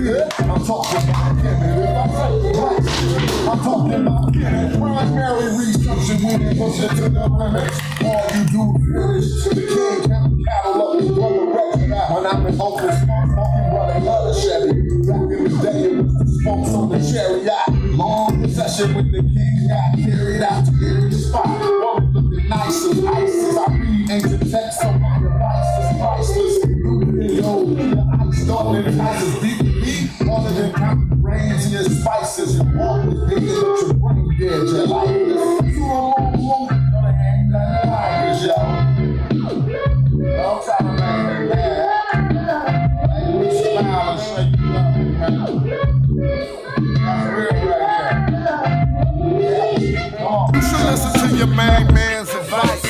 I'm talking about Kennedy. If I say Christ, I'm talking about Kennedy. Primary research and when you push it to the limits. All you do is finish. The king count cattle up his brother record out. When I'm in open smoke, smoking brother another Chevy. Back in the day, it was the spokes on the chariot. Long procession with the king got carried out to every spot. Woman looking nice as ISIS. I read ancient texts on my device is priceless. Yo, the ice don't entice us. Beat the beat, all of them counting grains in your spices. Your walk is bigger than your brain dead. Your life is too long, gonna hang down the tigers, yo. Don't try to make me laugh. Hey, we smile and say you love me, man. That's real right there. Come on. You should listen to your man's advice.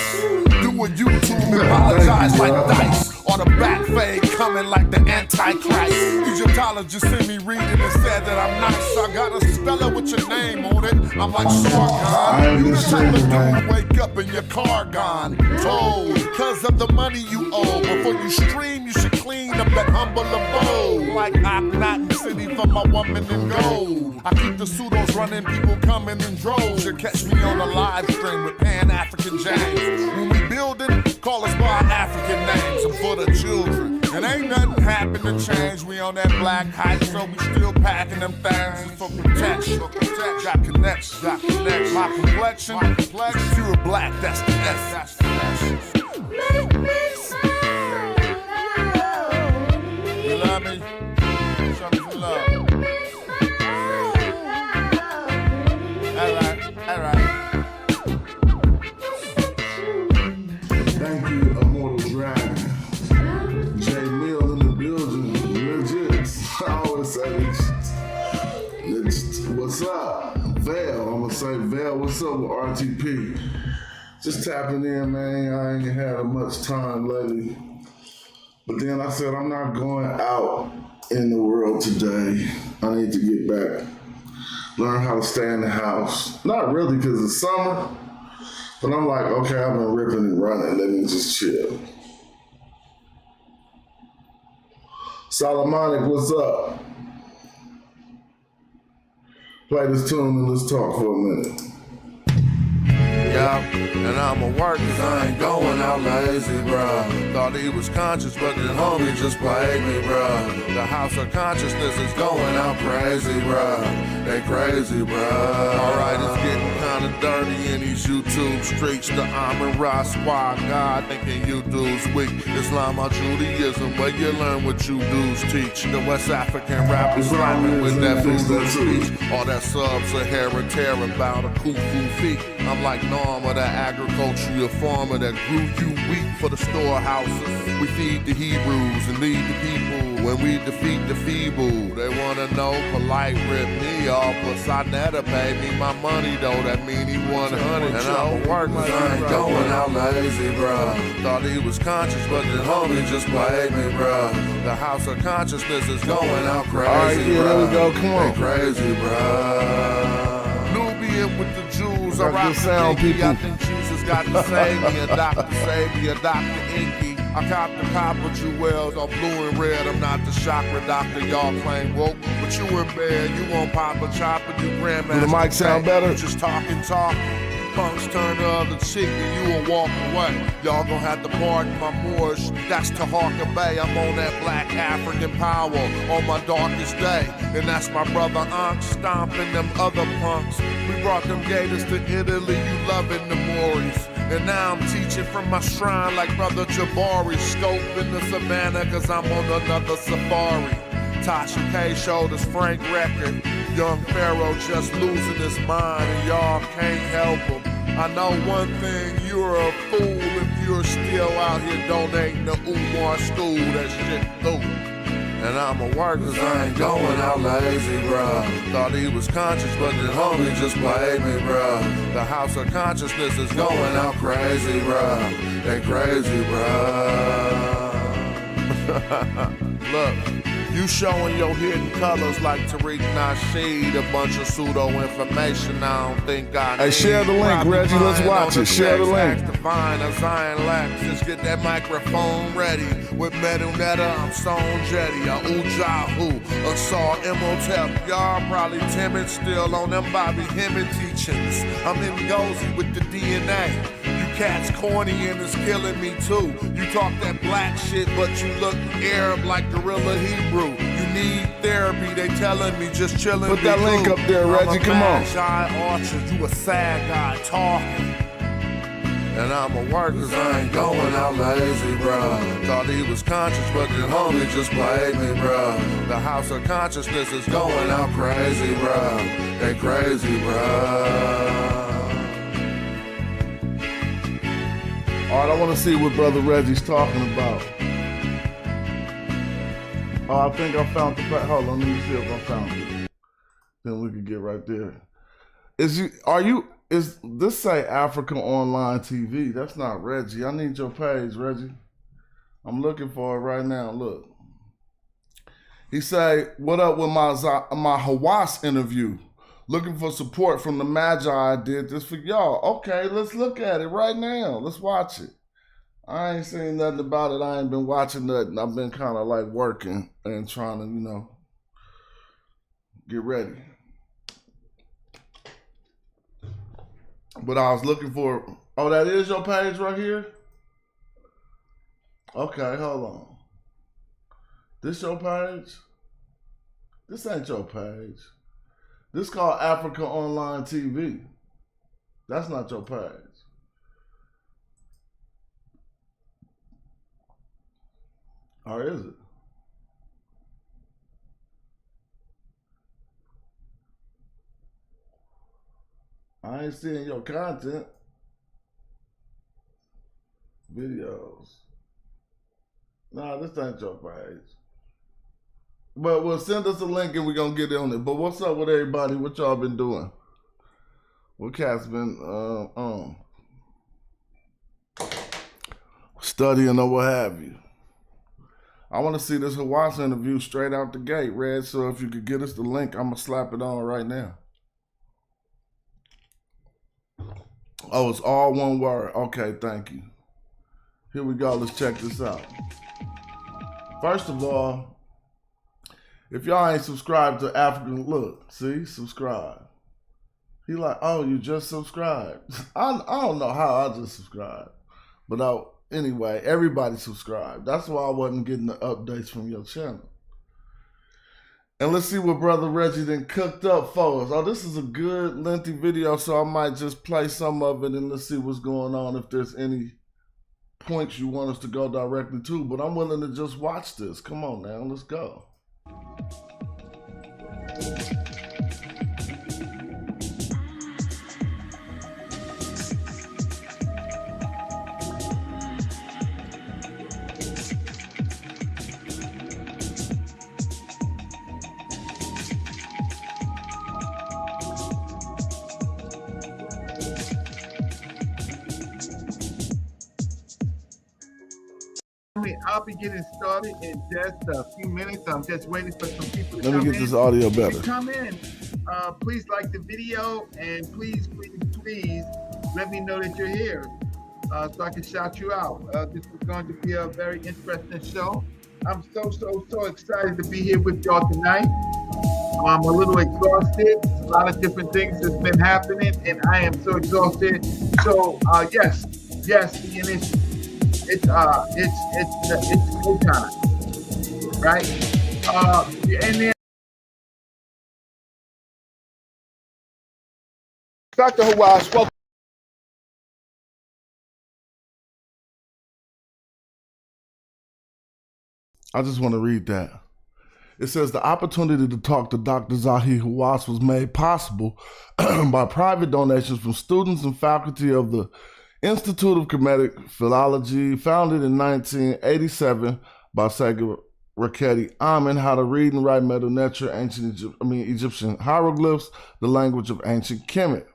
Do a YouTube and apologize like dice. Or the back fade coming like the Antichrist. Egyptologists see me reading and said that I'm nice. I got a speller with your name on it. I'm like Sargon. You the type of dude wake up and your car gone. Told because of the money you owe. Before you stream, you should clean up that humble abode. Like I'm not in city for my woman in gold. I keep the pseudos running, people coming in droves. You catch me on a live stream with Pan-African James. When we building, call us by our African names. I'm for the children. And ain't nothing happen to change. We on that black hype, so we still packing them things for protection. Got connections, My complexion, pure black, that's the S. Make me smile. You love me? Show me some love. All right. Thank you, Immortal Dragon. J Mill in the building, legit. I always say, what's up? Val, I'm gonna say Val, what's up with RTP? Just tapping in, man. I ain't had much time lately. But then I said, I'm not going out in the world today. I need to get back. Learn how to stay in the house. Not really because it's summer, but I'm like, okay, I've been ripping and running. Let me just chill. Solomonic, what's up? Play this tune and let's talk for a minute. Yeah, and I'ma work cause I ain't going out lazy, bruh. Thought he was conscious, but the homie just played me, bruh. The house of consciousness is going out crazy, bruh. They crazy, bruh. Alright, it's getting kinda dirty in these YouTube streets. The Amin Ra squad, God thinking you dudes weak. Islam or Judaism, where you learn what you dudes teach. The West African rappers slapping with that voodoo speech. All that sub-Saharan terror about a kufu feet. I'm like Norma, the agricultural farmer that grew you wheat for the storehouses. We feed the Hebrews and lead the people when we defeat the feeble. They wanna know, polite rip me off, but Sonetta paid me my money though, that mean he 100. And I'ma work cause I ain't going out lazy, bruh. Thought he was conscious, but the homie just played me, bruh. The house of consciousness is going out crazy, Alright, yeah, there we go, come on. They crazy, bruh. Nubian with the Jews, I rock sound, the people. I think Jesus got to save me, a doctor save me, a Dr. Inky. I cop the copper jewels, I'm blue and red, I'm not the chakra doctor, y'all claim woke. But you in bed, you won't pop a chopper, you grandmaster. Do the mic sound better? You just talking. Punks turn the other cheek and you will walk away. Y'all gon' have to pardon my Moorish. That's Tahaka Bay. I'm on that black African power on my darkest day. And that's my brother Ankh stomping them other punks. We brought them gators to Italy, you loving the Moors. And now I'm teaching from my shrine like brother Jabari. Scoping the savannah cause I'm on another safari. Tasha K showed us Frank record. Young Pharaoh just losing his mind and y'all can't help him. I know one thing, you're a fool if you're still out here donating to Umar school. That shit through. And I'ma work cause I ain't going out lazy, bruh. Thought he was conscious, but the homie just played me, bruh. The house of consciousness is going out crazy, bruh. They crazy, bruh. Look. You showing your hidden colors like Tariq Nasheed, a bunch of pseudo information I don't think I need. Hey, share the link, Probably Reggie. Let's lying watch on it. the Share the text, link. ask Divine or Zion Lex. Just get that microphone ready. With Metal Netta, I'm Stone Jetty, a Ujahu, a Saw Imhotep. Y'all probably timid still on them Bobby Hemmett teachings. I'm Ngozi with the DNA. You cats corny and it's killing me too. You talk that black shit, but you look Arab like Gorilla Hebrew. You need therapy, they telling me just chilling. Put that link up there, Reggie. Come on. Orchard, you a sad guy talking. And I'm a work 'cause I ain't going out lazy, bruh. Thought he was conscious, but the homie just played me, bruh. The house of consciousness is going out crazy, bruh. They crazy, bruh. All right, I want to see what Brother Reggie's talking about. Oh, I think I found the pack. Hold on, let me see if I found it. Then we can get right there. Is this say Africa Online TV? That's not Reggie. I need your page, Reggie. I'm looking for it right now. Look. He say, what up with my Hawass interview? Looking for support from the Magi. I did this for y'all. Okay, let's look at it right now. Let's watch it. I ain't seen nothing about it. I ain't been watching nothing. I've been kind of like working and trying to, get ready. But I was looking for, oh, that is your page right here? Okay, hold on. This your page? This ain't your page. This called Africa Online TV. That's not your page. Or is it? I ain't seeing your content. Videos. Nah, this ain't your page. But well, send us a link and we're gonna get on it. But what's up with everybody? What y'all been doing? What cats been studying or what have you? I want to see this Hawass interview straight out the gate, Red. So if you could get us the link, I'm gonna slap it on right now. Oh, it's all one word. Okay, thank you. Here we go. Let's check this out. First of all, if y'all ain't subscribed to African, look, see, subscribe. He like, oh, you just subscribed. I don't know how I just subscribed. But anyway, everybody subscribed. That's why I wasn't getting the updates from your channel. And let's see what Brother Reggie then cooked up for us. Oh, this is a good lengthy video, so I might just play some of it and let's see what's going on, if there's any points you want us to go directly to. But I'm willing to just watch this. Come on now, let's go. I'll be getting started in just a few minutes. I'm just waiting for some people to Let come me in. get this audio better. Come in. Please like the video and please let me know that you're here so I can shout you out. This is going to be a very interesting show. I'm so excited to be here with y'all tonight. I'm a little exhausted. A lot of different things that's been happening and I am so exhausted. So yes, the initiative. It's go time, right? And then Dr. Hawass, welcome. I just want to read that. It says the opportunity to talk to Dr. Zahi Hawass was made possible by private donations from students and faculty of the Institute of Comedic Philology, founded in 1987 by Zahi Hawass Amen, How to Read and Write Metal Netra, Egyptian hieroglyphs, the language of ancient Kemet.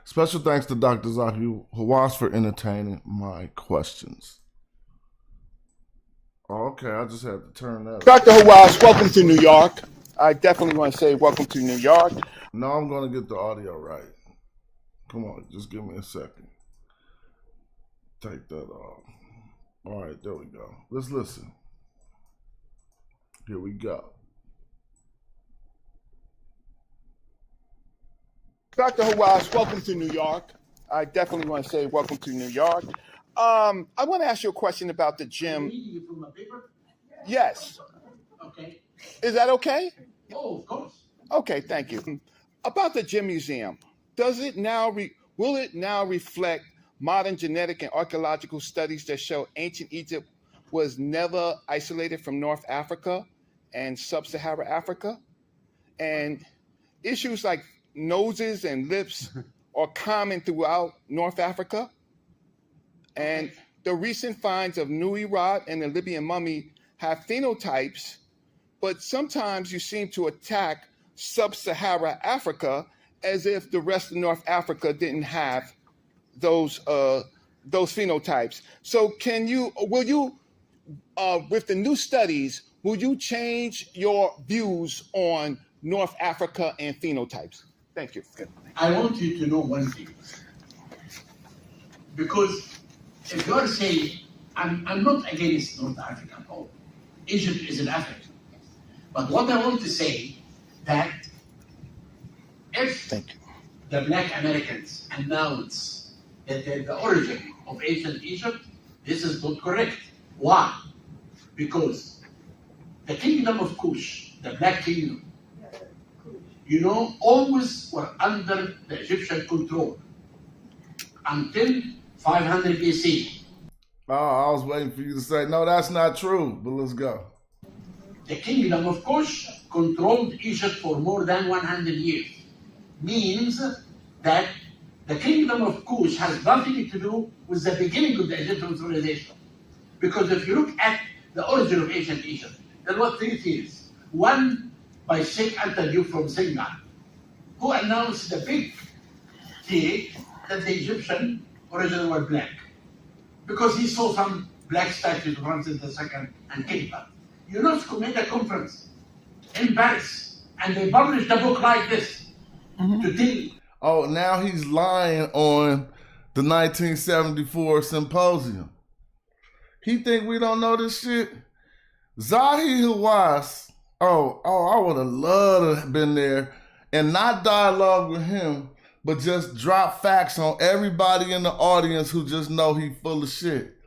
Special thanks to Dr. Zahi Hawass for entertaining my questions. Oh, okay, I just had to turn that. Dr. Hawass, welcome to New York. I definitely want to say welcome to New York. No, I'm going to get the audio right. Come on, just give me a second. Take that off. All right, there we go. Let's listen. Here we go. Dr. Hawass, welcome to New York. I definitely want to say welcome to New York. I want to ask you a question about the gym. Reading it from a paper? Yes. Okay. Is that okay? Oh, of course. Okay, thank you. About the Gym Museum, will it now reflect modern genetic and archaeological studies that show ancient Egypt was never isolated from North Africa and Sub-Saharan Africa? And issues like noses and lips are common throughout North Africa. And the recent finds of Nui Rod and the Libyan mummy have phenotypes, but sometimes you seem to attack Sub-Saharan Africa as if the rest of North Africa didn't have those phenotypes. So will you, with the new studies, will you change your views on North Africa and phenotypes? Thank you. I want you to know one thing. Because if you are saying, I'm not against North Africa at all. Egypt is in Africa. But what I want to say that if the Black Americans announce that they're the origin of ancient Egypt, this is not correct. Why? Because the kingdom of Kush, the Black Kingdom, always were under the Egyptian control until 500 BC. Oh, I was waiting for you to say, no, that's not true, but let's go. The kingdom of Kush controlled Egypt for more than 100 years. Means that the kingdom of Kush has nothing to do with the beginning of the Egyptian civilization. Because if you look at the origin of ancient Egypt, there were three theories. One by Sheikh Anta from Singar, who announced the big theory that the Egyptian origin were black. Because he saw some black statues of Ramses II and King Tut. UNESCO made a conference in Paris, and they published a book like this to tell. Oh, now he's lying on the 1974 symposium. He think we don't know this shit? Zahi Hawass, I would have loved to have been there and not dialogue with him, but just drop facts on everybody in the audience who just know he full of shit.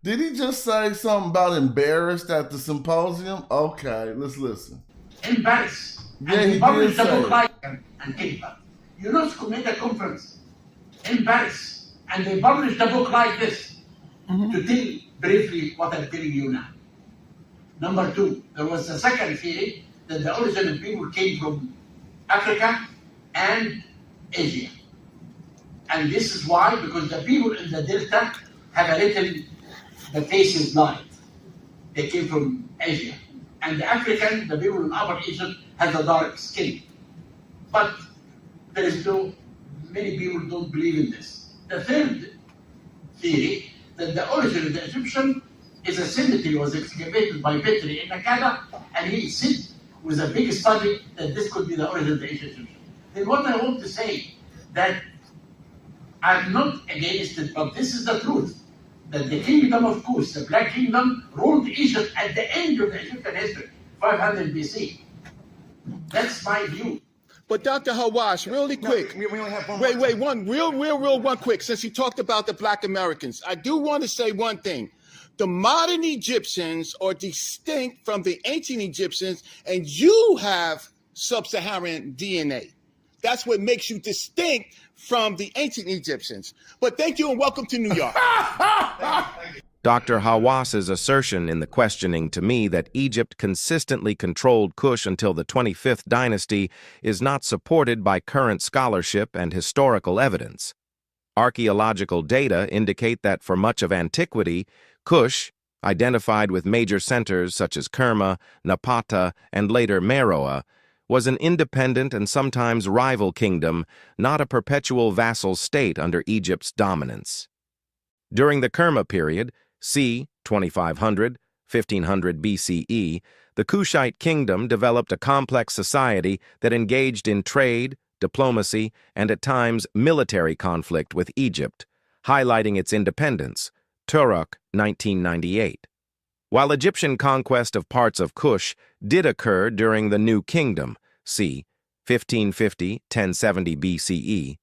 Did he just say something about embarrassed at the symposium? Okay, let's listen. In Paris. Yeah, and he published did a book say. like and King Tut. UNESCO made a conference in Paris, and they published a book like this to tell briefly what I'm telling you now. Number two, there was a second theory that the origin of people came from Africa and Asia. And this is why, because the people in the Delta have a little, the face is light. They came from Asia. And the African, the people in Upper Egypt, have a dark skin. But there is many people don't believe in this. The third theory, that the origin of the Egyptian is a cemetery was excavated by Petri in Akkada, and he said with a big study that this could be the origin of the ancient Egyptian. Then what I want to say, that I'm not against it, but this is the truth, that the kingdom of Kush, the Black Kingdom, ruled Egypt at the end of the Egyptian history, 500 BC. That's my view. But Dr. Hawass, really quick. We only have one. Wait, one real quick. Since you talked about the Black Americans, I do want to say one thing. The modern Egyptians are distinct from the ancient Egyptians, and you have sub-Saharan DNA. That's what makes you distinct from the ancient Egyptians. But thank you and welcome to New York. Dr. Hawass's assertion in the questioning to me that Egypt consistently controlled Kush until the 25th dynasty is not supported by current scholarship and historical evidence. Archaeological data indicate that for much of antiquity, Kush, identified with major centers such as Kerma, Napata, and later Meroe, was an independent and sometimes rival kingdom, not a perpetual vassal state under Egypt's dominance. During the Kerma period, c. 2500, 1500 BCE, the Kushite kingdom developed a complex society that engaged in trade, diplomacy, and at times military conflict with Egypt, highlighting its independence. Turok, 1998. While Egyptian conquest of parts of Kush did occur during the New Kingdom, c. 1550-1070 BCE,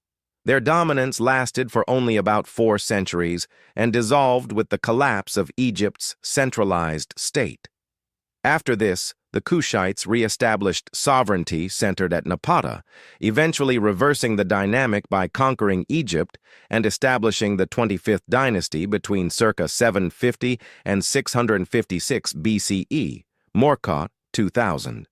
their dominance lasted for only about 4 centuries and dissolved with the collapse of Egypt's centralized state. After this, the Kushites re-established sovereignty centered at Napata, eventually reversing the dynamic by conquering Egypt and establishing the 25th dynasty between circa 750 and 656 BCE, Morkot, 2000.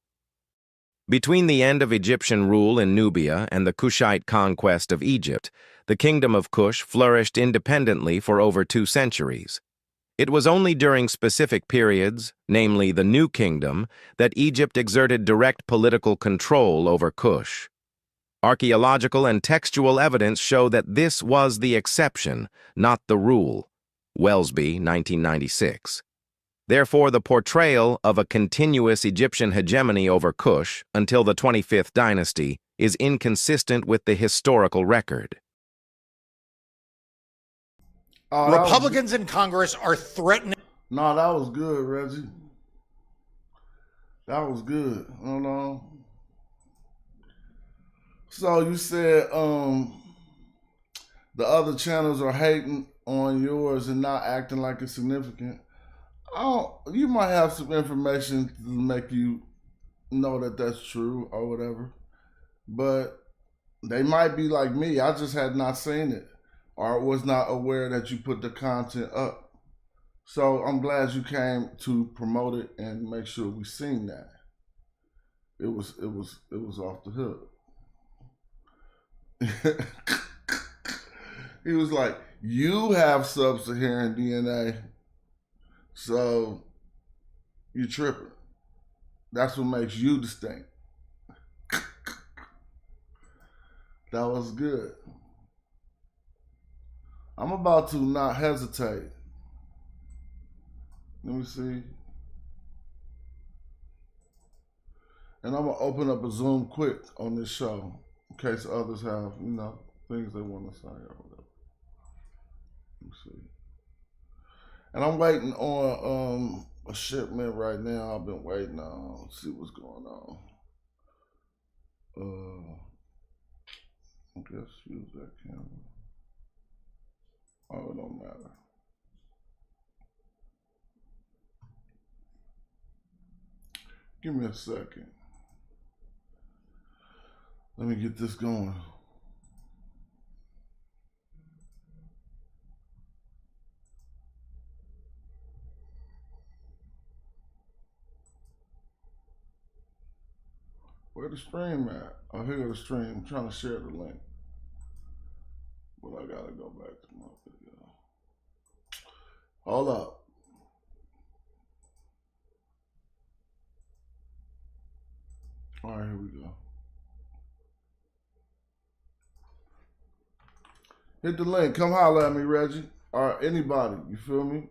Between the end of Egyptian rule in Nubia and the Kushite conquest of Egypt, the kingdom of Kush flourished independently for over 2 centuries. It was only during specific periods, namely the New Kingdom, that Egypt exerted direct political control over Kush. Archaeological and textual evidence show that this was the exception, not the rule. Wellesby, 1996. Therefore, the portrayal of a continuous Egyptian hegemony over Kush until the 25th dynasty is inconsistent with the historical record. Republicans in Congress are threatening. No, that was good, Reggie. That was good. Hold on. So you said the other channels are hating on yours and not acting like it's significant. You might have some information to make you know that that's true or whatever. But they might be like me. I just had not seen it or was not aware that you put the content up. So I'm glad you came to promote it and make sure we seen that. It was off the hook. He was like, you have sub-Saharan DNA, so you're tripping. That's what makes you distinct. That was good. I'm about to not hesitate. Let me see. And I'm going to open up a Zoom quick on this show in case others have, things they want to say or whatever. Let me see. And I'm waiting on a shipment right now. I've been waiting on. Let's see what's going on. I guess use that camera. Oh, it don't matter. Give me a second. Let me get this going. Where the stream at? Oh, here the stream. I'm trying to share the link. But I gotta go back to my video. Hold up. All right, here we go. Hit the link. Come holler at me, Reggie. Or anybody. You feel me?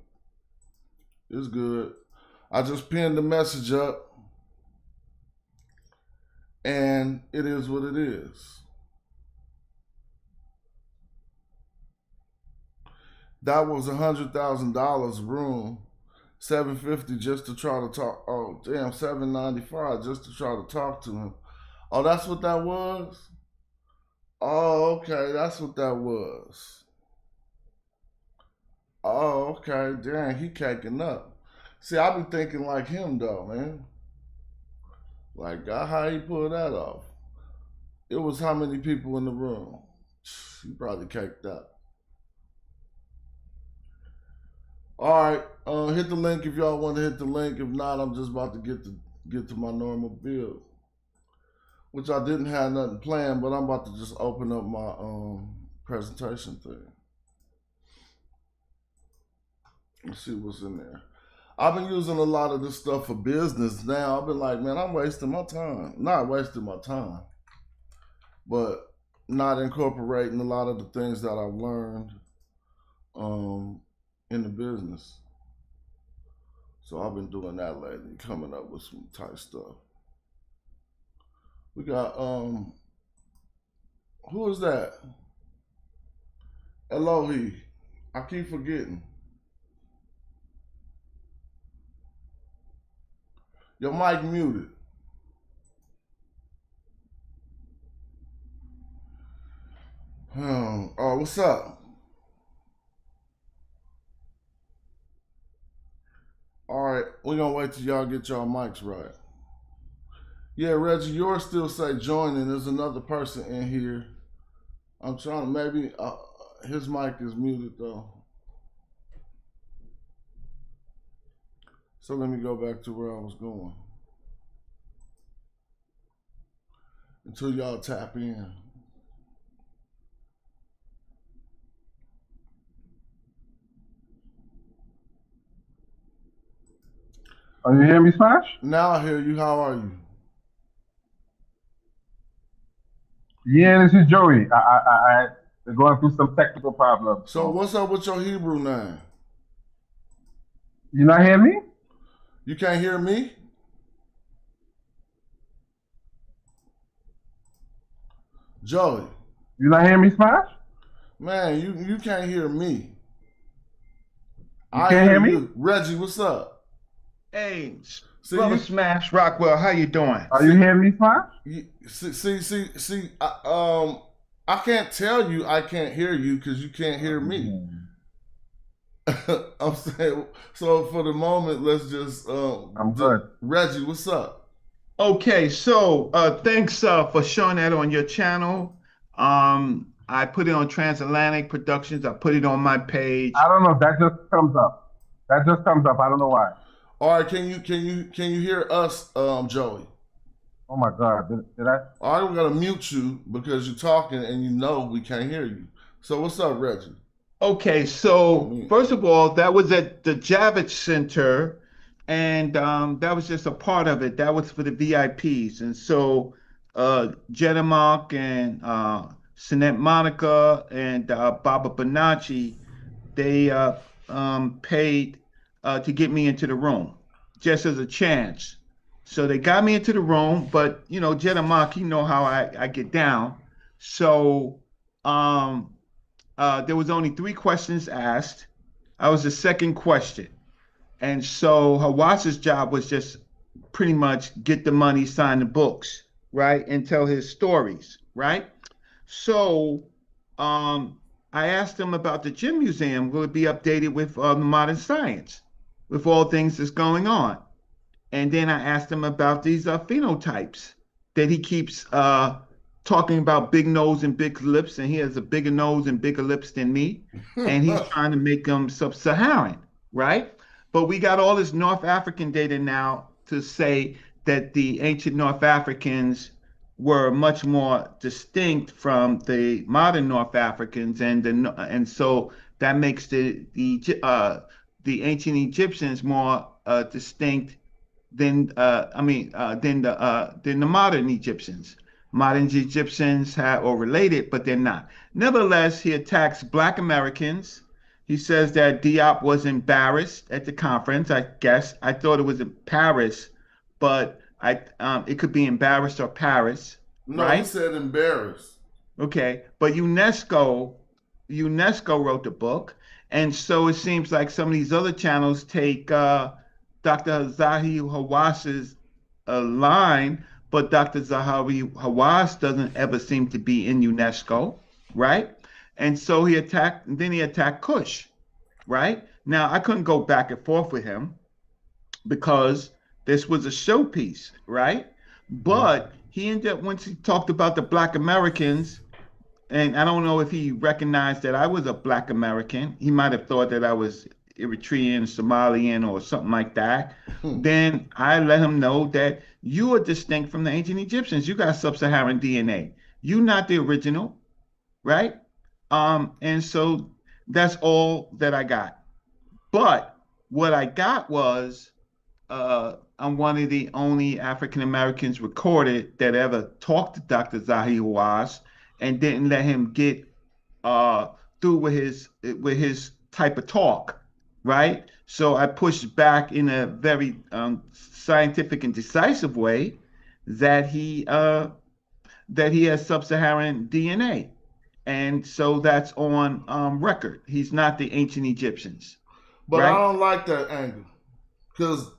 It's good. I just pinned the message up. And it is what it is. That was $100,000 room, $750 just to try to talk. Oh damn, $795 just to try to talk to him. Oh, that's what that was? Oh, okay, that's what that was. Oh, okay, dang, he caking up. See, I be thinking like him though, man. Like, how he pulled that off? It was how many people in the room? He probably caked up. All right, hit the link if y'all want to hit the link. If not, I'm just about to get to my normal build, which I didn't have nothing planned, but I'm about to just open up my presentation thing. Let's see what's in there. I've been using a lot of this stuff for business now. I've been like, man, I'm wasting my time. Not wasting my time, but not incorporating a lot of the things that I've learned in the business. So I've been doing that lately, coming up with some tight stuff. We got who is that? Elohi. I keep forgetting. Your mic muted. Oh, what's up? All right, we're gonna wait till y'all get y'all mics right. Yeah, Reggie, yours still say joining. There's another person in here. I'm trying to maybe his mic is muted though. So let me go back to where I was going until y'all tap in. Are you hearing me, Smash? Now I hear you. How are you? Yeah, this is Joey. We're going through some technical problems. So what's up with your Hebrew name? You not hear me? You can't hear me? Joey. You not hear me, Smash? Man, you can't hear me. You can't hear me? Reggie, what's up? Hey, See, brother Smash Rockwell, how you doing? Are you hearing me, Smash? See, I can't tell you I can't hear you because you can't hear me. I'm saying, so for the moment, let's just I'm good. Reggie, what's up? Okay, so thanks for showing that on your channel. I put it on Transatlantic Productions. I put it on my page. I don't know. That just comes up. That just comes up. I don't know why. All right, can you hear us, Joey? Oh my God, did I? All right, we're gonna mute you because you're talking and you know we can't hear you. So what's up, Reggie? Okay, so first of all, that was at the Javits Center, and that was just a part of it. That was for the VIPs, and so Jedemark and Sinette Monica and Baba Bonacci, they paid to get me into the room, just as a chance. So they got me into the room, but you know, Jedemark, you know how I get down. So there was only 3 questions asked. I was the second question. And so Hawass's job was just pretty much get the money, sign the books, right? And tell his stories, right? So I asked him about the Gym Museum. Will it be updated with modern science, with all things that's going on? And then I asked him about these phenotypes that he keeps talking about big nose and big lips, and he has a bigger nose and bigger lips than me, and he's trying to make them sub-Saharan, right? But we got all this North African data now to say that the ancient North Africans were much more distinct from the modern North Africans, and so that makes the ancient Egyptians more distinct than the modern Egyptians. Modern Egyptians are related, but they're not. Nevertheless, he attacks Black Americans. He says that Diop was embarrassed at the conference. I guess I thought it was in Paris, but it could be embarrassed or Paris. No, right? He said embarrassed. Okay, but UNESCO wrote the book, and so it seems like some of these other channels take Dr. Zahi Hawass's line, but Dr. Zahi Hawass doesn't ever seem to be in UNESCO, right? And so he attacked Kush, right? Now I couldn't go back and forth with him because this was a showpiece, right? But he ended up, once he talked about the Black Americans, and I don't know if he recognized that I was a Black American. He might have thought that I was Eritrean, Somalian, or something like that. Then I let him know that you are distinct from the ancient Egyptians. You got sub-Saharan DNA. You're not the original, right? And so that's all that I got. But what I got was I'm one of the only African Americans recorded that ever talked to Dr. Zahi Hawass and didn't let him get through with his type of talk. right? So I pushed back in a very scientific and decisive way that he has sub-Saharan DNA, and so that's on record. He's not the ancient Egyptians, But I right? don't like that angle because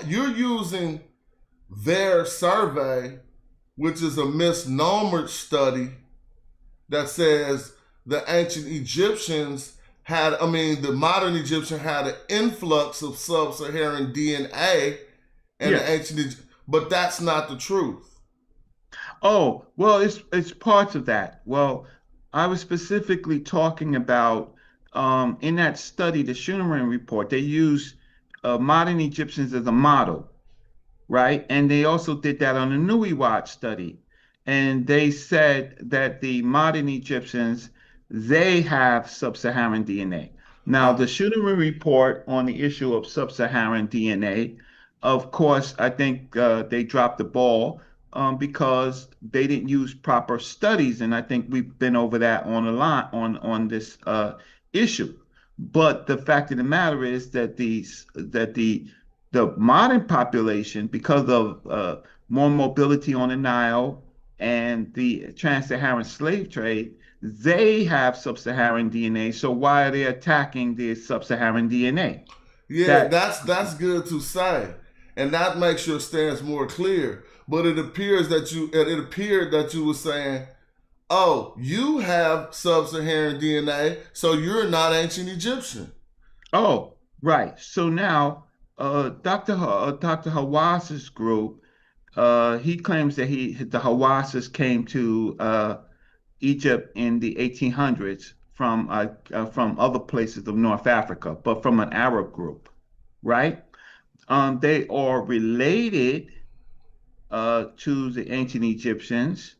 you're using their survey, which is a misnomer study that says the ancient Egyptians the modern Egyptian had an influx of sub-Saharan DNA, and the Yes. ancient, but that's not the truth. Oh, well, it's parts of that. Well, I was specifically talking about in that study, the Schuneman report, they used modern Egyptians as a model, right? And they also did that on the Nui Watch study. And they said that the modern Egyptians, they have sub-Saharan DNA. Now, Uh, the Schuneman report on the issue of sub-Saharan DNA, of course, I think they dropped the ball because they didn't use proper studies. And I think we've been over that on a lot on this issue. But the fact of the matter is that the modern population, because of more mobility on the Nile and the trans-Saharan slave trade, they have sub-Saharan DNA. So why are they attacking the sub-Saharan DNA? yeah, That that's good to say, and that makes your stance more clear. But it appeared that you were saying, "Oh, you have sub-Saharan DNA, so you're not ancient Egyptian." Oh, right. So now, Dr. Hawass's group, he claims that the Hawasses came to Egypt in the 1800s from other places of North Africa, but from an Arab group, right? They are related to the ancient Egyptians,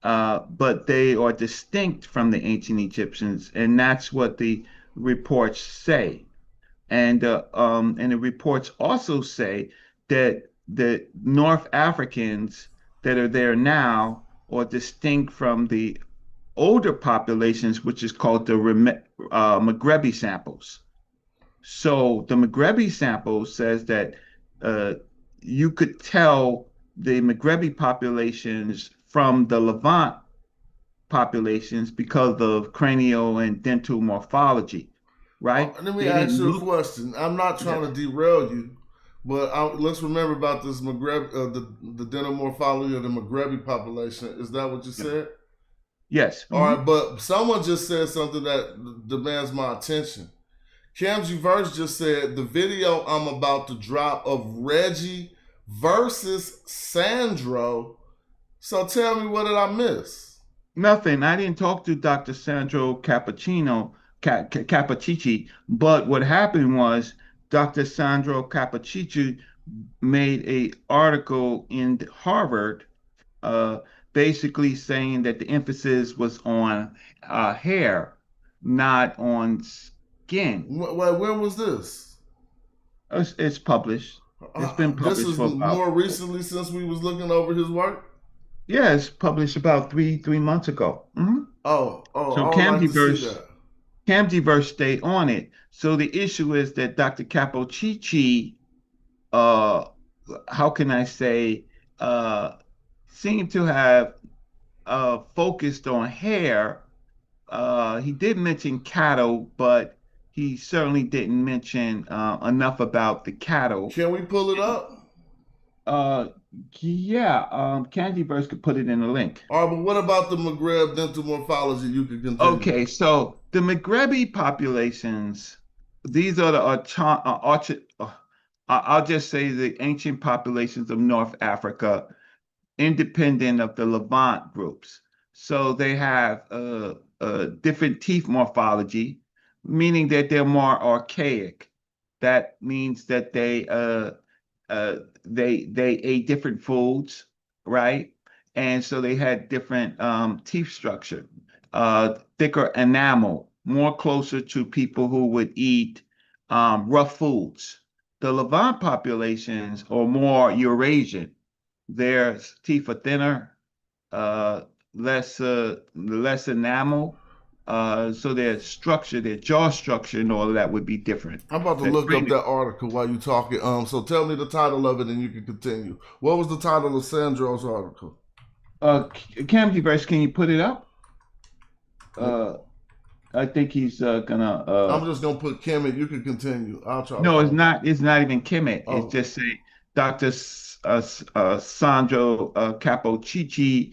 but they are distinct from the ancient Egyptians, and that's what the reports say. And the reports also say that the North Africans that are there now are distinct from the older populations, which is called the Maghrebi samples. So the Maghrebi sample says that uh, you could tell the Maghrebi populations from the Levant populations because of cranial and dental morphology, right? Let me They ask didn't you a look. question. I'm not trying Yes. to derail you, but let's remember about this the dental morphology of the Maghrebi population. Is that what you said? Yes. All right, but someone just said something that demands my attention. Cam's Verse just said the video I'm about to drop of Reggie versus Sandro. So tell me, what did I miss? Nothing. I didn't talk to Dr. Sandro Cappucci, but what happened was Dr. Sandro Cappucci made a article in Harvard, uh, basically saying that the emphasis was on hair, not on skin. Wait, when was this? It's published. It's been This published is for about, more recently since we was looking over his work. yeah, it's published about three months ago. Oh, So I would like to see that. Camdiverse stayed on it. So the issue is that Dr. Capocci, uh, how can I say, uh, seemed to have focused on hair. He did mention cattle, but he certainly didn't mention enough about the cattle. Can we pull it up? Uh, yeah, Candyverse could put it in the link. All right, but what about the Maghreb dental morphology? You could continue. Okay, so the Maghrebi populations, these are the I'll just say the ancient populations of North Africa, independent of the Levant groups. So they have different teeth morphology, meaning that they're more archaic. That means that they ate different foods, right? And so they had different teeth structure, thicker enamel, more closer to people who would eat rough foods. The Levant populations are more Eurasian. Their teeth are thinner, less enamel, So their structure, their jaw structure, and all of that would be different. I'm about to look up that article while you talking. So tell me the title of it, and you can continue. What was the title of Sandro's article? Camdyverse, can you put it up? I think he's gonna. I'm just gonna put Kemet. You can continue. I'll try. No, it's not. It's not even Kemet. Oh. It's just say Dr. Sandro Capocicci,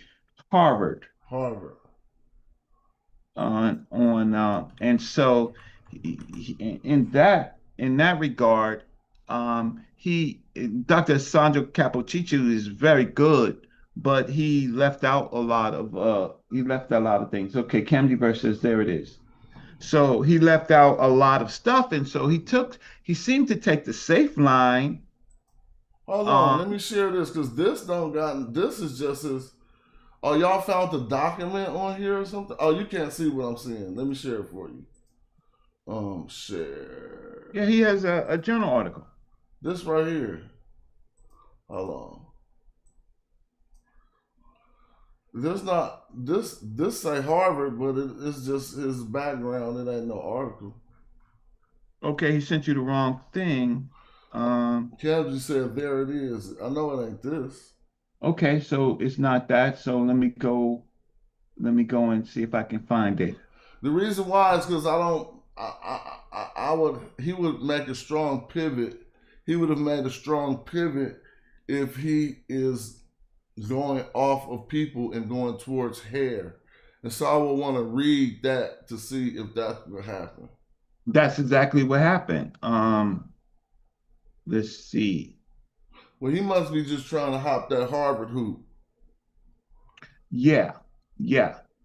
Harvard. And so in that regard, Dr. Sandro Capocicci is very good, but he left out a lot of things. Okay, Camdyverse says there it is. So he left out a lot of stuff, and so he seemed to take the safe line. Hold on, let me share this because this is just as. Oh, y'all found the document on here or something? Oh, you can't see what I'm seeing. Let me share it for you. Share. Yeah, he has a journal article. This right here. Hold on. This say Harvard, but it's just his background. It ain't no article. Okay, he sent you the wrong thing. Kevin said there it is. I know it ain't this. Okay, so it's not that. So let me go and see if I can find it. The reason why is because he would make a strong pivot. He would have made a strong pivot if he is going off of people and going towards hair. And so I would want to read that to see if that's what happened. That's exactly what happened. Let's see. Well, he must be just trying to hop that Harvard hoop. Yeah.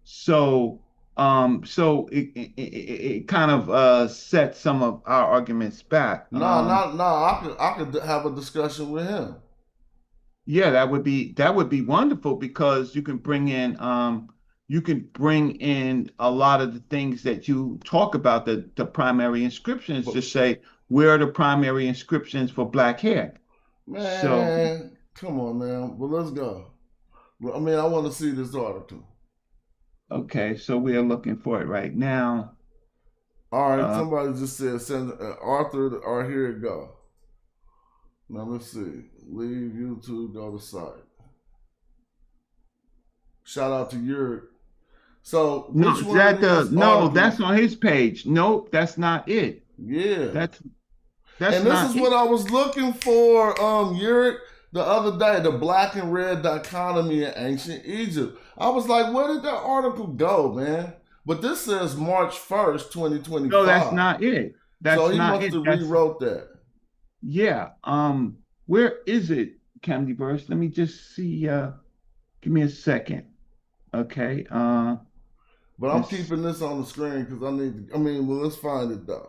So it kind of set some of our arguments back. No. I could have a discussion with him. Yeah, that would be wonderful because you can bring in a lot of the things that you talk about, the primary inscriptions, to say where are the primary inscriptions for black hair. Man, come on now. Well, let's go. I mean, I want to see this article. Okay, so we are looking for it right now. All right, somebody just said send Arthur, or here it go. Now let's see. Leave YouTube, go to site. Shout out to Yuri. So that's on his page. Nope, that's not it. Yeah. That's and this is what I was looking for, Yuri, the other day, the black and red dichotomy in ancient Egypt. I was like, where did that article go, man? But this says March 1st, 2025. No, that's not it. So he must have rewrote that. Yeah. Where is it, Camdyverse? Let me just see. Give me a second. Okay. But I'm keeping this on the screen because let's find it though.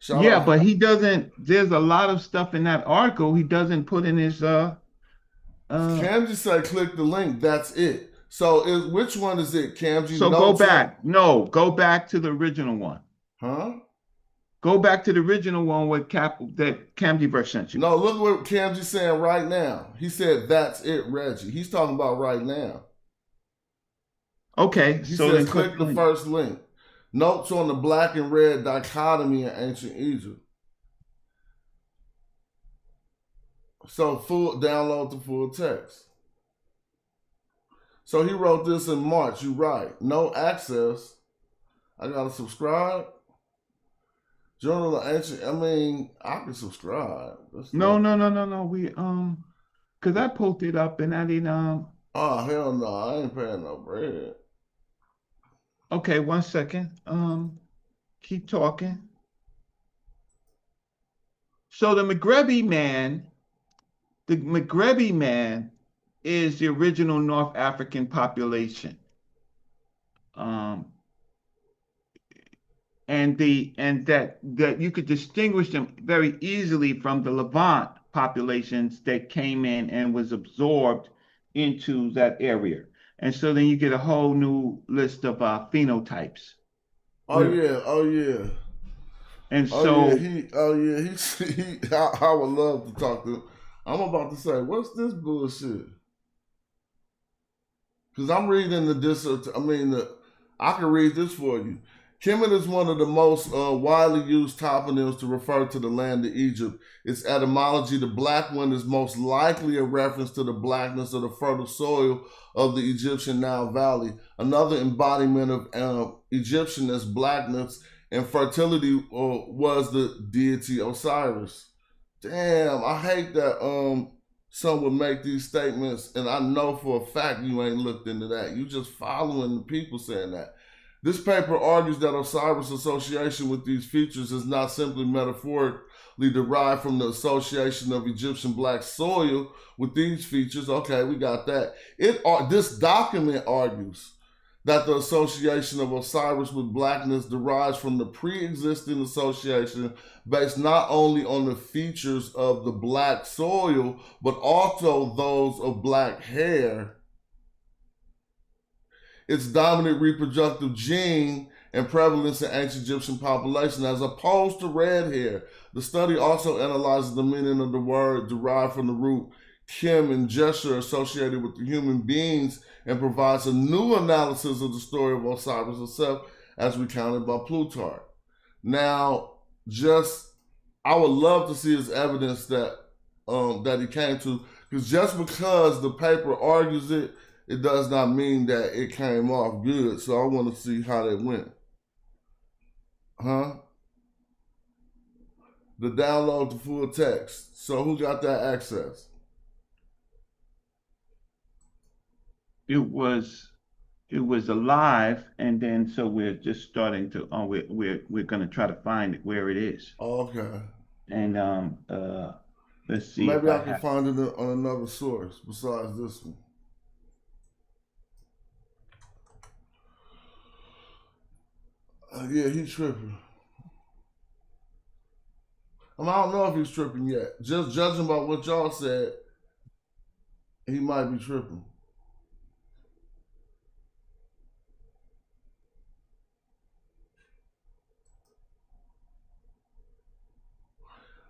But he doesn't. There's a lot of stuff in that article he doesn't put in his. Camji said, "Click the link." That's it. So, which one is it, Camji? So go back. No, go back to the original one. Huh? Go back to the original one that Camdyverse sent you. No, look what Camji's saying right now. He said, "That's it, Reggie." He's talking about right now. Okay. He says, "Click the first link." Notes on the black and red dichotomy in ancient Egypt. So download the full text. So he wrote this in March. You're right. No access. I gotta subscribe. Journal of Ancient. I can subscribe. No. We because I pulled it up and I didn't Oh hell no! I ain't paying no bread. Okay, 1 second. Keep talking. So the Maghreb man is the original North African population. And that you could distinguish them very easily from the Levant populations that came in and was absorbed into that area. And so then you get a whole new list of phenotypes. Oh yeah. And so I would love to talk to him. I'm about to say, what's this bullshit? Because I'm reading I can read this for you. Kemet is one of the most widely used toponyms to refer to the land of Egypt. Its etymology, the black one, is most likely a reference to the blackness of the fertile soil of the Egyptian Nile Valley. Another embodiment of Egyptianness, blackness, and fertility was the deity Osiris. Damn, I hate that some would make these statements, and I know for a fact you ain't looked into that. You just following the people saying that. This paper argues that Osiris' association with these features is not simply metaphorically derived from the association of Egyptian black soil with these features. Okay, we got that. This document argues that the association of Osiris with blackness derives from the pre-existing association based not only on the features of the black soil, but also those of black hair, its dominant reproductive gene and prevalence in ancient Egyptian population as opposed to red hair. The study also analyzes the meaning of the word derived from the root kim and gesture associated with the human beings and provides a new analysis of the story of Osiris itself as recounted by Plutarch. Now, I would love to see his evidence that he came to, because just because the paper argues it, it does not mean that it came off good. So I want to see how that went. The download the full text. So who got that access? It was alive, and then so we're just starting to. We're going to try to find it where it is. Okay. And let's see. Maybe I can find it on another source besides this one. Yeah, he's tripping. I don't know if he's tripping yet. Just judging by what y'all said, he might be tripping.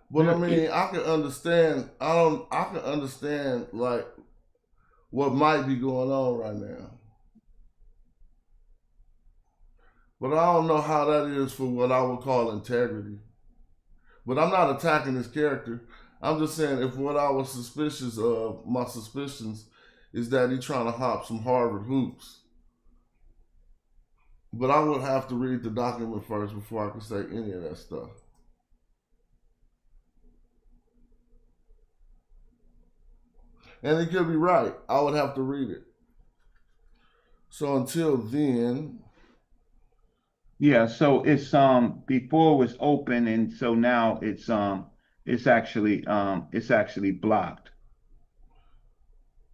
But I mean, I can understand. I can understand like what might be going on right now. But I don't know how that is for what I would call integrity. But I'm not attacking his character. I'm just saying if what I was suspicious of, my suspicions, is that he's trying to hop some Harvard hoops. But I would have to read the document first before I could say any of that stuff. And he could be right. I would have to read it. So until then... Yeah, so it's before it was open, and so now it's actually blocked.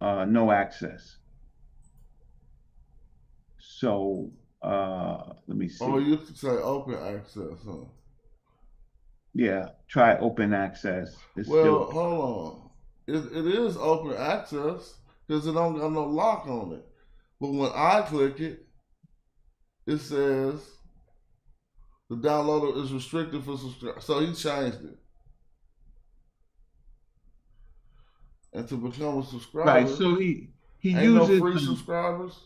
No access. So let me see. Oh, you used to say open access, huh? Yeah, try open access. Hold on. It is open access because it don't got no lock on it. But when I click it, it says the downloader is restricted for subscribers. So he changed it. And to become a subscriber, right? So he ain't uses no free subscribers.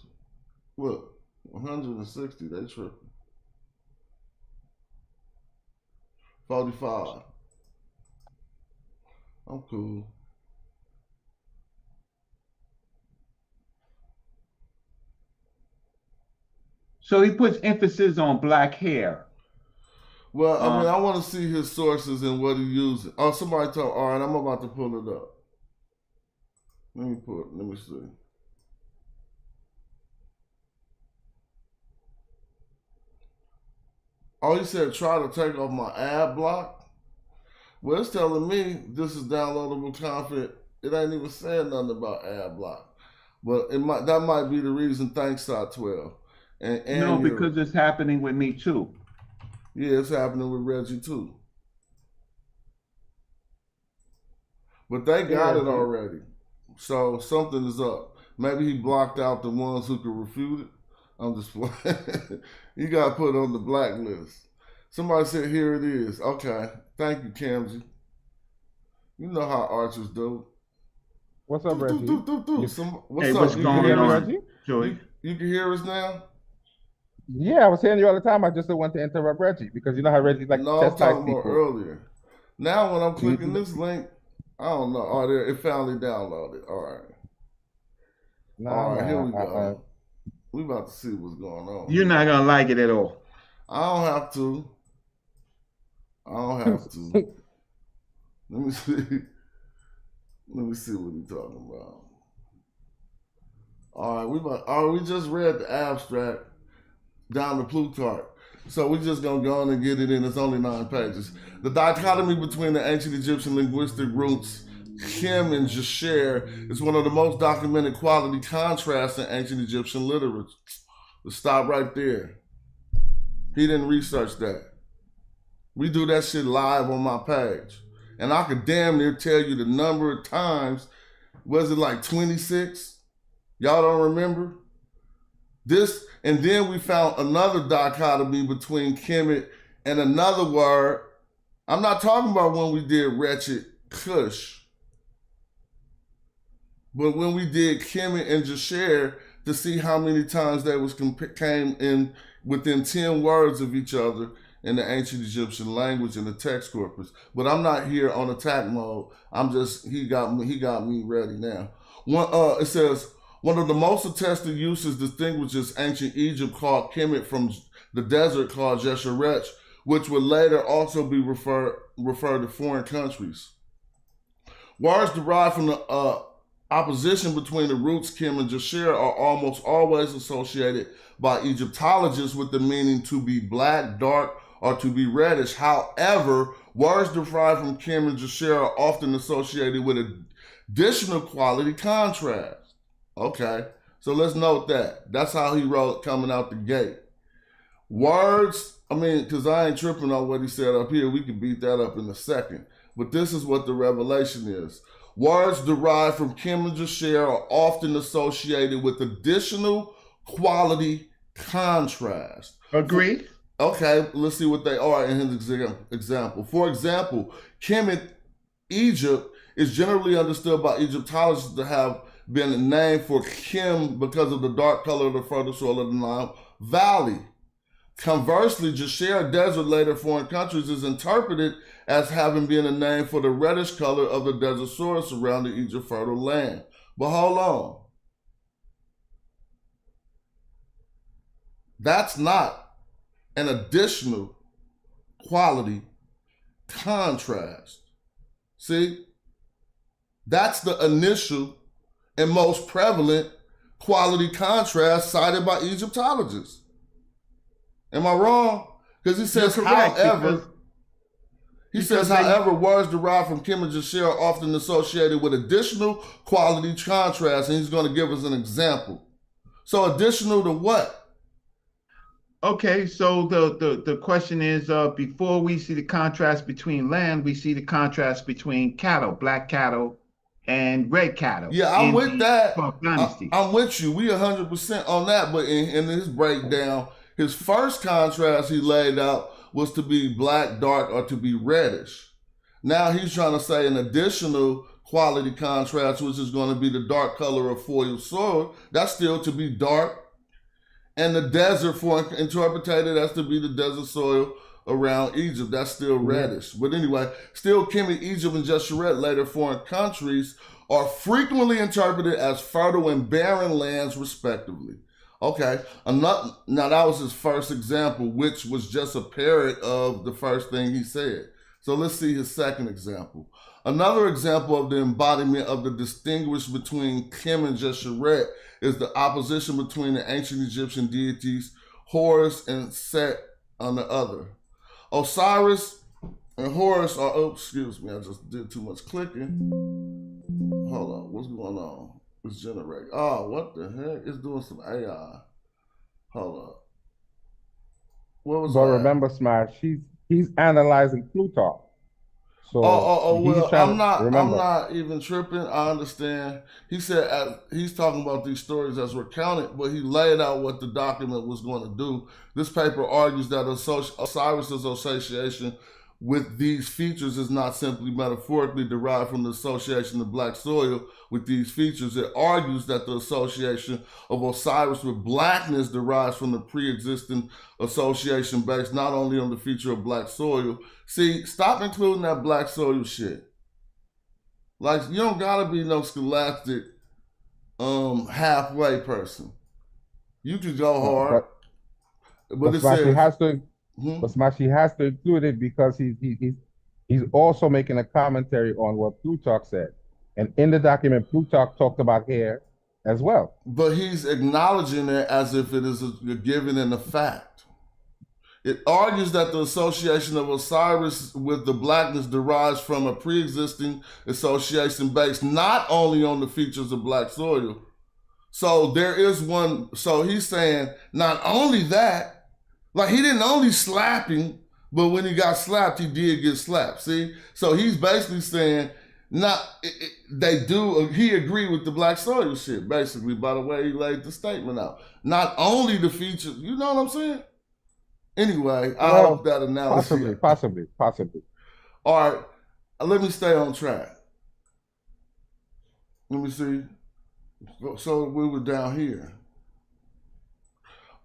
Look, 160. They tripping. 45. I'm cool. So he puts emphasis on black hair. Well, I mean, I want to see his sources and what he uses. Oh, somebody told. All right, I'm about to pull it up. Let me see. Oh, he said try to take off my ad block. Well, it's telling me this is downloadable content. It ain't even saying nothing about ad block. But that might be the reason. Thanks, .12. And no, because it's happening with me too. Yeah, it's happening with Reggie too. But they got it already. So something is up. Maybe he blocked out the ones who could refute it. I'm just playing. You got put on the blacklist. Somebody said, here it is. Okay. Thank you, Camzy. You know how archers do. What's up, Reggie? What's What's up? going on, Joey? You can hear us now? Yeah, I was hearing you all the time. I just didn't want to interrupt Reggie because you know how Reggie like to No, I'm chastise talking about people. earlier. Now when I'm Do you clicking do this link, I don't know. Oh, there, it finally downloaded. All right. All right, here we go. We about to see what's going on. You're not gonna like it at all. I don't have to. I don't have to. Let me see. Let me see what he's talking about. All right, we just read the abstract down to Plutarch. So we're just gonna go on and get it in. It's only 9 pages. The dichotomy between the ancient Egyptian linguistic roots Kim and Jasher is one of the most documented quality contrasts in ancient Egyptian literature. Let's stop right there. He didn't research that. We do that shit live on my page. And I could damn near tell you the number of times. Was it like 26? Y'all don't remember? This, and then we found another dichotomy between Kemet and another word. I'm not talking about when we did wretched Kush, but when we did Kemet and Jasher to see how many times they came in within 10 words of each other in the ancient Egyptian language in the text corpus. But I'm not here on attack mode. I'm just, he got me ready now. It says, one of the most attested uses distinguishes ancient Egypt called Kemet from the desert called Jesheret, which would later also be referred to foreign countries. Words derived from the opposition between the roots Kim and Jasher are almost always associated by Egyptologists with the meaning to be black, dark, or to be reddish. However, words derived from Kim and Jasher are often associated with additional quality contrast. Okay, so let's note that. That's how he wrote coming out the gate. Words, I mean, because I ain't tripping on what he said up here. We can beat that up in a second. But this is what the revelation is. Words derived from Kim and Jasher are often associated with additional quality contrast. Agreed. Okay, let's see what they are in his example. For example, Kemet, Egypt, is generally understood by Egyptologists to have been named for Kim because of the dark color of the fertile soil of the Nile Valley. Conversely, Jasher Desert, later foreign countries, is interpreted as having been a name for the reddish color of the desert soil surrounding Egypt's fertile land. But hold on. That's not an additional quality contrast. See? That's the initial and most prevalent quality contrast cited by Egyptologists. Am I wrong? Because he says, however, words derived from Kim and Jasher are often associated with additional quality contrast, and he's going to give us an example. So additional to what? Okay, so the question is, before we see the contrast between land, we see the contrast between cattle, black cattle and red cattle. Yeah, I'm with that. Dynasty. I'm with you. We 100% on that. But in his breakdown, his first contrast he laid out was to be black, dark, or to be reddish. Now he's trying to say an additional quality contrast, which is going to be the dark color of foil soil. That's still to be dark. And the desert, interpreted as to be the desert soil around Egypt, that's still reddish. But anyway, still Kemet, Egypt, and Jesheret, later foreign countries, are frequently interpreted as fertile and barren lands, respectively. Okay, now that was his first example, which was just a parrot of the first thing he said. So let's see his second example. Another example of the embodiment of the distinguish between Kim and Jesheret is the opposition between the ancient Egyptian deities Horus and Set on the other. Osiris and Horus are, excuse me, I just did too much clicking. Hold on, what's going on? It's generating. Oh, what the heck? It's doing some AI. Hold up. What was that? But remember, Smash, he's analyzing Plutarch. So well, I'm not even tripping. I understand. He said he's talking about these stories as recounted, but he laid out what the document was going to do. This paper argues that Osiris's association with these features is not simply metaphorically derived from the association of black soil with these features. It argues that the association of Osiris with blackness derives from the pre-existing association based not only on the feature of black soil. See, stop including that black soil shit. Like, you don't gotta be no scholastic halfway person. You can go hard. But it says, has to, but Smashy has to include it because he's also making a commentary on what Plutarch said. And in the document, Plutarch talked about hair as well. But he's acknowledging it as if it is a given and a fact. It argues that the association of Osiris with the blackness derives from a pre-existing association based not only on the features of black soil. So there is one, so he's saying not only that, like he didn't only slap him, but when he got slapped, he did get slapped, see? So he's basically saying, he agreed with the black soil shit, basically, by the way he laid the statement out. Not only the features, you know what I'm saying? Anyway, I hope that analogy. Possibly. All right, let me stay on track. Let me see. So we were down here.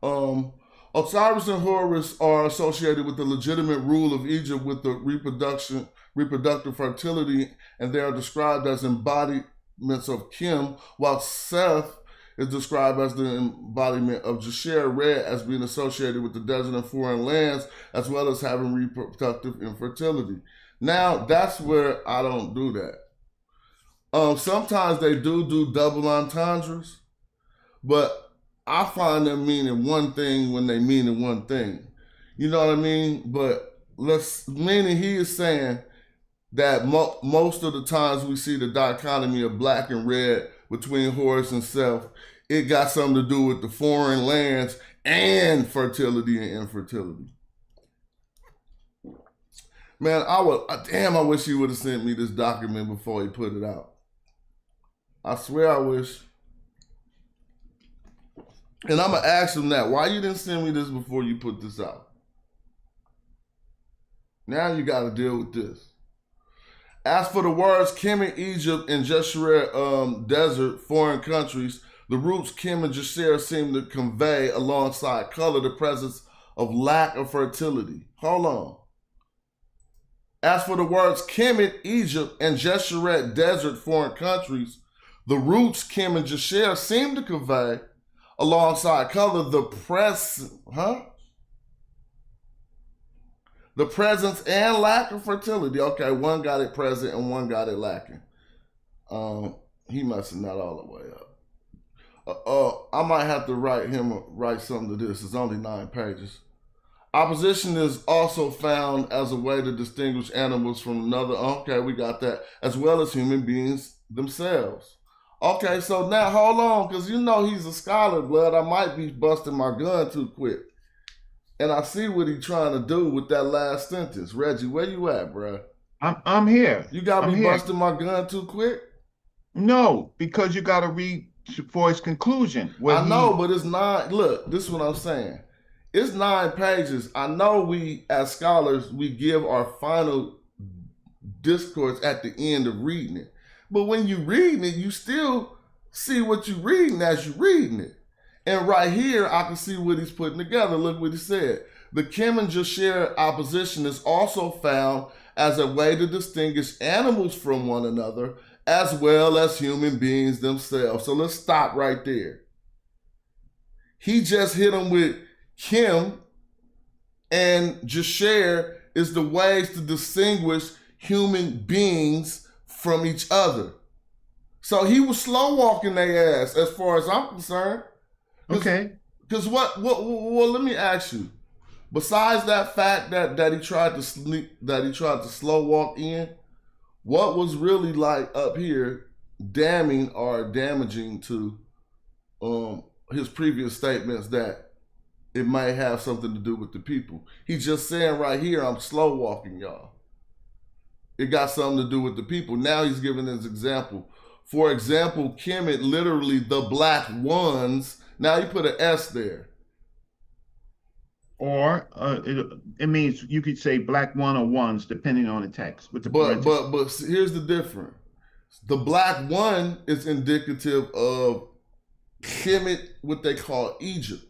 Osiris and Horus are associated with the legitimate rule of Egypt with the reproductive fertility, and they are described as embodiments of Kim, while Seth is described as the embodiment of Jasher, Red as being associated with the desert and foreign lands, as well as having reproductive infertility. Now, that's where I don't do that. Sometimes they do double entendres, but I find them meaning one thing when they mean one thing. You know what I mean? But meaning he is saying that most of the times we see the dichotomy of black and red between Horus and Seth, it got something to do with the foreign lands and fertility and infertility. Man, I wish he would have sent me this document before he put it out. I swear I wish. And I'm going to ask him that. Why you didn't send me this before you put this out? Now you got to deal with this. As for the words Kemet, Egypt, and Jeshurun desert, foreign countries, the roots Kim and Jasher seem to convey alongside color the presence of lack of fertility. Hold on. As for the words Kemet, Egypt, and Jeshurun desert, foreign countries, the roots Kim and Jasher seem to convey alongside color the presence and lack of fertility. Okay, one got it present and one got it lacking. He must have not all the way up. I might have to write something to this. It's only 9 pages. Opposition is also found as a way to distinguish animals from another. Okay, we got that. As well as human beings themselves. Okay, so now hold on, because you know he's a scholar, blood. I might be busting my gun too quick. And I see what he's trying to do with that last sentence. Reggie, where you at, bro? I'm here. You got me busting my gun too quick? No, because you got to read for his conclusion. I know, but it's 9. Look, this is what I'm saying. It's 9 pages. I know we, as scholars, we give our final discourse at the end of reading it. But when you reading it, you still see what you're reading as you're reading it. And right here, I can see what he's putting together. Look what he said. The Kim and Jasher opposition is also found as a way to distinguish animals from one another, as well as human beings themselves. So let's stop right there. He just hit them with Kim and Jasher is the ways to distinguish human beings from each other. So he was slow walking their ass as far as I'm concerned. Okay. Because well, let me ask you. Besides that fact that he tried to slow walk in, what was really like up here damning or damaging to his previous statements that it might have something to do with the people? He's just saying right here, I'm slow walking, y'all. It got something to do with the people. Now he's giving his example. For example, Kemet, literally the black ones. Now you put an S there. Or it means you could say black one or ones depending on the text with the parentheses. But here's the difference. The black one is indicative of Kemet, what they call Egypt,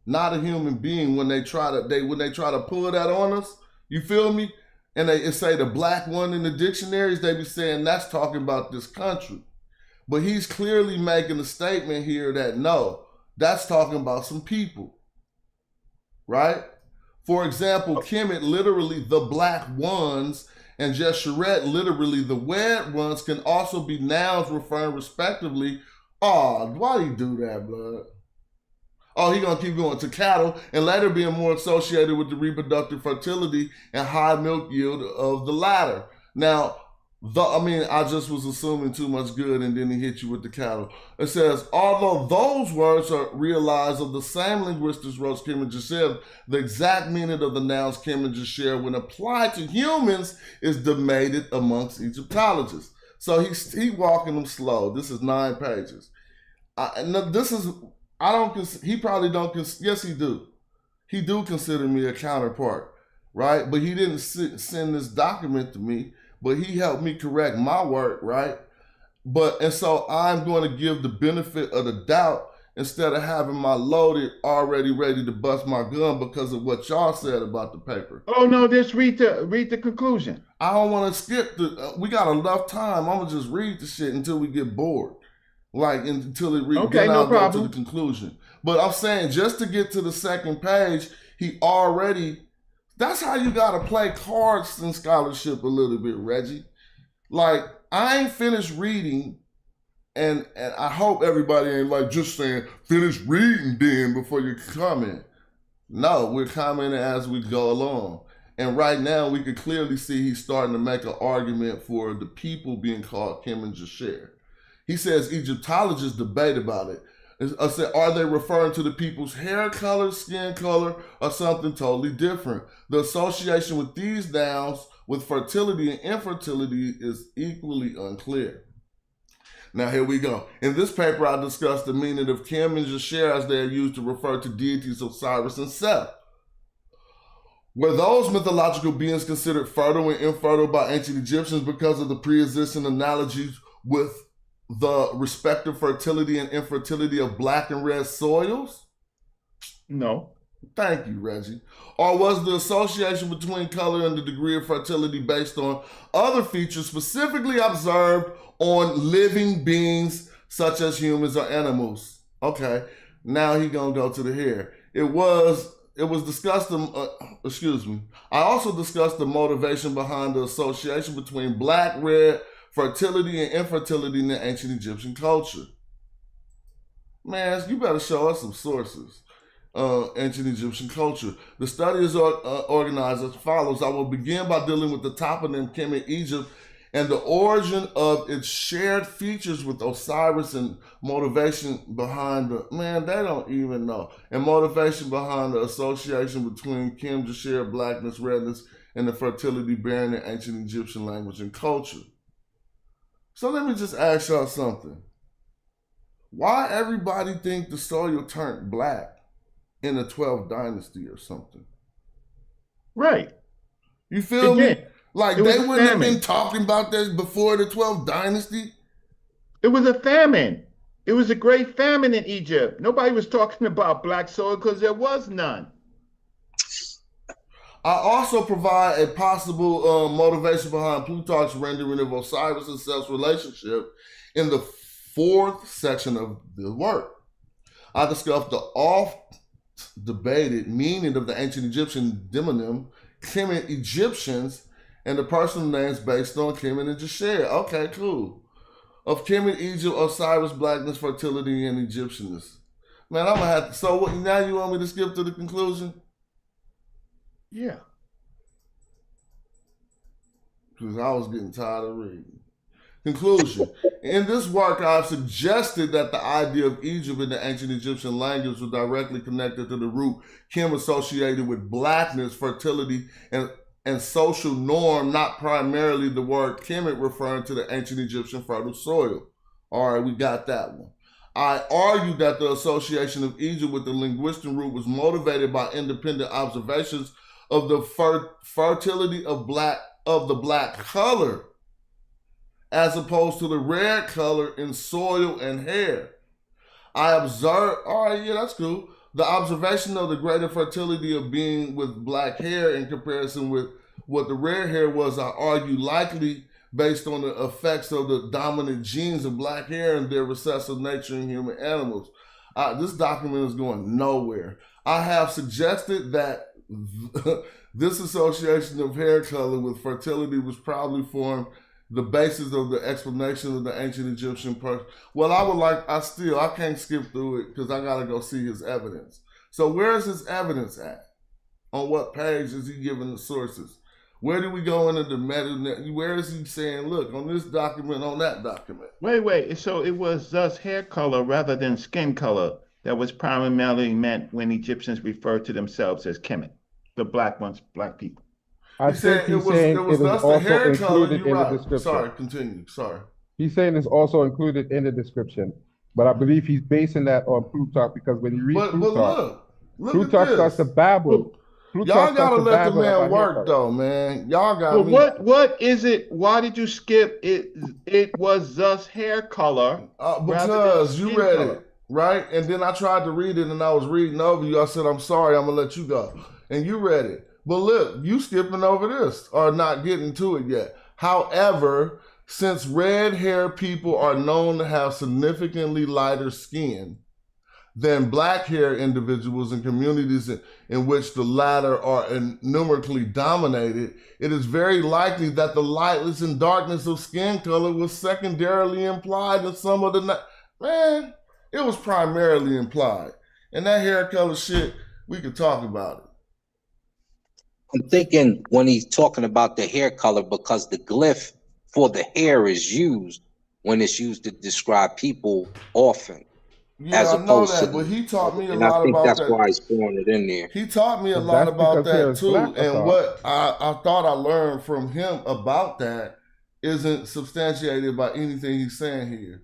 not a human being. When they try to pull that on us, you feel me? And they say the black one in the dictionaries, they be saying that's talking about this country. But he's clearly making a statement here that no, that's talking about some people, right? For example, Kemet, literally the black ones, and Jesheret, literally the wed ones, can also be nouns referring respectively. Oh, why do you do that, blood? Oh, he gonna keep going to cattle, and later being more associated with the reproductive fertility and high milk yield of the latter. Now, I just was assuming too much good, and then he hit you with the cattle. It says, although those words are realized of the same linguistics wrote Kim and Jasher, the exact meaning of the nouns Kim and Jasher when applied to humans is debated amongst Egyptologists. So he walking them slow. This is 9 pages. He probably don't, yes he do. He do consider me a counterpart, right? But he didn't send this document to me, but he helped me correct my work, right? And so I'm going to give the benefit of the doubt instead of having my loaded already ready to bust my gun because of what y'all said about the paper. Oh no, just read the conclusion. I don't want to skip we got enough time. I'm gonna just read the shit until we get bored. Until it reads, okay, no problem. To the conclusion. But I'm saying just to get to the second page, that's how you gotta play cards in scholarship a little bit, Reggie. Like, I ain't finished reading, and I hope everybody ain't like just saying, finish reading then before you comment. No, we're commenting as we go along. And right now we can clearly see he's starting to make an argument for the people being called Kim and Jasher. He says Egyptologists debate about it. I said, are they referring to the people's hair color, skin color, or something totally different? The association with these nouns with fertility and infertility is equally unclear. Now here we go. In this paper, I discussed the meaning of Kim and Jasher as they are used to refer to deities Osiris and Seth. Were those mythological beings considered fertile and infertile by ancient Egyptians because of the pre-existing analogies with the respective fertility and infertility of black and red soils? No. Thank you, Reggie. Or was the association between color and the degree of fertility based on other features specifically observed on living beings such as humans or animals? Okay, now he gonna go to the hair. It was discussed, I also discussed the motivation behind the association between black, red, fertility and infertility in the ancient Egyptian culture. Man, you better show us some sources. Ancient Egyptian culture. The study is organized as follows. I will begin by dealing with the toponym Kemet, Egypt, and the origin of its shared features with Osiris and motivation behind they don't even know. And motivation behind the association between Kim, Jasher, blackness, redness, and the fertility bearing in ancient Egyptian language and culture. So let me just ask y'all something. Why everybody think the soil turned black in the 12th dynasty or something? Right. You feel me? Like they wouldn't have been talking about this before the 12th dynasty? It was a famine. It was a great famine in Egypt. Nobody was talking about black soil because there was none. I also provide a possible motivation behind Plutarch's rendering of Osiris and Seth's relationship in the 4th section of the work. I discussed the oft-debated meaning of the ancient Egyptian demonym, Kemet Egyptians, and the personal names based on Kemet and Jasher. Okay, cool. Of Kemet, Egypt, Osiris, blackness, fertility, and Egyptianness. Man, I'm gonna have to. So what? Now you want me to skip to the conclusion? Yeah. Because I was getting tired of reading. Conclusion. In this work, I've suggested that the idea of Egypt in the ancient Egyptian language was directly connected to the root Kim associated with blackness, fertility, and social norm, not primarily the word Kemet referring to the ancient Egyptian fertile soil. All right, we got that one. I argued that the association of Egypt with the linguistic root was motivated by independent observations of the fertility of the black color, as opposed to the red color in soil and hair. I observed, all right, yeah, that's cool. The observation of the greater fertility of being with black hair in comparison with what the red hair was, I argue, likely based on the effects of the dominant genes of black hair and their recessive nature in human animals. This document is going nowhere. I have suggested that this association of hair color with fertility was probably formed the basis of the explanation of the ancient Egyptian person. Well, I can't skip through it because I gotta go see his evidence. So where is his evidence at? On what page is he giving the sources? Where do we go into the meta? Where is he saying, look, on this document, on that document? Wait. So it was thus hair color rather than skin color that was primarily meant when Egyptians referred to themselves as Kemet, the black ones, black people. I think he's saying it is also included in the description. Sorry, continue. Sorry. He's saying it's also included in the description, but I believe he's basing that on Plutarch because when you read Plutarch, Plutarch starts to babble. Y'all gotta let the man work, though, man. Y'all got me. What is it? Why did you skip it? It was thus hair color. Because you read it, right? And then I tried to read it, and I was reading over you. I said, I'm sorry, I'm gonna let you go. And you read it. But look, you skipping over this or not getting to it yet. However, since red hair people are known to have significantly lighter skin than black hair individuals in communities in which the latter are numerically dominated, it is very likely that the lightness and darkness of skin color was secondarily implied in some of the... Man, it was primarily implied. And that hair color shit, we could talk about it. I'm thinking when he's talking about the hair color, because the glyph for the hair is used when it's used to describe people often. Yeah, I know that, but he taught me a lot about that. And I think that's why he's throwing it in there. He taught me a lot about that too. And what I thought I learned from him about that isn't substantiated by anything he's saying here.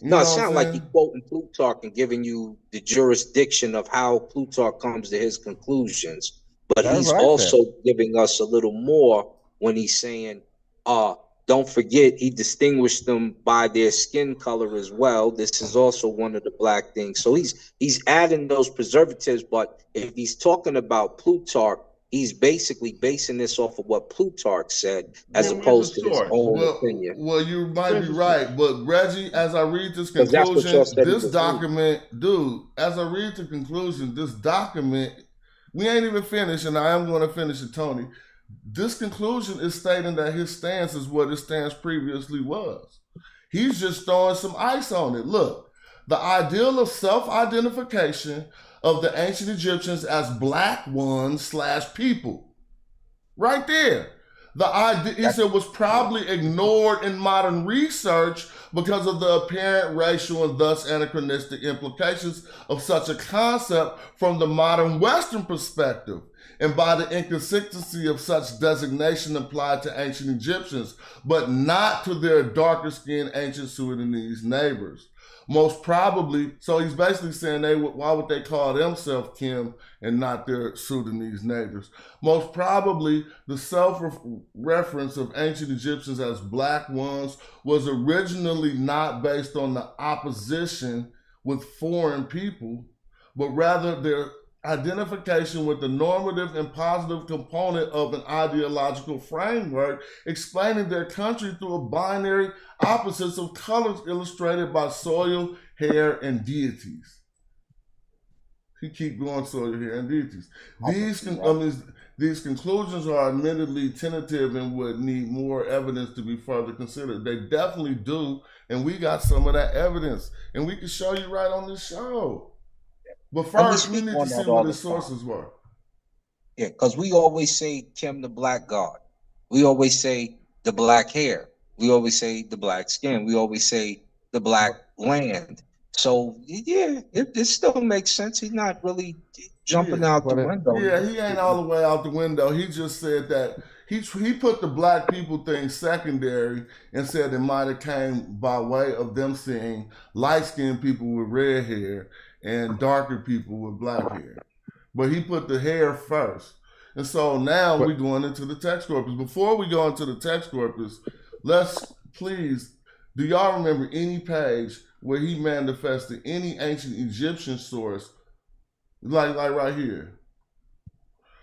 No, it sounds like he's quoting Plutarch and giving you the jurisdiction of how Plutarch comes to his conclusions. But he's also giving us a little more when he's saying, don't forget, he distinguished them by their skin color as well. This is also one of the black things. So he's adding those preservatives, but if he's talking about Plutarch, he's basically basing this off of what Plutarch said, as opposed to his own opinion. Well, you might be right, but Reggie, as I read this conclusion, this document, dude, as I read the conclusion, this document, we ain't even finished, and I am going to finish it, Tony. This conclusion is stating that his stance is what his stance previously was. He's just throwing some ice on it. Look, the ideal of self-identification of the ancient Egyptians as black ones / people. Right there. The idea, he said, was probably ignored in modern research because of the apparent racial and thus anachronistic implications of such a concept from the modern Western perspective, and by the inconsistency of such designation applied to ancient Egyptians, but not to their darker skinned ancient Sudanese neighbors. Most probably, so he's basically saying why would they call themselves Kim and not their Sudanese neighbors? Most probably, the self-reference of ancient Egyptians as black ones was originally not based on the opposition with foreign people, but rather their identification with the normative and positive component of an ideological framework, explaining their country through a binary opposites of colors illustrated by soil, hair, and deities. He keep going, soil, hair, and deities. These conclusions are admittedly tentative and would need more evidence to be further considered. They definitely do, and we got some of that evidence, and we can show you right on this show. But first, we need to see what his sources were. Yeah, because we always say Kim the black god. We always say the black hair. We always say the black skin. We always say the black land. So, yeah, it still makes sense. He's not really jumping out the window. Yeah, he ain't all the way out the window. He just said that he put the black people thing secondary and said it might have came by way of them seeing light-skinned people with red hair and darker people with black hair. But he put the hair first. And so now we're going into the text corpus. Before we go into the text corpus, let's please, do y'all remember any page where he manifested any ancient Egyptian source, like right here?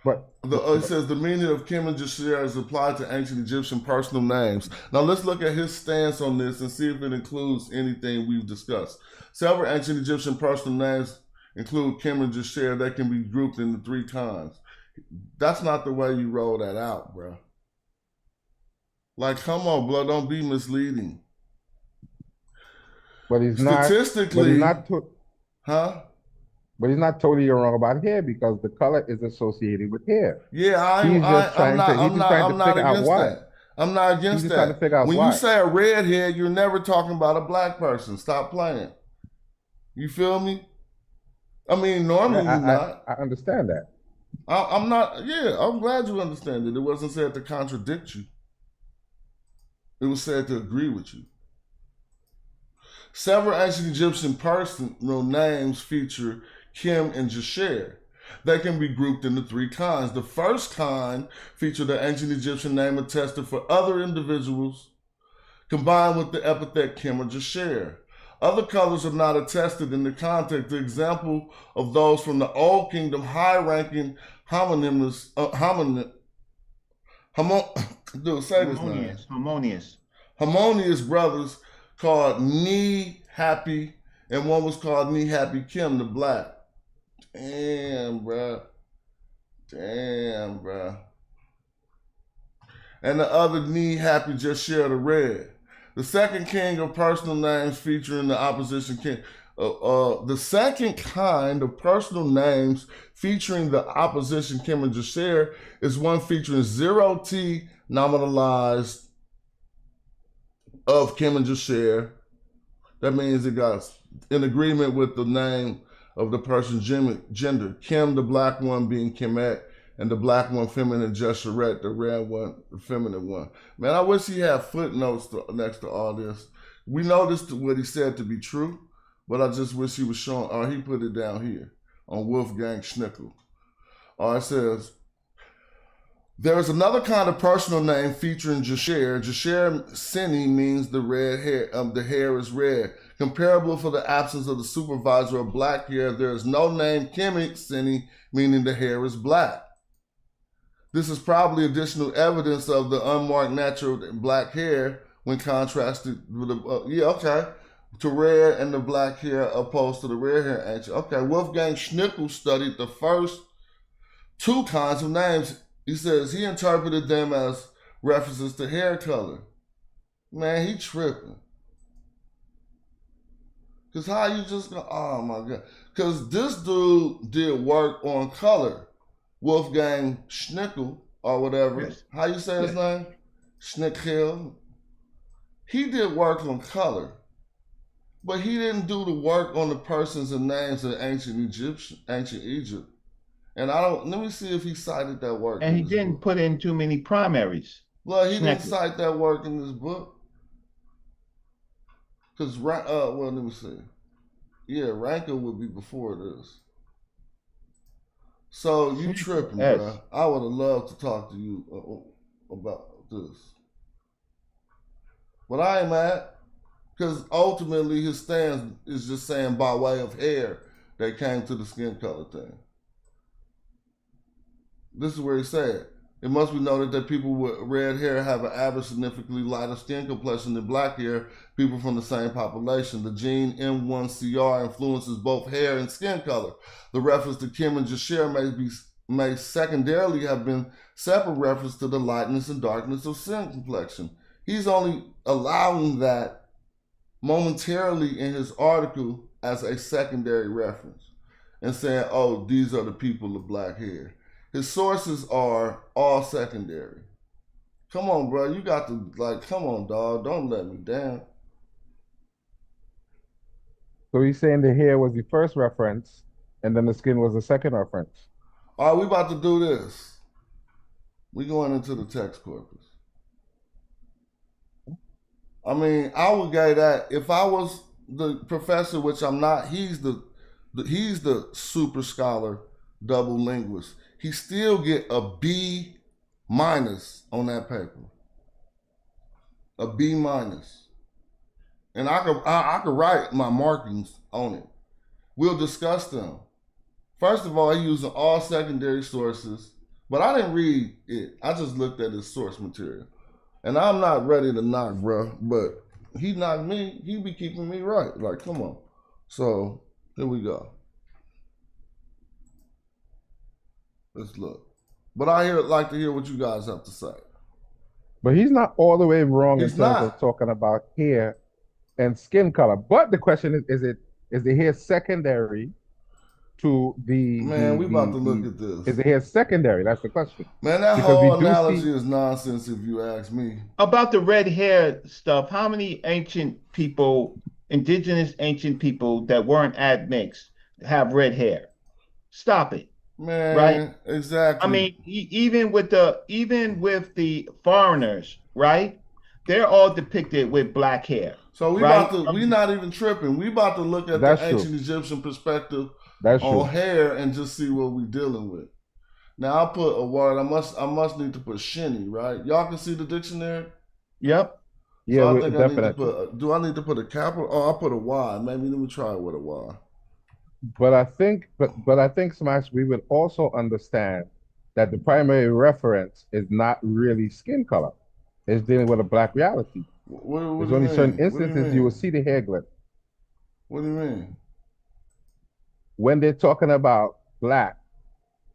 But it says the meaning of Kim and Jasher is applied to ancient Egyptian personal names. Now let's look at his stance on this and see if it includes anything we've discussed. Several ancient Egyptian personal names include Kim and Jasher that can be grouped into 3 kinds. That's not the way you roll that out, bro. Like, come on, bro, don't be misleading. But he's statistically, huh? But he's not totally wrong about hair because the color is associated with hair. Yeah, I'm not against that. I'm not against that. When you say a red hair, you're never talking about a black person. Stop playing. You feel me? I mean, normally you're not. I understand that. I'm not. Yeah, I'm glad you understand it. It wasn't said to contradict you. It was said to agree with you. Several ancient Egyptian personal names feature Kim and Jasher. They can be grouped into 3 kinds. The first kind featured the ancient Egyptian name attested for other individuals, combined with the epithet Kim or Jasher. Other colors are not attested in the context. The example of those from the Old Kingdom, high-ranking harmonious brothers called Knee Happy, and one was called Knee Happy Kim the Black. Damn, bruh. And the other Knee Happy Jasher the Red. The second king of personal names featuring the opposition king. The second kind of personal names featuring the opposition Kim and Jasher is one featuring 0T nominalized of Kim and Jasher. That means it got in agreement with the name of the person's gender. Kim, the black one, being Kemet, and the black one, feminine, Jesheret, the red one, the feminine one. Man, I wish he had footnotes next to all this. We know this what he said to be true, but I just wish he was showing, or he put it down here on Wolfgang Schnickel. It says, there is another kind of personal name featuring Jasher. Jasher Sini means the red hair, the hair is red. Comparable for the absence of the supervisor of black hair, there is no name Kemet Sini, meaning the hair is black. This is probably additional evidence of the unmarked natural black hair when contrasted with to red and the black hair opposed to the red hair ancient. Okay, Wolfgang Schnickel studied the first 2 kinds of names. He says he interpreted them as references to hair color. Man, he tripping. Because how you just go, oh my God. Because this dude did work on color. Wolfgang Schnickel or whatever. Yes. How you say his name? Schnickel. He did work on color. But he didn't do the work on the persons and names of ancient Egypt. And let me see if he cited that work. And he didn't put in too many primaries. Well, he didn't cite that work in this book. Because, let me see. Yeah, Ranker would be before this. So you tripping, bro. I would have loved to talk to you about this. But I ain't mad. Because ultimately his stance is just saying by way of hair they came to the skin color thing. This is where he said, it must be noted that people with red hair have an average significantly lighter skin complexion than black hair, people from the same population. The gene M1CR influences both hair and skin color. The reference to Kim and Jasher may secondarily have been separate reference to the lightness and darkness of skin complexion. He's only allowing that momentarily in his article as a secondary reference and saying, oh, these are the people of black hair. His sources are all secondary. Come on, bro. You got to, come on, dog. Don't let me down. So he's saying the hair was the first reference and then the skin was the second reference. All right, we about to do this. We going into the text corpus. I mean, I would go that if I was the professor, which I'm not, he's the super scholar, double linguist. He still get a B- on that paper. A B-. And I could write my markings on it. We'll discuss them. First of all, he using all secondary sources, but I didn't read it. I just looked at his source material. And I'm not ready to knock, bro, but he knocked me. He be keeping me right. Like, come on. So, here we go. Let's look. But like to hear what you guys have to say. But he's not all the way wrong He's in terms not. of talking about hair and skin color. But the question is the hair secondary to the Man, we about to look at this. Is the hair secondary? That's the question. Man, that Because whole analogy is nonsense if you ask me. About the red hair stuff, how many indigenous ancient people that weren't admixed have red hair? Stop it. Man, right? Exactly. I mean, even with the foreigners, right? They're all depicted with black hair. So we're not even tripping. We about to look at the ancient Egyptian perspective on hair and just see what we're dealing with. Now I'll put a word. I must need to put shinny, right? Y'all can see the dictionary? Yep. Yeah, so I think I need to put, do I need to put a capital? Oh, I'll put a Y. Maybe let me try it with a Y. But I think Smash, we would also understand that the primary reference is not really skin color. It's dealing with a black reality. There's only certain instances you will see the hair glint. What do you mean? When they're talking about black,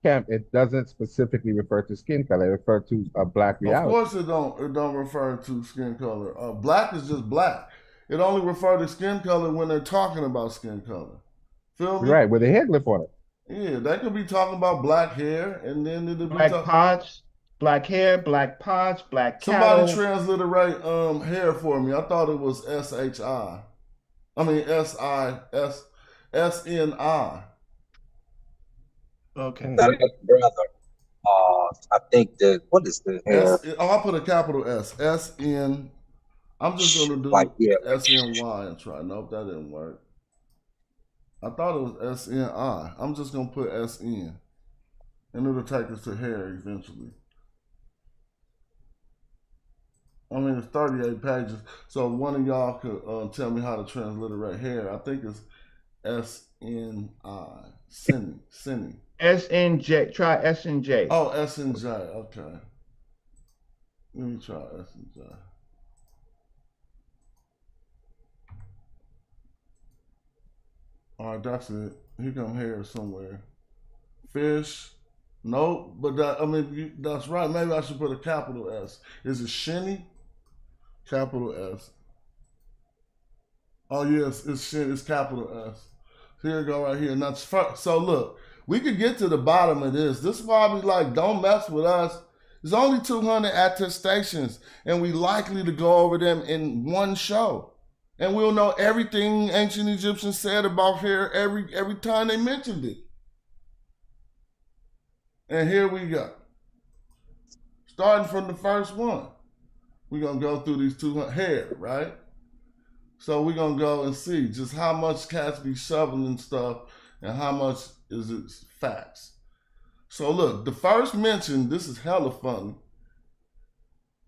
Camp, it doesn't specifically refer to skin color. It refers to a black reality. Of course it don't refer to skin color. Black is just black. It only refers to skin color when they're talking about skin color. Feel me? Right, with a hair glyph on it. Yeah, they could be talking about black hair, and then it'll be black pods, black hair, black pods, black cattle. Somebody transliterate hair for me. I thought it was S-H-I. I mean S-I-S-S-N-I. Okay. Brother, I think that what is the hair? I'll put a capital S. S-N. I'm just gonna do S-N-Y and try. Nope, that didn't work. I thought it was S-N-I. I'm just going to put S-N. And it'll take us to hair eventually. I mean, it's 38 pages. So if one of y'all could tell me how to transliterate hair, I think it's S-N-I. Sinny. S-N-J. Try S-N-J. Oh, S-N-J. Okay. Let me try S-N-J. All right, that's it. Here come hair somewhere. Fish. Nope, but that's right. Maybe I should put a capital S. Is it shinny? Capital S. Oh yes, it's shinny. It's capital S. Here we go right here. Now, so look, we could get to the bottom of this. This is why I be like, don't mess with us. There's only 200 attestations, and we likely to go over them in one show. And we'll know everything ancient Egyptians said about hair every time they mentioned it. And here we go. Starting from the first one. We're going to go through these 200 hair, right? So we're going to go and see just how much cats be shoveling stuff and how much is it facts. So look, the first mention, this is hella funny.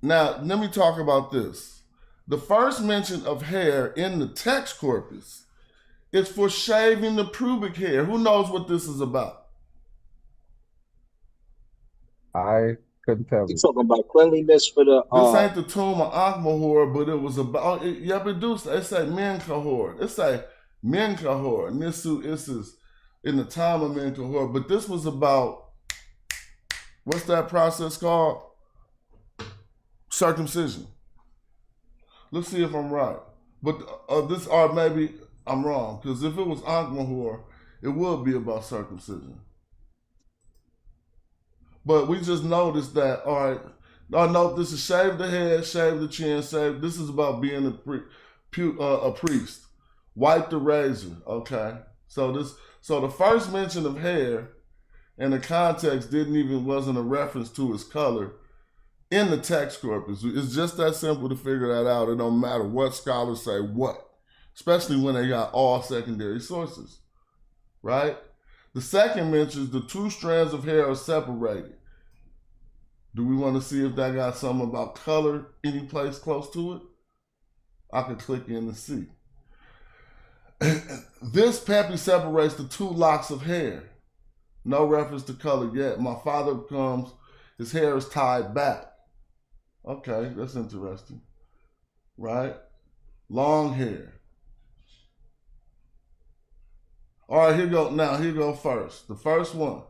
Now, let me talk about this. The first mention of hair in the text corpus is for shaving the pubic hair. Who knows what this is about? I couldn't tell you. You talking about cleanliness for the... This ain't the tomb of Ankh-Mahor, but it was about... Yep, it do. It say Menkauhor. It say Menkauhor. Nisu Isis in the time of Menkauhor. But this was about... What's that process called? Circumcision. Let's see if I'm right. But this, or maybe I'm wrong. Because if it was Ankh-Mahor, it would be about circumcision. But we just noticed that, all right, I know this is shave the head, shave the chin, this is about being a priest. Wipe the razor, okay? So the first mention of hair and the context wasn't a reference to his color in the text corpus. It's just that simple to figure that out. It don't matter what scholars say what, especially when they got all secondary sources, right? The second mentions the two strands of hair are separated. Do we want to see if that got something about color any place close to it? I could click in and see. This Pepe separates the two locks of hair. No reference to color yet. My father comes, his hair is tied back. Okay, that's interesting. Right? Long hair. All right, here go first. The first one.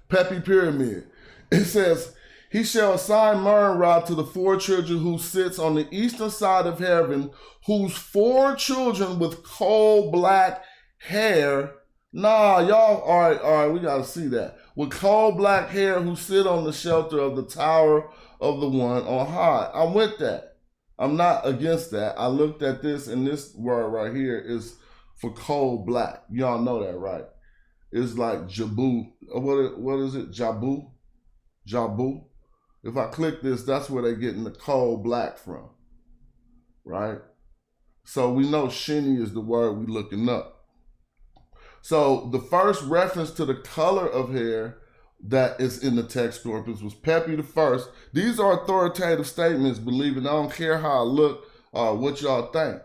Pepe Pyramid. It says, he shall assign Mern-Ra to the 4 children who sits on the eastern side of heaven, whose 4 children with coal black hair. Nah, y'all, all right, we gotta see that. With coal black hair who sit on the shelter of the tower of the one on high. I'm with that. I'm not against that. I looked at this, and this word right here is for coal black. Y'all know that, right? It's like Jabu. What is it? Jabu? Jabu? If I click this, that's where they're getting the coal black from, right? So we know Shinny is the word we're looking up. So the first reference to the color of hair that is in the text corpus was Pepe the First. These are authoritative statements, believe it. I don't care how I look or what y'all think.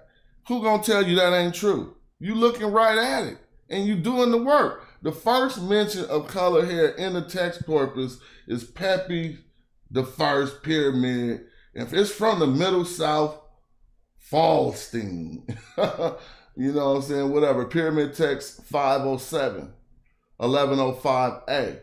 Who gonna tell you that ain't true? You looking right at it and you doing the work. The first mention of color hair in the text corpus is Pepe the First Pyramid. If it's from the Middle South, Falstein. You know what I'm saying? Whatever. Pyramid text 507, 1105a,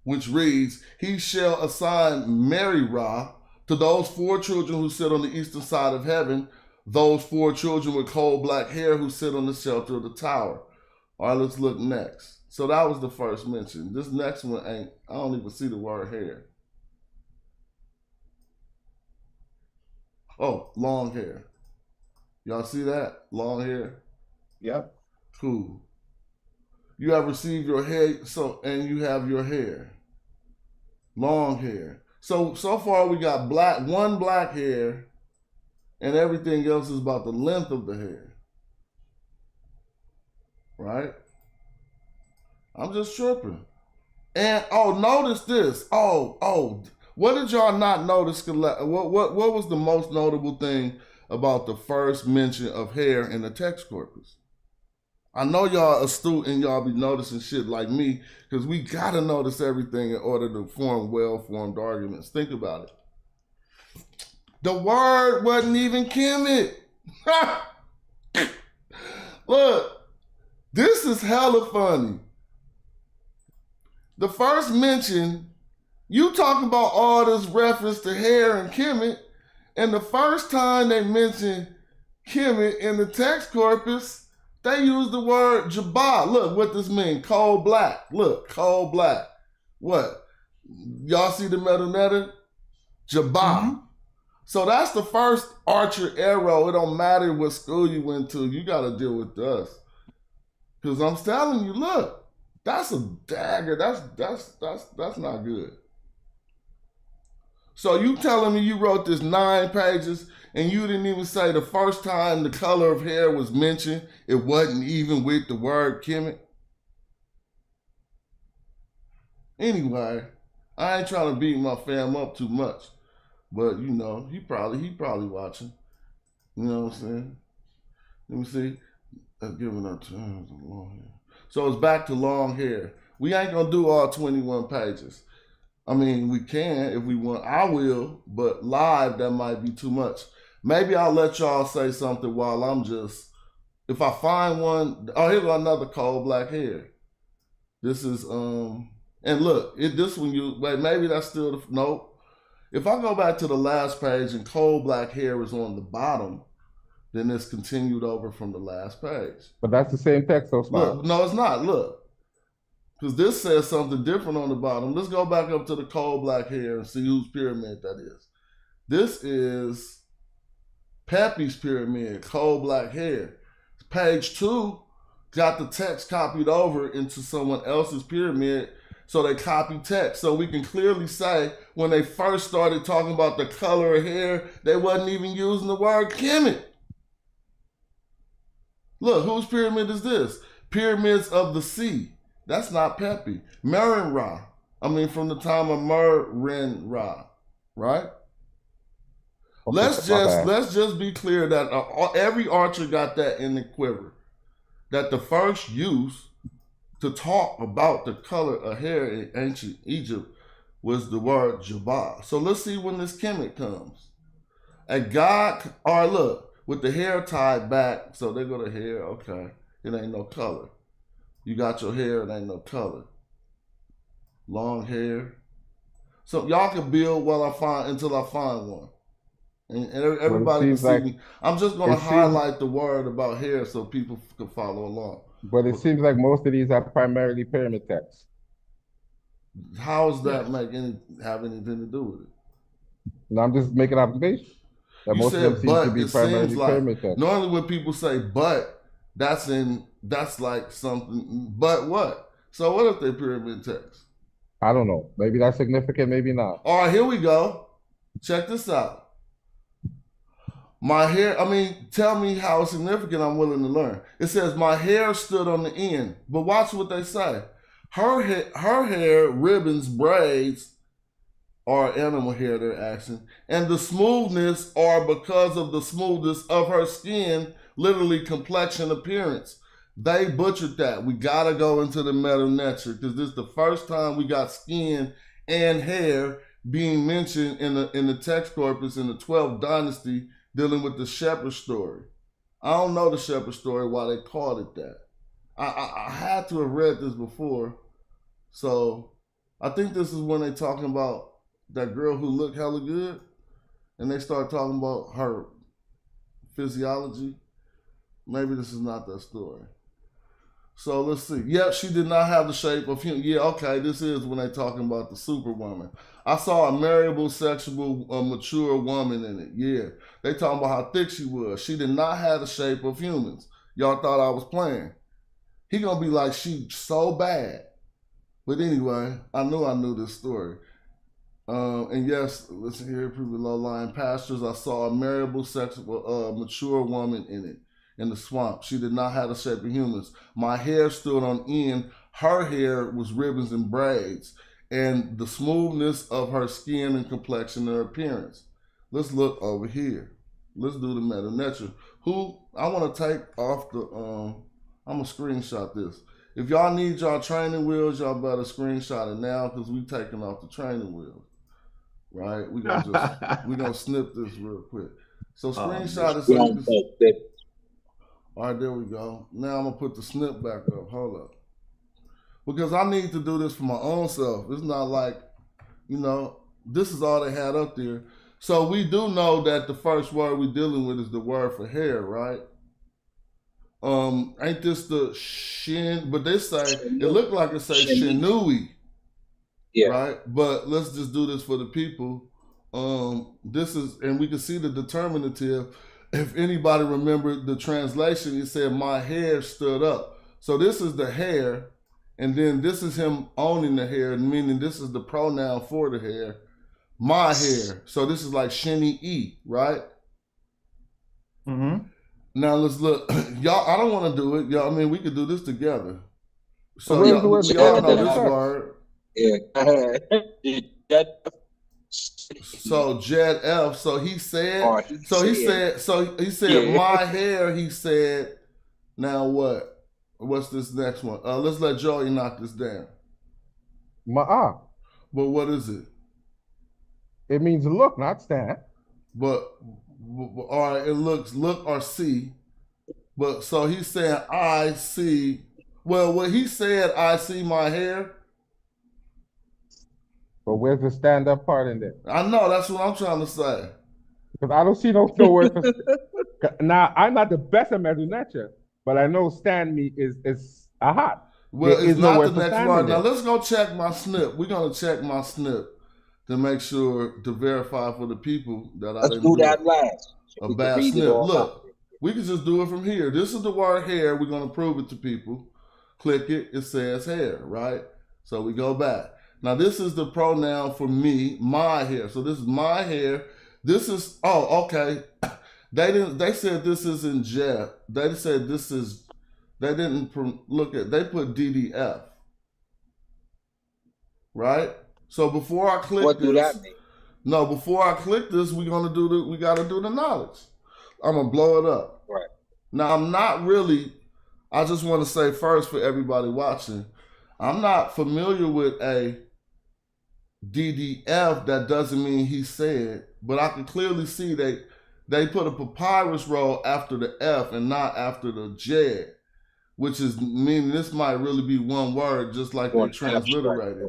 which reads, he shall assign Mary-Ra to those 4 children who sit on the eastern side of heaven, those 4 children with coal black hair who sit on the shelter of the tower. All right, let's look next. So that was the first mention. This next one I don't even see the word hair. Oh, long hair. Y'all see that? Long hair? Yep. Cool. You have received your hair, and you have your hair. Long hair. So far we got one black hair, and everything else is about the length of the hair. Right? I'm just tripping. And notice this. What did y'all not notice? What was the most notable thing about the first mention of hair in the text corpus? I know y'all astute and y'all be noticing shit like me, because we gotta notice everything in order to form well-formed arguments. Think about it. The word wasn't even Kemet. Look, this is hella funny. The first mention, you talking about all this reference to hair and Kemet, and the first time they mention Kemet in the text corpus, they use the word Jabba. Look, what this mean? Coal black. Look, coal black. What? Y'all see the meta? Jabba. Mm-hmm. So that's the first archer arrow. It don't matter what school you went to. You got to deal with us. Because I'm telling you, look, that's a dagger. That's not good. So you telling me you wrote this 9 pages and you didn't even say the first time the color of hair was mentioned, it wasn't even with the word Kemet? Anyway, I ain't trying to beat my fam up too much, but you know, he probably watching. You know what I'm saying? Let me see. Giving her terms of long hair. So it's back to long hair. We ain't gonna do all 21 pages. I mean, we can if we want. I will, but live, that might be too much. Maybe I'll let y'all say something while I'm just, if I find one. Oh, here's another coal black hair. This is, and look, this one, wait, maybe that's still, nope. If I go back to the last page and coal black hair is on the bottom, then it's continued over from the last page. But that's the same text, so it's not. Look, no, it's not, look. Because this says something different on the bottom. Let's go back up to the coal black hair and see whose pyramid that is. This is Pepe's pyramid, coal black hair. Page 2 got the text copied over into someone else's pyramid So they copy text. So we can clearly say when they first started talking about the color of hair, they wasn't even using the word Kemet. Look, whose pyramid is this? Pyramids of the Sea. That's not Pepi. Merin-Ra. I mean, from the time of Merin-Ra, right? Okay, Let's just be clear that every archer got that in the quiver. That the first use to talk about the color of hair in ancient Egypt was the word Jabba. So let's see when this Kemet comes. And God, or look, with the hair tied back, so they go to hair, okay, it ain't no color. You got your hair, it ain't no color. Long hair. So y'all can build until I find one. And everybody can see me. I'm just going to highlight the word about hair so people can follow along. But it seems like most of these are primarily pyramid texts. How does that have anything to do with it? No, I'm just making observations. That You most of said them seem but, to be it primarily seems like, pyramid texts. normally when people say but, that's like something, but what? So what if they pyramid text? I don't know. Maybe that's significant, maybe not. All right, here we go. Check this out. My hair, tell me how significant I'm willing to learn. It says, my hair stood on the end. But watch what they say. Her hair, ribbons, braids, or animal hair, they're asking. And the smoothness are because of the smoothness of her skin, literally complexion appearance. They butchered that. We got to go into the Meta Nature because this is the first time we got skin and hair being mentioned in the text corpus in the 12th dynasty, dealing with the shepherd story. I don't know the shepherd story, why they called it that. I had to have read this before. So I think this is when they talking about that girl who looked hella good. And they start talking about her physiology. Maybe this is not that story. So let's see. Yep, she did not have the shape of human. Yeah, okay, this is when they talking about the superwoman. I saw a marriable, sexual, mature woman in it. Yeah, they talking about how thick she was. She did not have the shape of humans. Y'all thought I was playing. He gonna be like, she so bad. But anyway, I knew this story. And yes, listen here, prove the low-lying pastures. I saw a marriable, sexual, mature woman in it. In the swamp. She did not have the shape of humans. My hair stood on end. Her hair was ribbons and braids. And the smoothness of her skin and complexion and her appearance. Let's look over here. Let's do the Meta Nature. I want to take off the, I'm going to screenshot this. If y'all need y'all training wheels, y'all better screenshot it now because we taking off the training wheels. Right? We're going to snip this real quick. So screenshot it so you can... All right, there we go. Now I'm going to put the snip back up. Hold up. Because I need to do this for my own self. It's not like, this is all they had up there. So we do know that the first word we're dealing with is the word for hair, right? Ain't this the shin? But they say, it looked like it says shinui. Yeah. Right? But let's just do this for the people. This is, and we can see the determinative. If anybody remembered the translation, it said, my hair stood up. So this is the hair, and then this is him owning the hair, meaning this is the pronoun for the hair. My hair. So this is like Shini-E, right? Mm-hmm. Now let's look. Y'all, I don't want to do it. Y'all, we could do this together. So y'all know this word. Yeah. So Jed F. So he said. Yeah. My hair. He said. Now what? What's this next one? Let's let Joey knock this down. Ma'ah. But what is it? It means look, not stand. But all right, it looks look or see. But so he's saying I see. Well, what he said, I see my hair. But where's the stand-up part in there? I know, that's what I'm trying to say. Because I don't see no word for... Now, I'm not the best at Meta Nature, but I know stand me is a hot. Well, it's not the next word. Now, let's go check my snip. We're going to check my snip to make sure, to verify for the people that I didn't do that last. A bad snip. Look, we can just do it from here. This is the word hair. We're going to prove it to people. Click it. It says hair, right? So we go back. Now this is the pronoun for me, my hair. So this is my hair. This is, oh, okay. They said this is in Jeff. They said this is, they didn't look at, they put DDF. Right? So before I click what this. What do that mean? No, before I click this, we gotta do the knowledge. I'm gonna blow it up. Right. Now I'm not really, I just want to say first for everybody watching, I'm not familiar with a DDF. That doesn't mean he said, but I can clearly see they put a papyrus roll after the F and not after the J, which is meaning this might really be one word, just like they transliterated.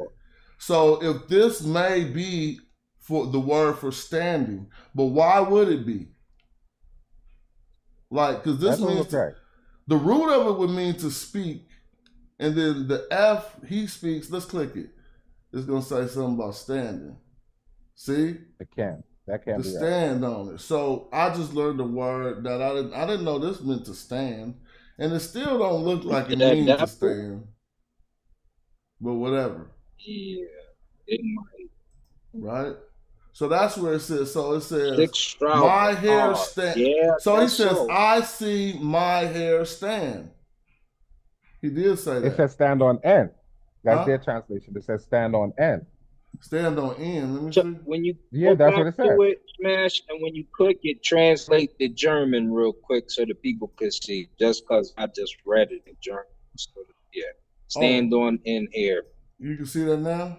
So if this may be for the word for standing, but why would it be? Like, because this means the root of it would mean to speak, and then the F, he speaks. Let's click it. It's gonna say something about standing. See? That can't to be stand on it. So I just learned a word that I didn't know this meant to stand, and it still don't look like it means to stand. But whatever. Yeah, it might. Right. So that's where it says. So it says my hair stand. Yeah, so he says, I see my hair stand. He did say that. It says stand on end. That's their translation. It says stand on end. Stand on end. Let me so see. When you that's what it says. Smash, and when you click it, translate the German real quick so the people could see. Just because I just read it in German. So yeah, stand on end here. You can see that now.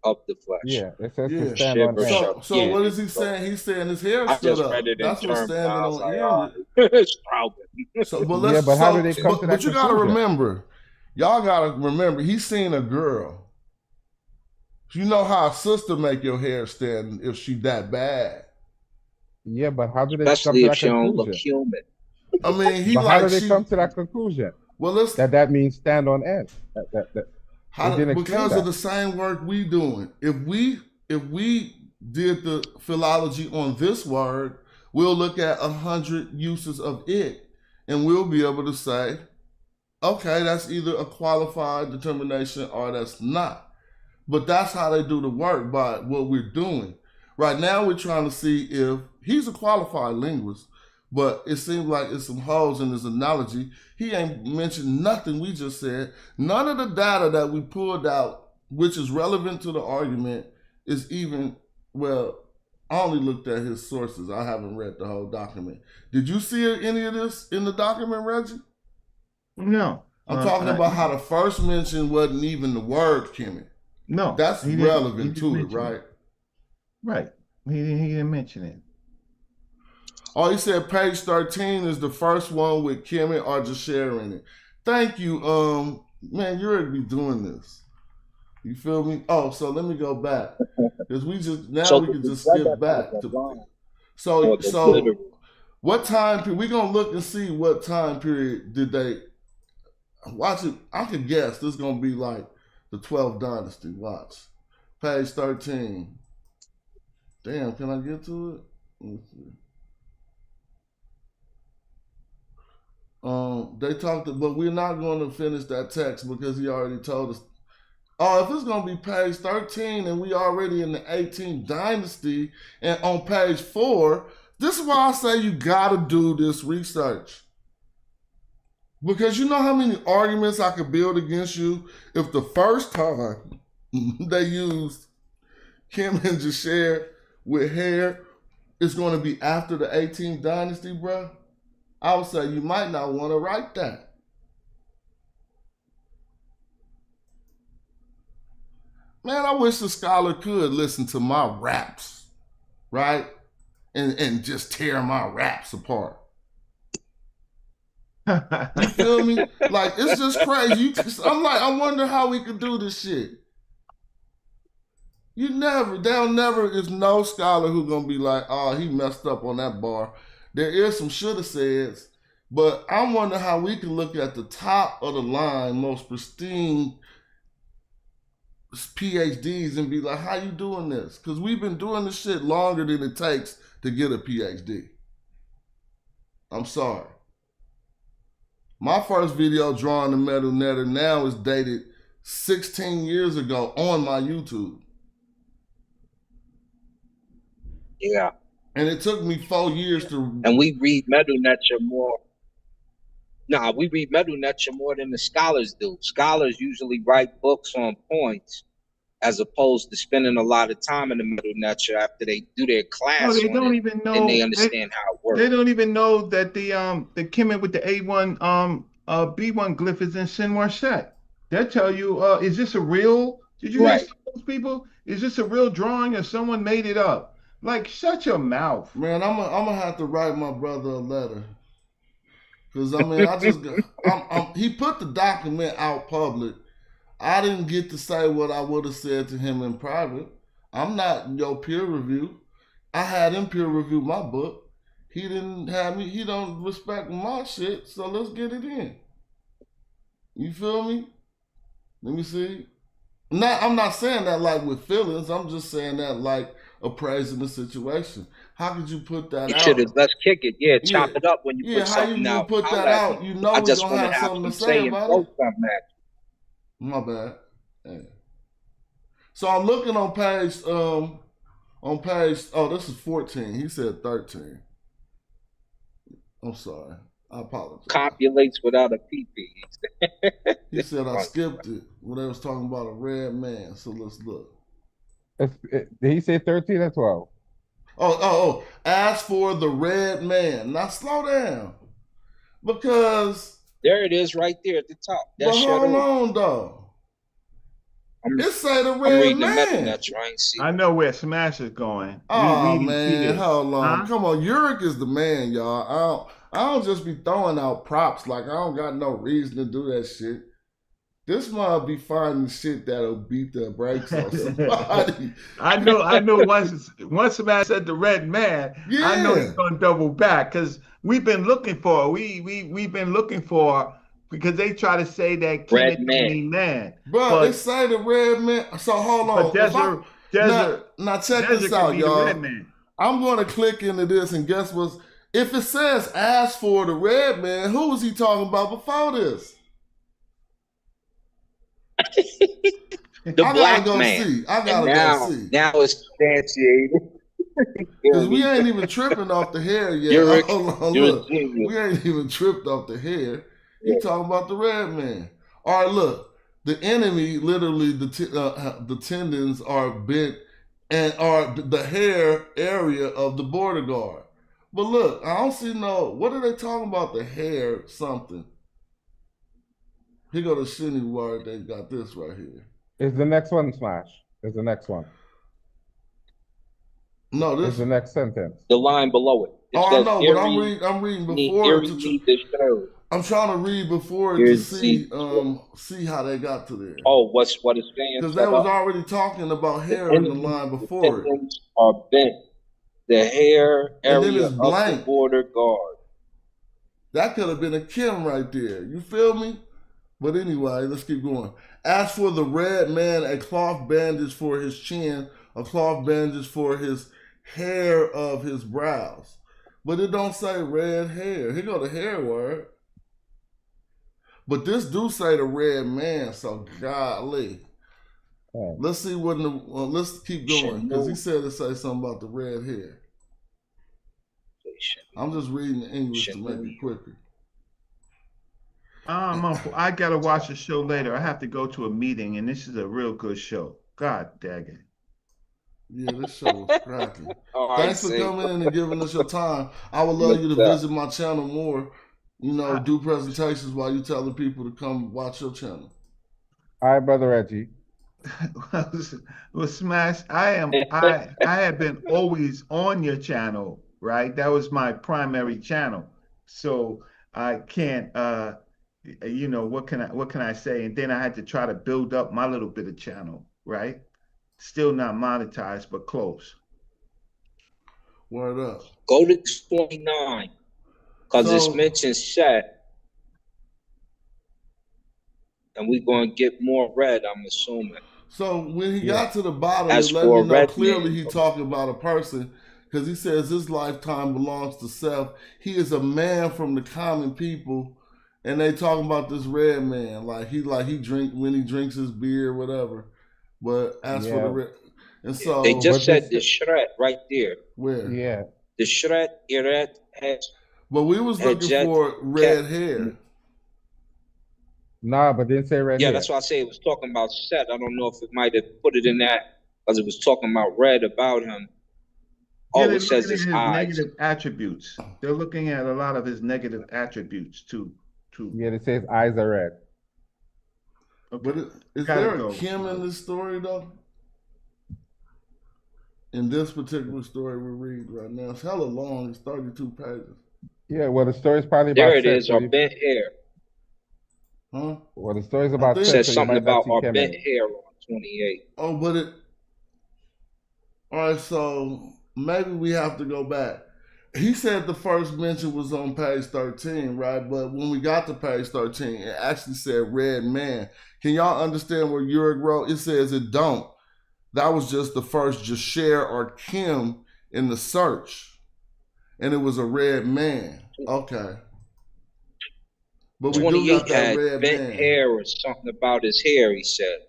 Up the flesh. Yeah, it says to stand on end. So what is he saying? He's saying his hair stood up. That's what standing on end. So, but how did they come to that? But you gotta remember, y'all gotta remember, he's seen a girl. You know how a sister make your hair stand if she that bad. Yeah, but how did they Especially come if to she that don't look conclusion? human. I mean, but how did they come to that conclusion? Well, listen. That means stand on end. Because of the same work we doing. If we did the philology on this word, we'll look at 100 uses of it, and we'll be able to say, okay, that's either a qualified determination or that's not. But that's how they do the work, by what we're doing. Right now, we're trying to see if he's a qualified linguist, but it seems like it's some holes in his analogy. He ain't mentioned nothing we just said. None of the data that we pulled out, which is relevant to the argument, is even, well, I only looked at his sources. I haven't read the whole document. Did you see any of this in the document, Reggie? No. I'm talking about how the first mention wasn't even the word, Kimmy. No. That's relevant to it, right? Right. He didn't mention it. Oh, he said page 13 is the first one with Kimmy or just sharing it. Thank you. Man, you're going to be doing this. You feel me? Oh, so let me go back. Because we can just skip back. So what time period? We're going to look and see what time period did they watch it. I could guess this is going to be like the 12th dynasty. Watch. Page 13. Damn, can I get to it? Let me see. They talked, but we're not going to finish that text because he already told us. Oh, if it's going to be page 13 and we already in the 18th dynasty and on page 4, this is why I say you got to do this research. Because you know how many arguments I could build against you if the first time they used Kim and Jasher with hair is going to be after the 18th dynasty, bro? I would say you might not want to write that. Man, I wish the scholar could listen to my raps, right? And just tear my raps apart. You feel me? Like, it's just crazy. I wonder how we could do this shit. There's no scholar who's going to be like, oh, he messed up on that bar. There is some shoulda says, but I wonder how we can look at the top of the line, most pristine PhDs and be like, how you doing this? Because we've been doing this shit longer than it takes to get a PhD. I'm sorry. My first video drawing the metal netter now is dated 16 years ago on my YouTube. Yeah. And it took me 4 years to. And we read Medu Neter more. Nah, we read Medu Neter more than the scholars do. Scholars usually write books on points as opposed to spending a lot of time in the Medu Neter after they do their class. No, they on don't it, even know. and they understand how it works. They don't even know that the Kemet with the A1 B1 glyph is in Sin Marset. They'll tell you, is this a real? Did you ask those people? Is this a real drawing or someone made it up? Like, shut your mouth. Man, I'm gonna have to write my brother a letter. Cause I mean, he put the document out public. I didn't get to say what I would have said to him in private. I'm not your peer review. I had him peer review my book. He didn't have me. He don't respect my shit. So let's get it in. You feel me? Let me see. I'm not saying that like with feelings. I'm just saying that like appraising the situation. How could you put that out? Should have, let's kick it. Yeah, chop it up when you put something out. How you put that out? You know you're going to have something to say about it. My bad. Yeah. So I'm looking on page, oh, this is 14. He said 13. I'm sorry. I apologize. Copulates without a PP. He said I skipped it when they was talking about a red man. So let's look. Did he say 13 or 12? Oh. As for the red man. Now slow down. Because there it is right there at the top. But hold on though. It say the red man. I know where Smash is going. Oh man, hold on. Come on, Uric is the man, y'all. I don't just be throwing out props like I don't got no reason to do that shit. This might be finding shit that'll beat the brakes off somebody. I know. Once Smash said the red man, yeah. I know he's gonna double back because we've been looking for. We've been looking for because they try to say that red man. Bro, they say the red man. So hold on. Now check this out, y'all. I'm gonna click into this and guess what? If it says as for the red man, who was he talking about before this? The black man. See. I gotta go see. Now it's substantiated. Because we ain't even tripping off the hair yet. Hold on, look. We ain't even tripped off the hair. He talking about the red man. All right, look. The enemy, literally, the tendons are bent and are the hair area of the border guard. But look, I don't see no. What are they talking about? The hair something. Here go the shitty word. They got this right here. Is the next one Smash? Is the next one? No, this is the next sentence. The line below it. I know, but I'm reading before it. I'm trying to read before it to see how they got to there. Oh, what is saying? Because they was already talking about hair in the line before it. Are bent. The hair area of blank. The border guard. That could have been a Kim right there. You feel me? But anyway, let's keep going. As for the red man, a cloth bandage for his chin, a cloth bandage for his hair of his brows. But it don't say red hair. Here go the hair word. But this do say the red man, so golly. Let's see what let's keep going, because he said it say something about the red hair. I'm just reading the English to make it quicker. I gotta watch the show later. I have to go to a meeting, and this is a real good show. God dang it. Yeah, this show was cracking. Thanks for coming in and giving us your time. I would love you to visit my channel more. You know, do presentations while you telling people to come watch your channel. All right, Brother Reggie. Well, Smash, I have been always on your channel, right? That was my primary channel. So I can't you know, what can I say? And then I had to try to build up my little bit of channel, right? Still not monetized, but close. Word up. Go to 29. Because it's mentioned Shet. And we're going to get more red, I'm assuming. So when he got to the bottom, it let me know clearly he's talking about a person, because he says this lifetime belongs to self. He is a man from the common people, and they talking about this red man, like he drink when he drinks his beer, whatever. But as for the red, and so they just said the shred right there. Where? Yeah. The shred, Iret has. But we was looking for red hair. Nah, but didn't say red hair. Yeah, that's why I say it was talking about Set. I don't know if it might have put it in that because it was talking about red about him. All it says is negative attributes. They're looking at a lot of his negative attributes too. Yeah, it says eyes are red. Okay. But is there a Kim in this story though? In this particular story we're reading right now, it's hella long. It's 32 pages. Yeah, well, the story's probably about. There it is, our bent hair. Huh? Well, the story's about. It says something about our bent hair on 28. Oh, but it. All right, so maybe we have to go back. He said the first mention was on page 13, right? But when we got to page 13, it actually said red man. Can y'all understand what Yurik wrote? It says it don't. That was just the first Jasher or Kim in the search. And it was a red man. Okay. But 28 had bent hair or something about his hair, he said.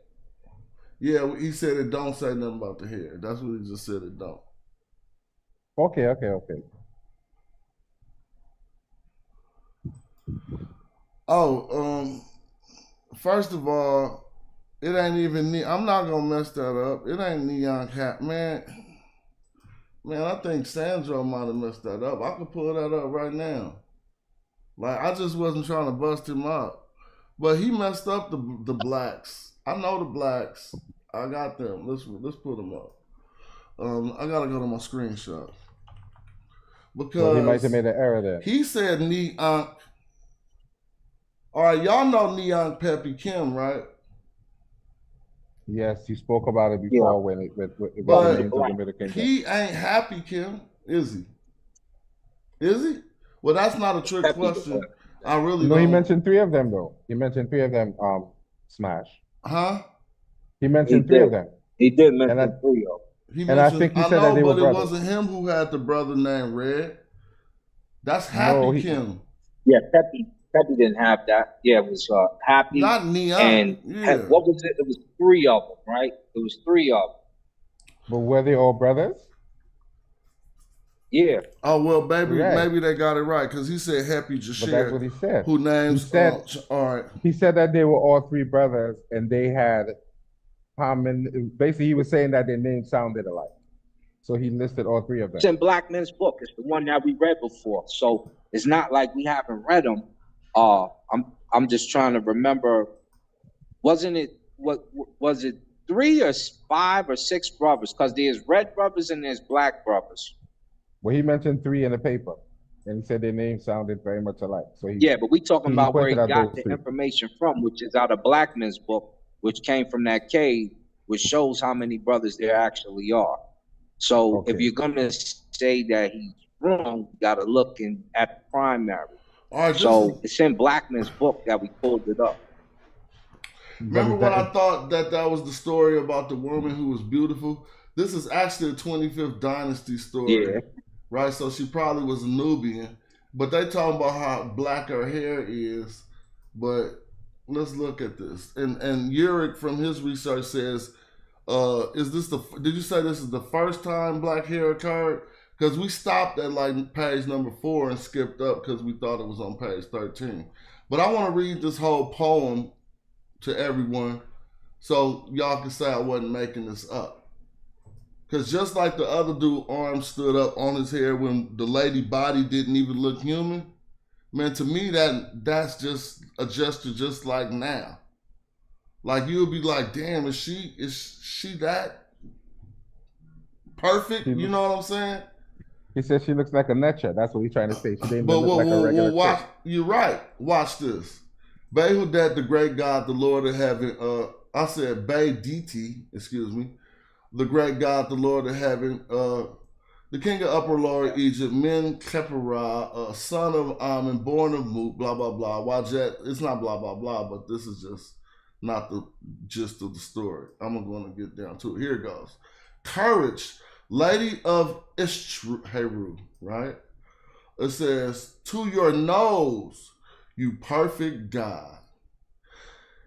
Yeah, he said it don't say nothing about the hair. That's what he just said, it don't. Okay. Oh, first of all, it ain't even, I'm not gonna mess that up. It ain't Neon Cat, man. Man, I think Sandro might have messed that up. I could pull that up right now. Like, I just wasn't trying to bust him up. But he messed up the blacks. I know the blacks. I got them. Let's put them up. I gotta go to my screenshot. Because he might have made an error there. He said Neon. All right, y'all know Neon Peppy Kim, right? Yes, you spoke about it before when it but he ain't happy, Kim, is he? Is he? Well, that's not a trick question. I really don't. He mentioned 3 of them though. He mentioned 3 of them. Smash. Huh? He mentioned 3 of them. He did mention 3 of them. And I think he said that they were brothers. But it wasn't him who had the brother named Red. That's Happy Kim. Yeah, Peppy didn't have that. Yeah, it was Happy. Not Neon. And what was it? It was 3 of them, right? It was 3 of them. But were they all brothers? Yeah. Oh well, maybe they got it right because he said Happy Jasher. But that's what he said. Who names? All right. He said that they were all 3 brothers, and they had common. Basically, he was saying that their names sounded alike, so he listed all 3 of them. It's in Blackman's book. It's the one that we read before, so it's not like we haven't read them. I'm just trying to remember. Wasn't it? What was it? 3 or 5 or 6 brothers? Because there's red brothers and there's black brothers. Well, he mentioned 3 in the paper, and he said their names sounded very much alike. So but we talking about where he got the information from, which is out of Blackman's book, which came from that cave, which shows how many brothers there actually are. So if you're gonna say that he's wrong, you gotta look at the primary. So it's in Blackman's book that we pulled it up. Remember when I thought that was the story about the woman who was beautiful? This is actually a 25th dynasty story, right? So she probably was a Nubian, but they talking about how black her hair is. But let's look at this. And Yurik from his research says, did you say this is the first time black hair occurred? Because we stopped at like page number 4 and skipped up because we thought it was on page 13. But I want to read this whole poem to everyone so y'all can say I wasn't making this up. Because just like the other dude arm stood up on his hair when the lady body didn't even look human, man, to me that's just a gesture just like now. Like you'll be like, damn, is she that perfect? You know what I'm saying? He said she looks like a nutcha. That's what he's trying to say. She didn't look like a regular watch, you're right. Watch this. Behudet, the great God, the Lord of heaven, I said Be-DT, excuse me. The great God, the Lord of heaven, the king of upper lower Egypt, Men Keperah, son of Ammon, born of Mut, blah, blah, blah. Wajet, it's not blah, blah, blah, but this is just not the gist of the story. I'm going to get down to it. Here it goes. Courage, lady of Ishheru, right? It says, to your nose, you perfect God.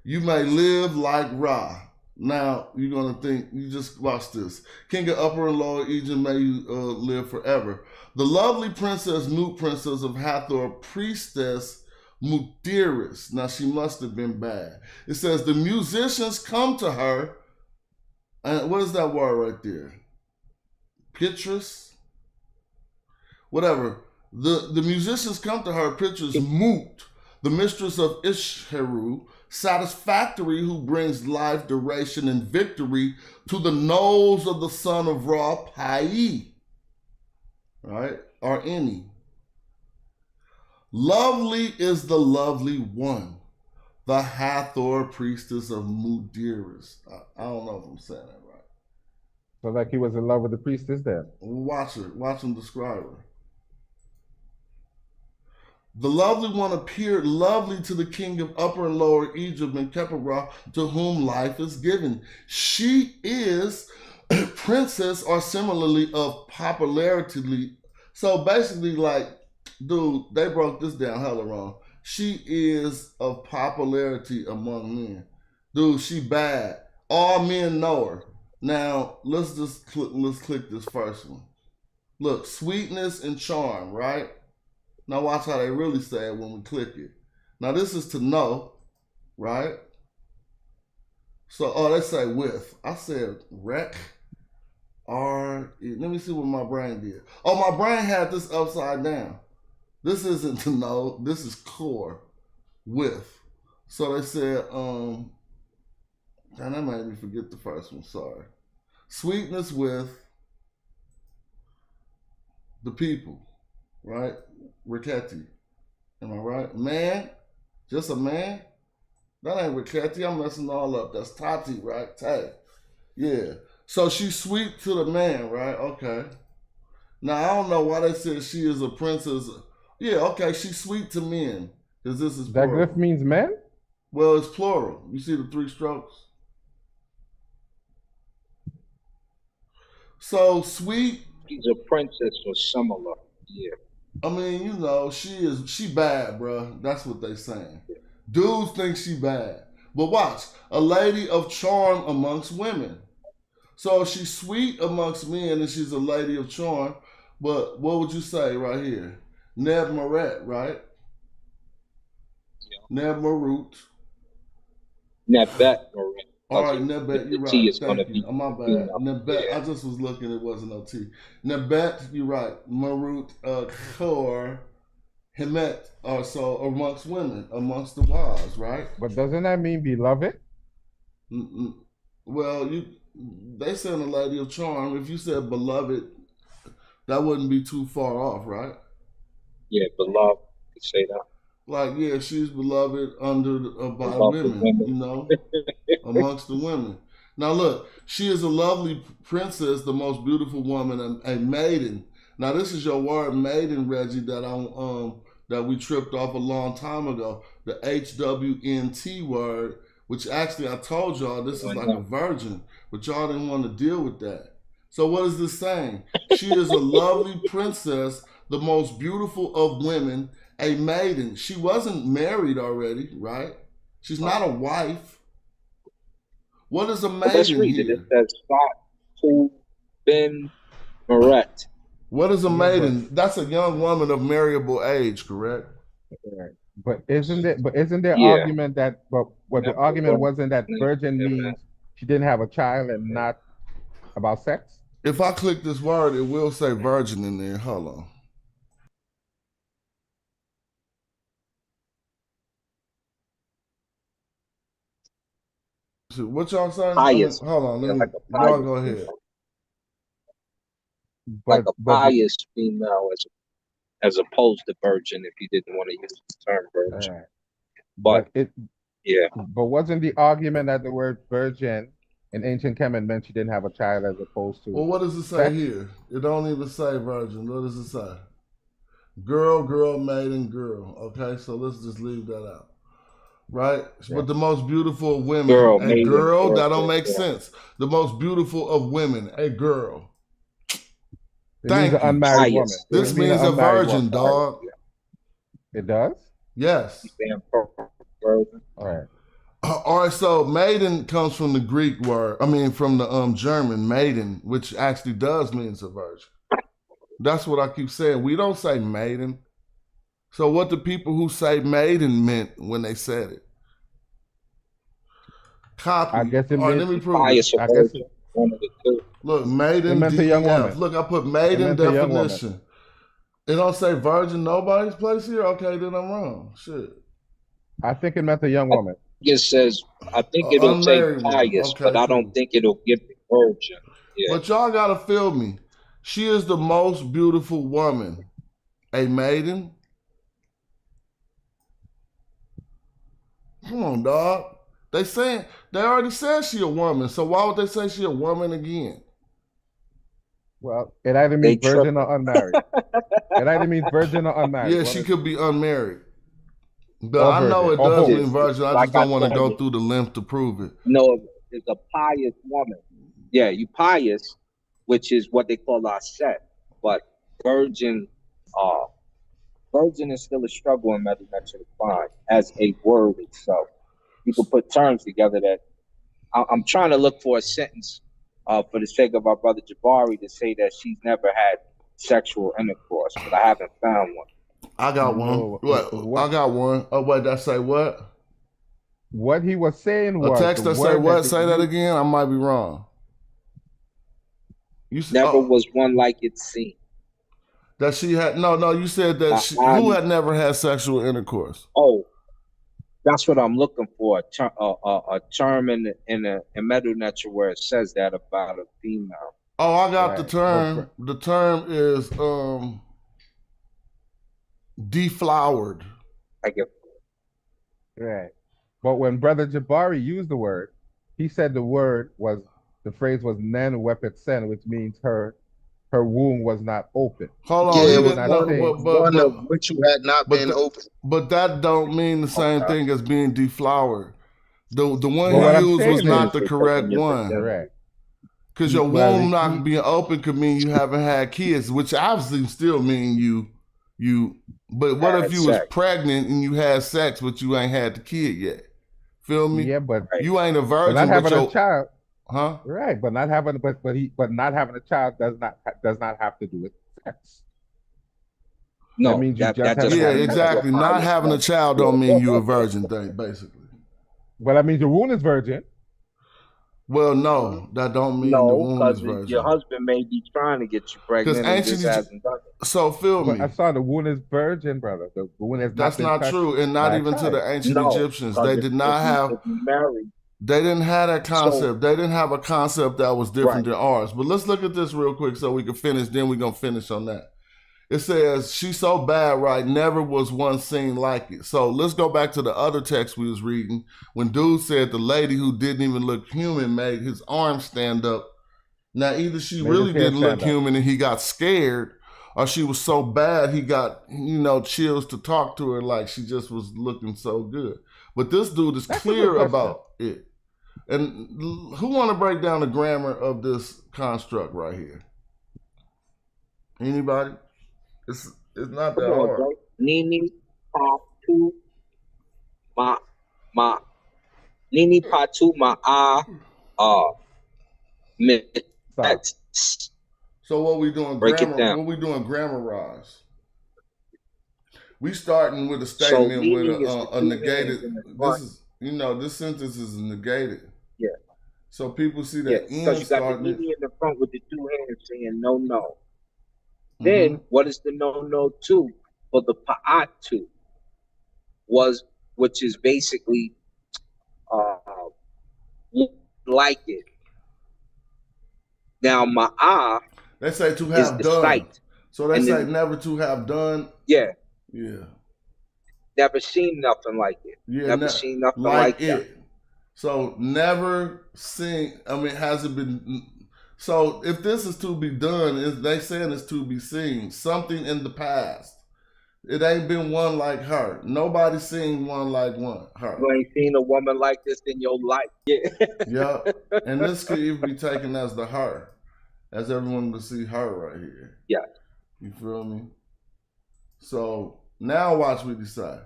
You may live like Ra. Now, you're going to think, you just watch this. King of Upper and Lower Egypt, may you live forever. The lovely princess, Nut princess of Hathor, priestess Mutiris. Now, she must have been bad. It says, the musicians come to her. And what is that word right there? Pitris? Whatever. The musicians come to her, Pitris Mut, the mistress of Isheru, satisfactory, who brings life, duration, and victory to the nose of the son of Ra, Pai, right? Or any. Lovely is the lovely one, the Hathor priestess of Mudiris. I don't know if I'm saying that right. So like he was in love with the priestess there. Watch her. Watch him describe her. The lovely one appeared lovely to the king of Upper and Lower Egypt and Khepera, to whom life is given. She is a princess, or similarly of popularity. So basically, like, dude, they broke this down hella wrong. She is of popularity among men. Dude, she bad. All men know her. Now, let's click this first one. Look, sweetness and charm, right? Now watch how they really say it when we click it. Now this is to know, right? So, oh, they say with. I said rec, R, E. Let me see what my brain did. Oh, my brain had this upside down. This isn't to know, this is core, with. So they said, damn, that made me forget the first one, sorry. Sweetness with the people, right? Riketi. Am I right? Man? Just a man? That ain't Riketi. I'm messing all up. That's Tati, right? Tay. Yeah. So she's sweet to the man, right? Okay. Now, I don't know why they said she is a princess. Yeah, okay. She's sweet to men. Because this is plural. That glyph means men? Well, it's plural. You see the 3 strokes? So, sweet. She's a princess or similar. Yeah. I mean, you know, she bad, bro. That's what they saying. Dudes think she bad. But watch, a lady of charm amongst women. So she's sweet amongst men and she's a lady of charm. But what would you say right here? Neb Maret, right? Yeah. Neb Marut. Nebet Maret. All right, Nebet, you're right. T Thank you. My bad. Nebet, yeah. I just was looking, it wasn't no T. Nebet, you're right. Marut, Kor, Hemet, so amongst women, amongst the wives, right? But doesn't that mean beloved? Well, they said a lady of charm. If you said beloved, that wouldn't be too far off, right? Yeah, beloved, you say that. Like, yeah, she's beloved by women, you know, amongst the women. Now, look, she is a lovely princess, the most beautiful woman, a maiden. Now, this is your word, maiden, Reggie, that we tripped off a long time ago. The HWNT word, which actually I told y'all this is like a virgin, but y'all didn't want to deal with that. So what is this saying? She is a lovely princess, the most beautiful of women, a maiden. She wasn't married already, right? She's not a wife. What is a maiden? Let's read it. It says Fatu Ben Maret. What is a maiden? That's a young woman of marriageable age, correct? But isn't there argument that the argument wasn't that virgin means she didn't have a child and not about sex? If I click this word, it will say virgin in there. Hold on. What y'all saying? Hold on, y'all go ahead. Like a pious female as opposed to virgin, if you didn't want to use the term virgin. But wasn't the argument that the word virgin in ancient Kemet meant she didn't have a child as opposed to? Well, what does it say here? It don't even say virgin. What does it say? Girl, maiden, girl. Okay, so let's just leave that out. Right? Yeah. But the most beautiful of women, a girl, that don't make sense. The most beautiful of women, a girl. Thank you. Unmarried woman. This means a virgin, dog. It does? Yes. Virgin. All right. All right, so maiden comes from the Greek word, from the German maiden, which actually does mean a virgin. That's what I keep saying. We don't say maiden. So what the people who say maiden meant when they said it? Copy. I guess it All right, meant let me prove it. I guess it, One of the two. Look, it maiden, meant a young DEF. woman. Look, I put It maiden meant a young woman. definition. It don't say virgin nobody's place here? Okay, then I'm wrong. Shit. I think it meant a young woman. It says, I think it'll say Unmarried one. pious, Okay, but I cool. don't think it'll give the virgin. Yeah. But y'all gotta feel me. She is the most beautiful woman. A maiden? Come on, dog. They already said she a woman, so why would they say she a woman again? Well, it either means virgin or unmarried. It either means virgin or unmarried. Yeah, she could be unmarried. But I know it or does both. mean virgin. I Like just don't I want to told go you. through the length to prove it. No, it's a pious woman. Yeah, you pious, which is what they call our set. But virgin is still a struggle in Metametric to find as a word itself. You can put terms together that I'm trying to look for a sentence for the sake of our brother Jabari to say that she's never had sexual intercourse, but I haven't found one. I got one. What? I got one. Oh, wait, did I say what? What he was saying was a text that say what? Say that again. I might be wrong. You never was one like it seemed. That she had no. You said that who had never had sexual intercourse. Oh, that's what I'm looking for. A term in Metametric where it says that about a female. Oh, I got the term. The term is deflowered. I get. Right. But when Brother Jabari used the word, he said the phrase was nen wepet sen, which means her womb was not open. Hold on, yeah, it was one of which you had not been open. But that don't mean the same thing as being deflowered. The one Well, you used was not the correct one. Correct. Because your womb not being open could mean you haven't had kids, which obviously still mean you. But what if you was pregnant and you had sex, but you ain't had the kid yet? Feel me? Yeah, but you ain't a virgin. But not having a child, huh? Right, but not having not having a child does not have to do with sex. No, that means you exactly. Not having a child don't mean you a virgin thing, basically. Well, that means your womb is virgin. Well, no, that don't mean the womb is virgin. Your husband may be trying to get you pregnant and just hasn't done it. So feel me. I saw the womb is virgin, brother. The womb is That's not true, and not even to the ancient Egyptians. They did not have. They didn't have that concept. They didn't have a concept that was different than ours. But let's look at this real quick so we can finish. Then we're gonna finish on that. It says, she's so bad, right? Never was one seen like it. So let's go back to the other text we was reading. When dude said the lady who didn't even look human made his arm stand up. Now, either she really didn't look human and he got scared, or she was so bad he got, chills to talk to her like she just was looking so good. But this dude is clear about it. And who want to break down the grammar of this construct right here? Anybody? It's not that hard. Nini patu ma Nini patu ma So what we doing? Break it down. What we doing? Grammarize. We starting with a statement with a negated. This sentence is negated. Yeah. So people see that because you got the Nini in the front with the two hands saying no. Then what is the no to for the pa'atu which is basically like it. Now ma'a they say to have done. Sight. So they say never to have done. Yeah. Yeah. Never seen nothing like it. Yeah, never seen nothing like it. That. So never seen. Has it been? So if this is to be done, they saying it's to be seen. Something in the past. It ain't been one like her. Nobody seen one like her. You ain't seen a woman like this in your life. Yeah. Yeah. And this could even be taken as the her. As everyone will see her right here. Yeah. You feel me? So now watch what he say.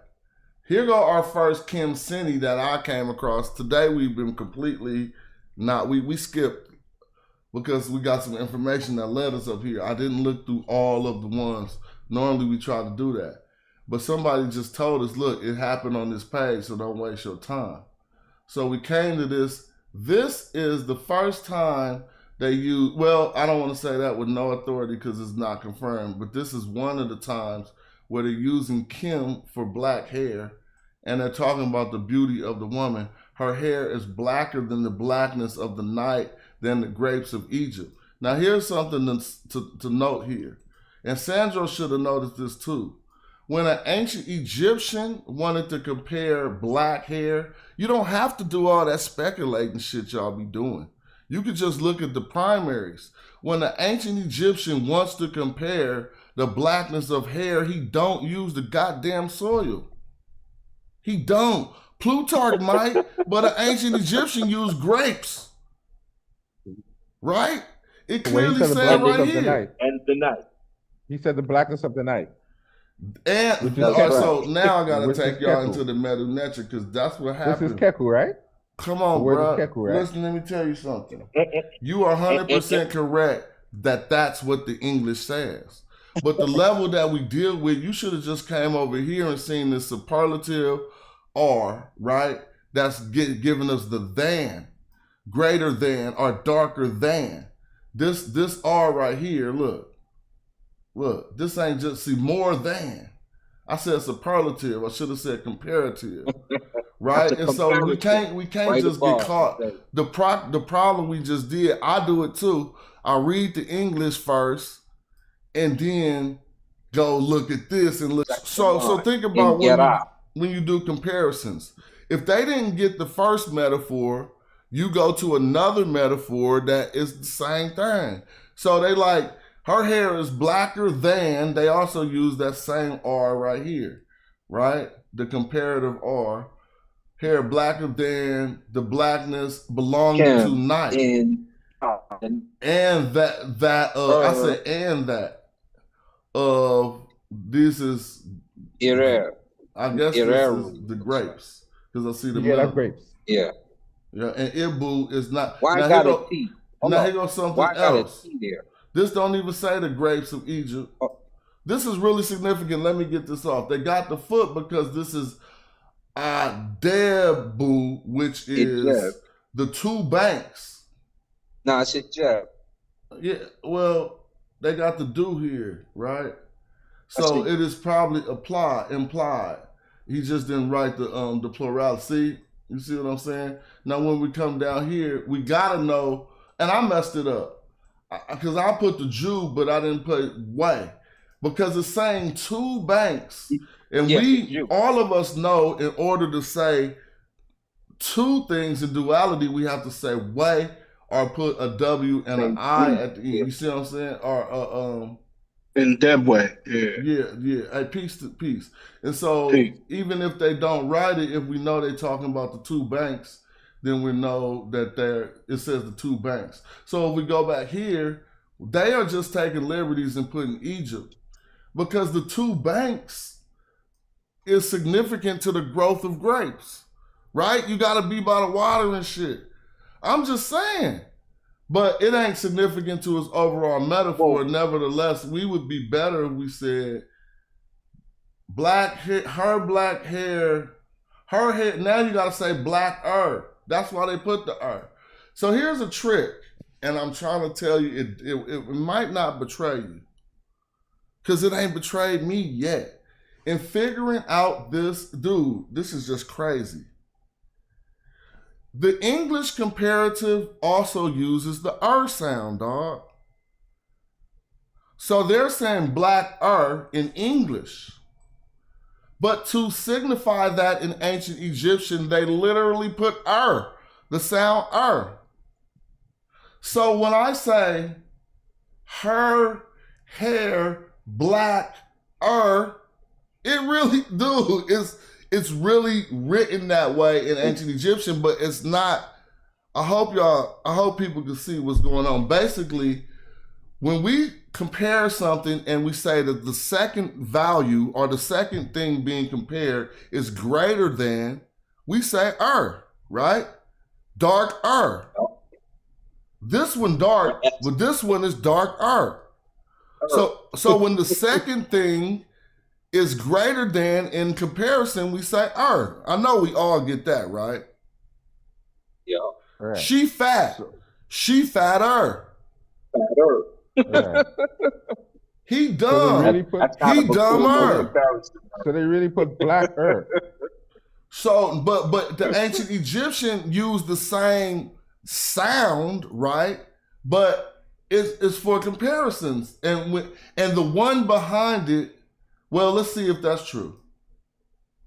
Here go our first Kim Seni that I came across. Today we've been completely not, we skipped because we got some information that led us up here. I didn't look through all of the ones. Normally we try to do that. But somebody just told us, look, it happened on this page, so don't waste your time. So we came to this. This is the first time they use, well, I don't want to say that with no authority because it's not confirmed, but this is one of the times where they're using Kim for black hair, and they're talking about the beauty of the woman. Her hair is blacker than the blackness of the night, than the grapes of Egypt. Now here's something to note here, and Sandro should have noticed this too. When an ancient Egyptian wanted to compare black hair, you don't have to do all that speculating shit y'all be doing. You could just look at the primaries. When an ancient Egyptian wants to compare the blackness of hair, he don't use the goddamn soil. He don't. Plutarch might, but an ancient Egyptian used grapes. Right? It clearly said right here. And the night. He said the blackness of the night. And so now I gotta take y'all into the Medu-Neter because that's what happened. This is Keku, right? Come on, bro. Keku, right? Listen, let me tell you something. You are 100% correct that that's what the English says. But the level that we deal with, you should have just came over here and seen this superlative R, right? That's giving us the than, greater than, or darker than. This R right here, look, this ain't just, see, more than. I said superlative, I should have said comparative, right? And so we can't right just get caught. The problem we just did, I do it too. I read the English first and then go look at this and look. So think about when you do comparisons. If they didn't get the first metaphor, you go to another metaphor that is the same thing. So they like, her hair is blacker than, they also use that same R right here, right? The comparative R. Hair blacker than the blackness belonging to night. And that I said, and that this is, I guess this is the grapes, because I see the that's grapes. Yeah, and Ibu is not. Why now got a T? Now here goes something else. This don't even say the grapes of Egypt. This is really significant. Let me get this off. They got the foot because this is Debu, which is the two banks. No, it's a Jeb. Yeah, well, they got the do here, right? So it is probably implied. He just didn't write the plurality. See? You see what I'm saying? Now when we come down here, we gotta know, and I messed it up. Because I put the Jew, but I didn't put way. Because it's saying two banks. And all of us know, in order to say two things in duality, we have to say way or put a W and an I at the end. You see what I'm saying? Or in that way, yeah. A piece to piece. And so even if they don't write it, if we know they're talking about the two banks, then we know that it says the two banks. So if we go back here, they are just taking liberties and putting Egypt because the two banks is significant to the growth of grapes, right? You got to be by the water and shit. I'm just saying, but it ain't significant to its overall metaphor. Nevertheless, we would be better if we said her black hair, her hair. Now you got to say blacker. That's why they put the R. So here's a trick, and I'm trying to tell you, it might not betray you, because it ain't betrayed me yet. In figuring out this, dude, this is just crazy. The English comparative also uses the sound, dog. So they're saying black in English. But to signify that in ancient Egyptian, they literally put the sound So when I say her hair black it really, dude, it's really written that way in ancient Egyptian, but it's not. I hope people can see what's going on. Basically, when we compare something and we say that the second value or the second thing being compared is greater than, we say right? Dark. This one dark, but this one is dark. So when the second thing is greater than in comparison, we say I know we all get that, right? Yeah. Right. She fat. She fatter. Right. He dumb. So he dumber. So they really put black So, but the ancient Egyptian used the same sound, right? But it's for comparisons, and the one behind it. Well, let's see if that's true.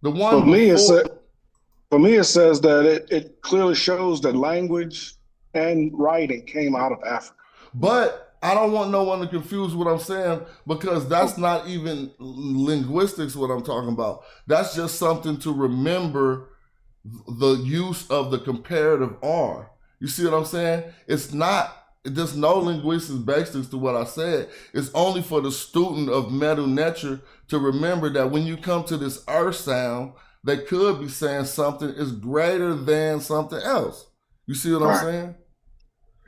The one for me, it says that it clearly shows that language and writing came out of Africa. But I don't want no one to confuse what I'm saying, because that's not even linguistics what I'm talking about. That's just something to remember the use of the comparative R. You see what I'm saying? It's not, there's no linguistics basics to what I said. It's only for the student of Medu Neter to remember that when you come to this R sound, they could be saying something is greater than something else. You see what I'm saying?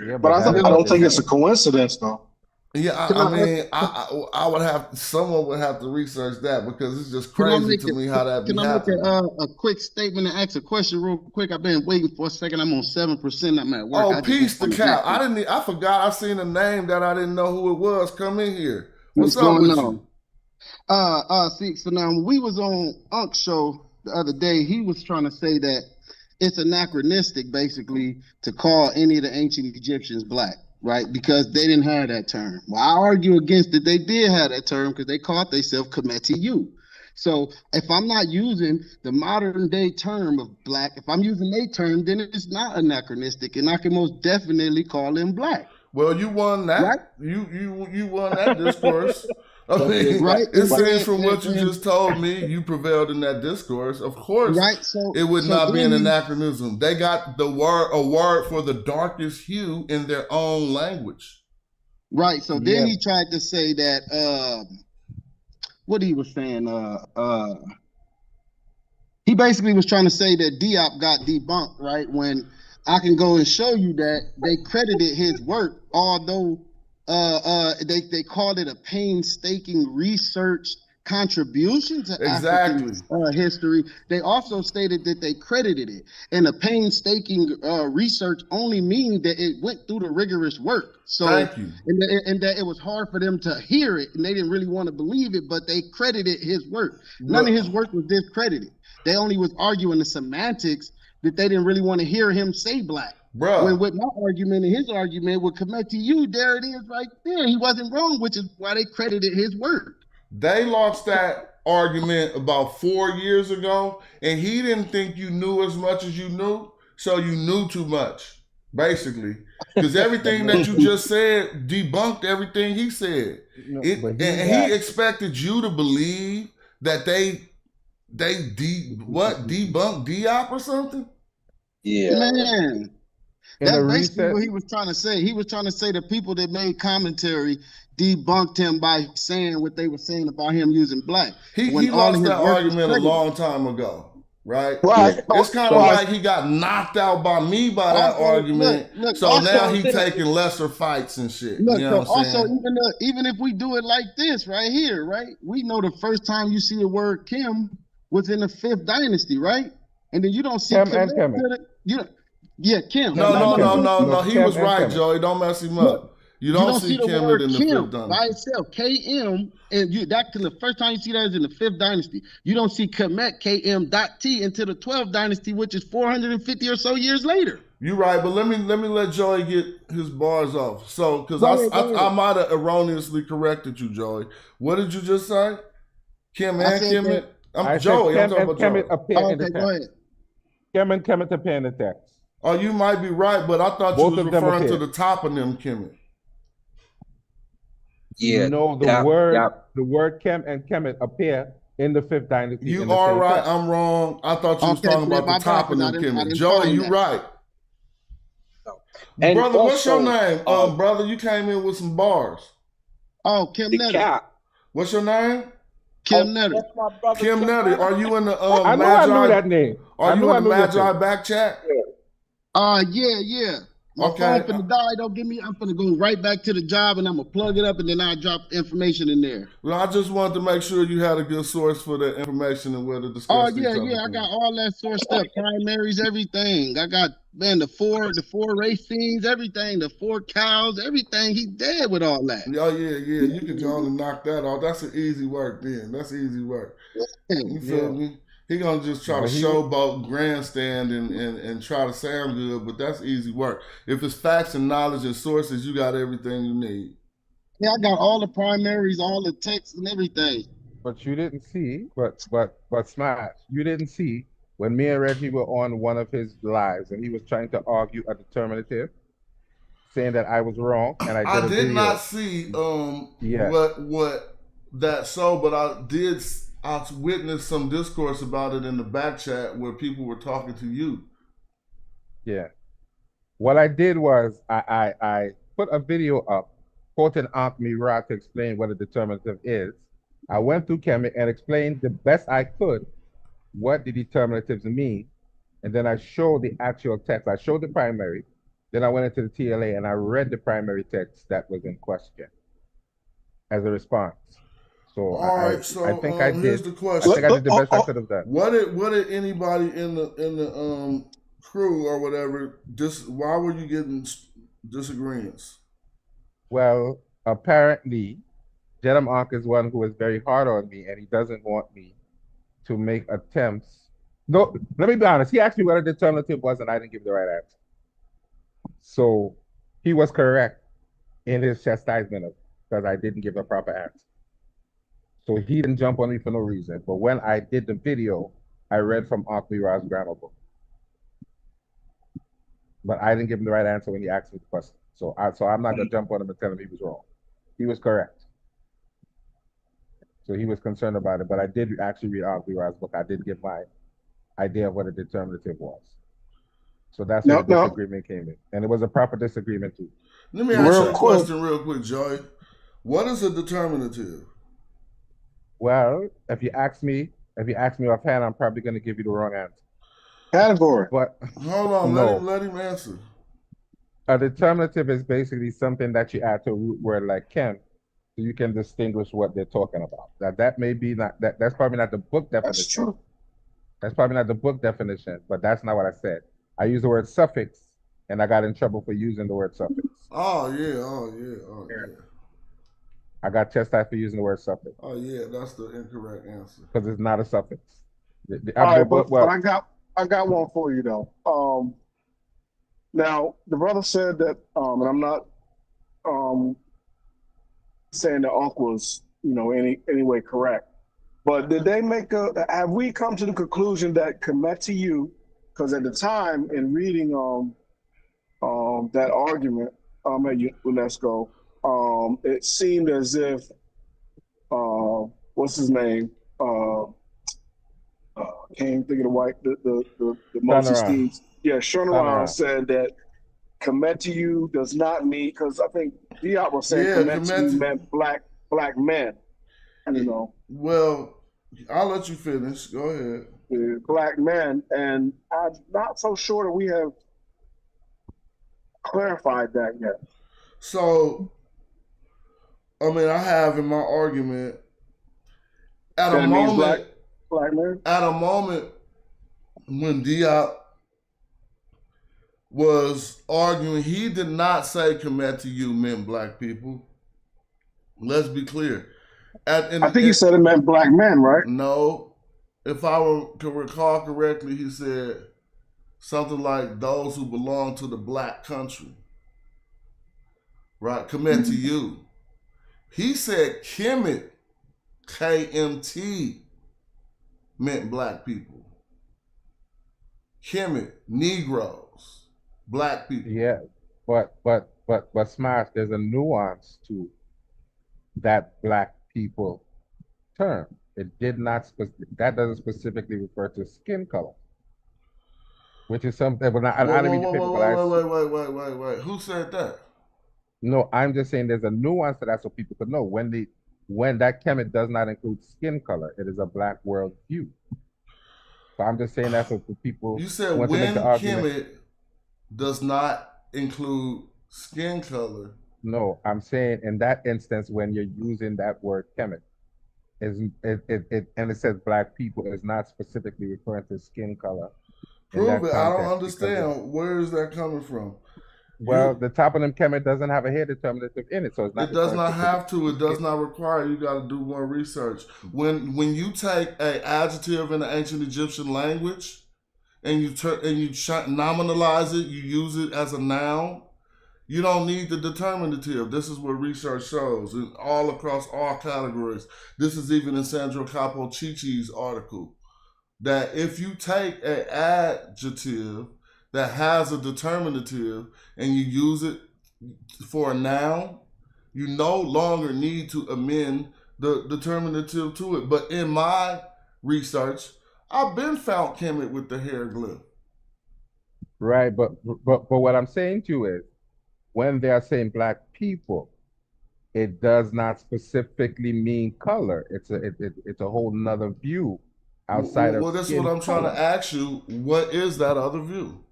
Yeah, but I don't think it's a coincidence, though. Yeah, I would have, someone would have to research that, because it's just crazy to me how that be happening. Can I make a quick statement and ask a question real quick? I've been waiting for a second. I'm on 7%. I'm at work. Oh, peace to Cap. I forgot. I seen a name that I didn't know who it was. Come in here. What's up with you? See, so now when we was on Unk's show the other day, he was trying to say that it's anachronistic, basically, to call any of the ancient Egyptians black, right? Because they didn't have that term. Well, I argue against it. They did have that term, because they called themselves Kemetu. So if I'm not using the modern day term of black, if I'm using their term, then it's not anachronistic, and I can most definitely call them black. Well, you won that. Right? You won that discourse. I mean, right? It seems from what you just told me, you prevailed in that discourse. Of course, right? So it would not be an anachronism. They got a word for the darkest hue in their own language. Right. So then he tried to say that what he was saying, he basically was trying to say that Diop got debunked, right? When I can go and show you that they credited his work, although they called it a painstaking research contribution to African history. They also stated that they credited it, and a painstaking research only means that it went through the rigorous work. So, and that it was hard for them to hear it, and they didn't really want to believe it, but they credited his work. None of his work was discredited. They only was arguing the semantics that they didn't really want to hear him say black. Bro. When with my argument and his argument with Kemetu, there it is right there. He wasn't wrong, which is why they credited his work. They lost that argument about 4 years ago, and he didn't think you knew as much as you knew, so you knew too much, basically. Because everything that you just said debunked everything he said. And he expected you to believe that they debunked Diop or something? Yeah. Man. That's basically what he was trying to say. He was trying to say the people that made commentary debunked him by saying what they were saying about him using black. He lost that argument a long time ago, right? Right. It's kind of like he got knocked out by me by that argument. So now he's taking lesser fights and shit. Look, you know what I'm saying? Even if we do it like this right here, right? We know the first time you see the word Kim was in the 5th dynasty, right? And then you don't see Kim. Yeah, Kim. No. He was right, Joey. Don't mess him up. You don't see Kemet in the 5th dynasty by itself. KM, and the first time you see that is in the 5th dynasty. You don't see Kemet KM.T until the 12th dynasty, which is 450 or so years later. You're right, but let me let Joey get his bars off. So, because I might have erroneously corrected you, Joey. What did you just say? Kim and Kemet? I'm Joey. I'm talking about Joey. Go ahead. Kim and Kemet appear in the text. Oh, you might be right, but I thought you was referring to the top of them Kemet. Yeah. No, the word Kem and Kemet appear in the 5th dynasty. You are right. Text. I'm wrong. I thought you was talking about the top of them Kemet. Joey, you right. And brother, also, what's your name? Brother, you came in with some bars. Oh, Kim Nettie. What's your name? Kim Nettie. That's my brother. Kim Nettie. Are you in the I know Magi? I knew that name. Are you in the Magi back chat? Yeah. My phone finna die. Don't give me. I'm finna go right back to the job, and I'm gonna plug it up, and then I drop information in there. Well, I just wanted to make sure you had a good source for the information and where to discuss these topics. I got all that source stuff, primaries, everything. I got the four race scenes, everything, the 4 cows, everything. He dead with all that. Oh yeah. You can go on and knock that off. That's an easy work then. That's easy work. You feel me? He gonna just try to showboat, grandstand, and try to sound good, but that's easy work. If it's facts and knowledge and sources, you got everything you need. Yeah, I got all the primaries, all the texts and everything. But you didn't see, but Smash, you didn't see when me and Reggie were on one of his lives and he was trying to argue a determinative, saying that I was wrong, and I did not see what that so, but I witnessed some discourse about it in the back chat where people were talking to you. Yeah. What I did was I put a video up quoting Ankh Mira to explain what a determinative is. I went through Kemet and explained the best I could what the determinatives mean. And then I showed the actual text. I showed the primary. Then I went into the TLA and I read the primary text that was in question as a response. So I think I did. Here's the question. I think I did the best I could have done. What did anybody in the crew or whatever? Why were you getting disagreements? Well, apparently, Jedam Ankh is one who is very hard on me, and he doesn't want me to make attempts. No, let me be honest. He asked me what a determinative was, and I didn't give the right answer. So he was correct in his chastisement because I didn't give a proper answer. So he didn't jump on me for no reason. But when I did the video, I read from Ankh Mira's grammar book. But I didn't give him the right answer when he asked me the question. So I'm not gonna jump on him and tell him he was wrong. He was correct. So he was concerned about it. But I did actually read Ankh Mira's book. I did give my idea of what a determinative was. So that's where the disagreement came in. And it was a proper disagreement too. Let me ask you a question real quick, Joey. What is a determinative? Well, if you ask me offhand, I'm probably going to give you the wrong answer. Category. But hold on, let him answer. A determinative is basically something that you add to a root word like can, so you can distinguish what they're talking about. That may be not that's probably not the book definition. That's true. That's probably not the book definition, but that's not what I said. I used the word suffix, and I got in trouble for using the word suffix. Oh yeah. I got chastised for using the word suffix. Oh yeah, that's the incorrect answer. Because it's not a suffix. All right, but I got one for you though. Now the brother said that, and I'm not saying that Ankh was any way correct, but did they have we come to the conclusion that Kemetu, because at the time in reading that argument at UNESCO, it seemed as if what's his name? Can't think of the most esteemed. Yeah, Shonaran said that Kemetu does not mean, because I think Diop was saying Kemetu meant black men. Well, I'll let you finish. Go ahead. Black men, and I'm not so sure that we have clarified that yet. So, I mean, I have in my argument at a moment, black man? At a moment when Diop was arguing, he did not say Kemetu meant black people. Let's be clear. I think he said it meant black men, right? No. If I can recall correctly, he said something like those who belong to the black country. Right? Kemetu. He said Kemet, KMT, meant black people. Kemet, Negroes, black people. Yeah, but Smash, there's a nuance to that black people term. It did not that doesn't specifically refer to skin color, which is something. But wait. Who said that? No, I'm just saying there's a nuance to that so people could know when that Kemet does not include skin color, it is a black world view. So I'm just saying that so for people You who said want to make the when argument. Kemet does not include skin color. No, I'm saying in that instance when you're using that word Kemet, and it says black people is not specifically referring to skin color in Prove that it. I don't context because understand. Where is that coming from? well, the toponym Kemet doesn't have a hair determinative in it, so it's not. It does not referring have to. It does skin. not require. You got to do more research. When you take a adjective in the ancient Egyptian language and you nominalize it, you use it as a noun. You don't need the determinative. This is what research shows, and all across all categories. This is even in Sandro Capo-Cicci's article, that if you take an adjective that has a determinative and you use it for a noun, you no longer need to amend the determinative to it. But in my research, I've been found Kemet with the hieroglyph. Right, but what I'm saying to you is, when they are saying black people, it does not specifically mean color. It's a whole nother view outside of. Well, that's what I'm trying to ask you. What is that other view?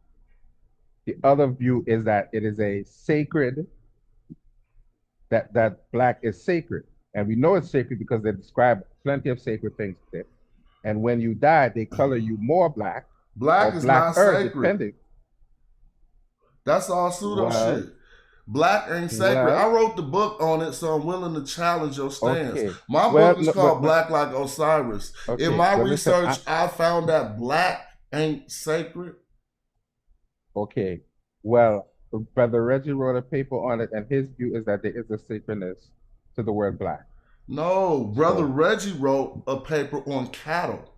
The other view is that it is a sacred, that black is sacred. And we know it's sacred because they describe plenty of sacred things there. And when you die, they color you more black. Black is not sacred. Depending. That's all pseudo shit. Black ain't sacred. I wrote the book on it, so I'm willing to challenge your stance. Okay. My book is called Black Like Osiris. Okay. In my research, I found that black ain't sacred. Okay. Well, Brother Reggie wrote a paper on it, and his view is that there is a sacredness to the word black. No, Brother Reggie wrote a paper on cattle.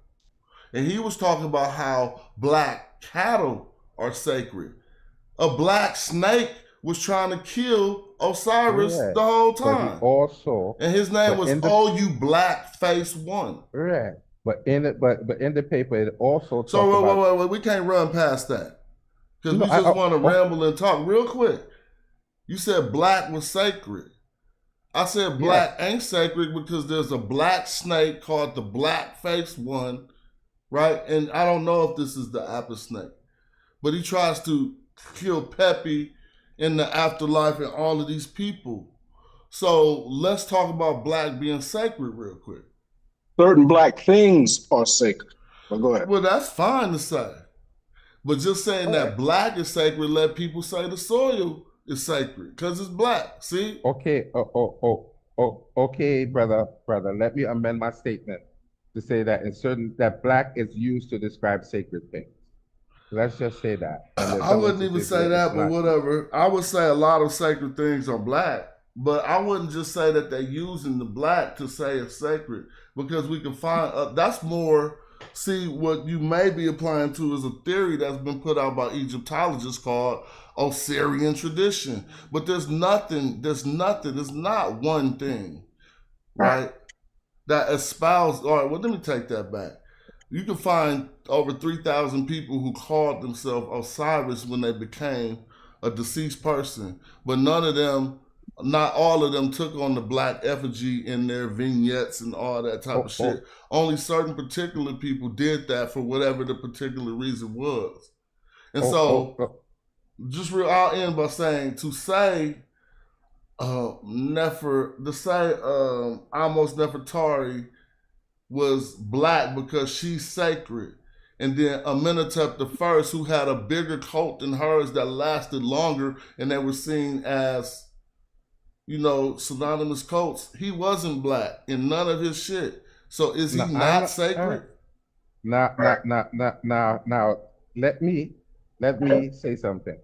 And he was talking about how black cattle are sacred. A black snake was trying to kill Osiris the whole time. And his name was "Oh, you black face one." Right. But in the paper it also talks about. Wait. We can't run past that because we just want to ramble and talk real quick. You said black was sacred. I said black ain't sacred because there's a black snake called the black face one, right? And I don't know if this is the apple snake, but he tries to kill Pepe in the afterlife and all of these people. So let's talk about black being sacred real quick. Certain black things are sacred. Well, go ahead. Well, that's fine to say. But just saying that black is sacred, let people say the soil is sacred because it's black. See? Okay. Okay, brother. Let me amend my statement to say that that black is used to describe sacred things. Let's just say that. I wouldn't even say that, but whatever. I would say a lot of sacred things are black, but I wouldn't just say that they're using the black to say it's sacred because we can find that's more. See, what you may be applying to is a theory that's been put out by Egyptologists called Osirian tradition. But there's not one thing, right, that espouses. All right, well, let me take that back. You can find over 3,000 people who called themselves Osiris when they became a deceased person, but not all of them took on the black effigy in their vignettes and all that type of shit. Only certain particular people did that for whatever the particular reason was. And I'll end by saying, to say Amos Nefertari was black because she's sacred. And then Amenhotep I, who had a bigger cult than hers that lasted longer and they were seen as, synonymous cults, he wasn't black in none of his shit. So is he not sacred? Now, let me say something.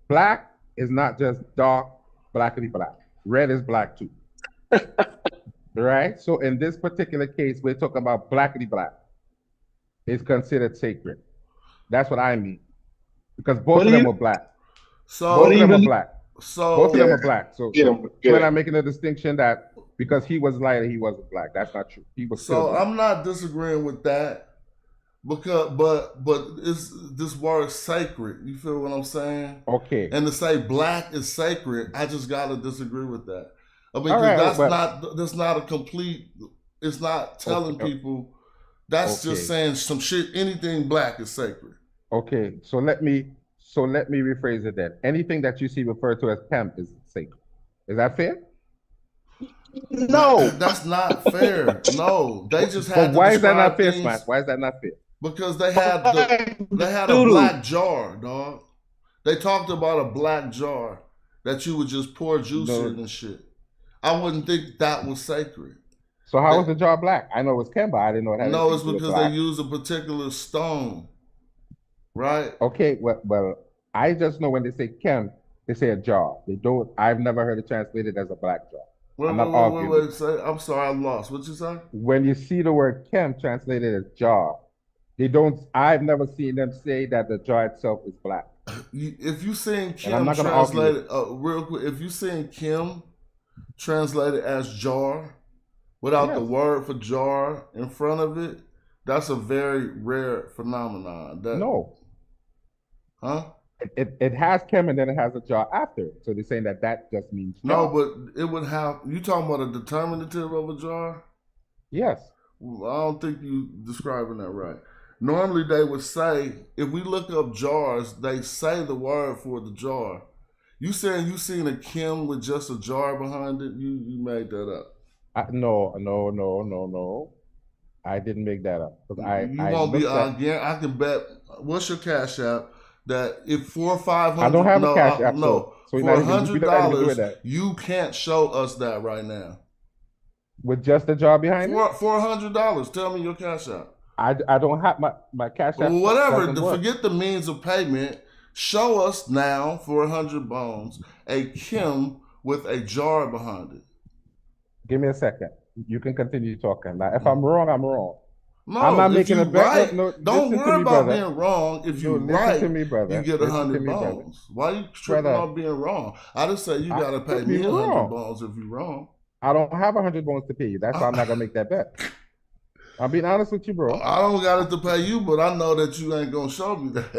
Black is not just dark, blackity black. Red is black too. Right? So in this particular case, we're talking about blackity black. It's considered sacred. That's what I mean. Because both of them were black. Both of them are black. Both of them are black. So when I'm making a distinction that because he was lighter, he wasn't black. That's not true. He was still black. I'm not disagreeing with that. but it's this word sacred. You feel what I'm saying? Okay. And to say black is sacred, I just gotta disagree with that. I mean, All right, that's not a complete. It's not telling people. That's just saying some shit. Anything black is sacred. Okay, so let me rephrase it then. Anything that you see referred to as camp is sacred. Is that fair? No, that's not fair. No, they just had. But why is that not fair, things, Smash? Why is that not fair? Because they had a black jar, dog. They talked about a black jar that you would just pour juice in and shit. I wouldn't think that was sacred. So how was the jar black? I know it was Kemba. I didn't know it had. No, it's because they used a particular stone, right? Okay, well, I just know when they say Kem, they say a jar. They don't. I've never heard it translated as a black jar. Wait, I'm sorry, I lost. What you say? When you see the word Kem translated as jar, they don't. I've never seen them say that the jar itself is black. If you seen Kim translated, real quick, if you seen Kim translated as jar without the word for jar in front of it, that's a very rare phenomenon. No. Huh? It has Kim and then it has a jar after. So they're saying that just means jar. No, but it would have. You talking about a determinative of a jar? Yes. Well, I don't think you describing that right. Normally they would say, if we look up jars, they say the word for the jar. You saying you seen a Kim with just a jar behind it? You made that up. No. I didn't make that up. I can bet. What's your Cash App? That if for $500, I don't have a Cash App. No, so for $100, you can't show us that right now. With just a jar behind it? For $100, tell me your Cash App. I don't have my Cash App. Whatever. Forget the means of payment. Show us now for 100 bones a Kim with a jar behind it. Give me a second. You can continue talking. Now, if I'm wrong, I'm wrong. No, I'm not making a bet. Right, no, don't worry about being wrong. If you're right, to me, brother. You get 100 bones. Why are you tripping on being wrong? I just say you got to pay me 100 bones if you're wrong. I don't have 100 bones to pay you. That's why I'm not going to make that bet. I'm being honest with you, bro. I don't got it to pay you, but I know that you ain't going to show me that.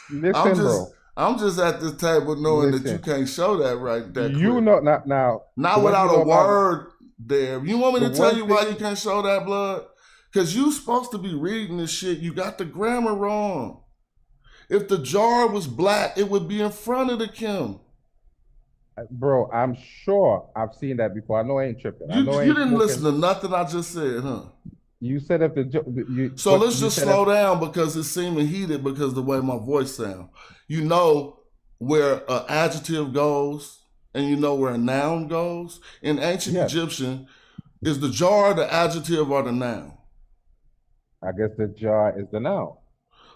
Listen, bro. I'm just at this table knowing that you can't show that right there. You know, now. Not without a word there. You want me to tell you why you can't show that, blood? Because you supposed to be reading this shit. You got the grammar wrong. If the jar was black, it would be in front of the Kim. Bro, I'm sure I've seen that before. I know I ain't tripping. You didn't listen to nothing I just said, huh? You said if So let's just slow down because it's seeming heated because of the way my voice sounds. You know where an adjective goes and you know where a noun goes. In ancient Egyptian, is the jar the adjective or the noun? I guess the jar is the noun.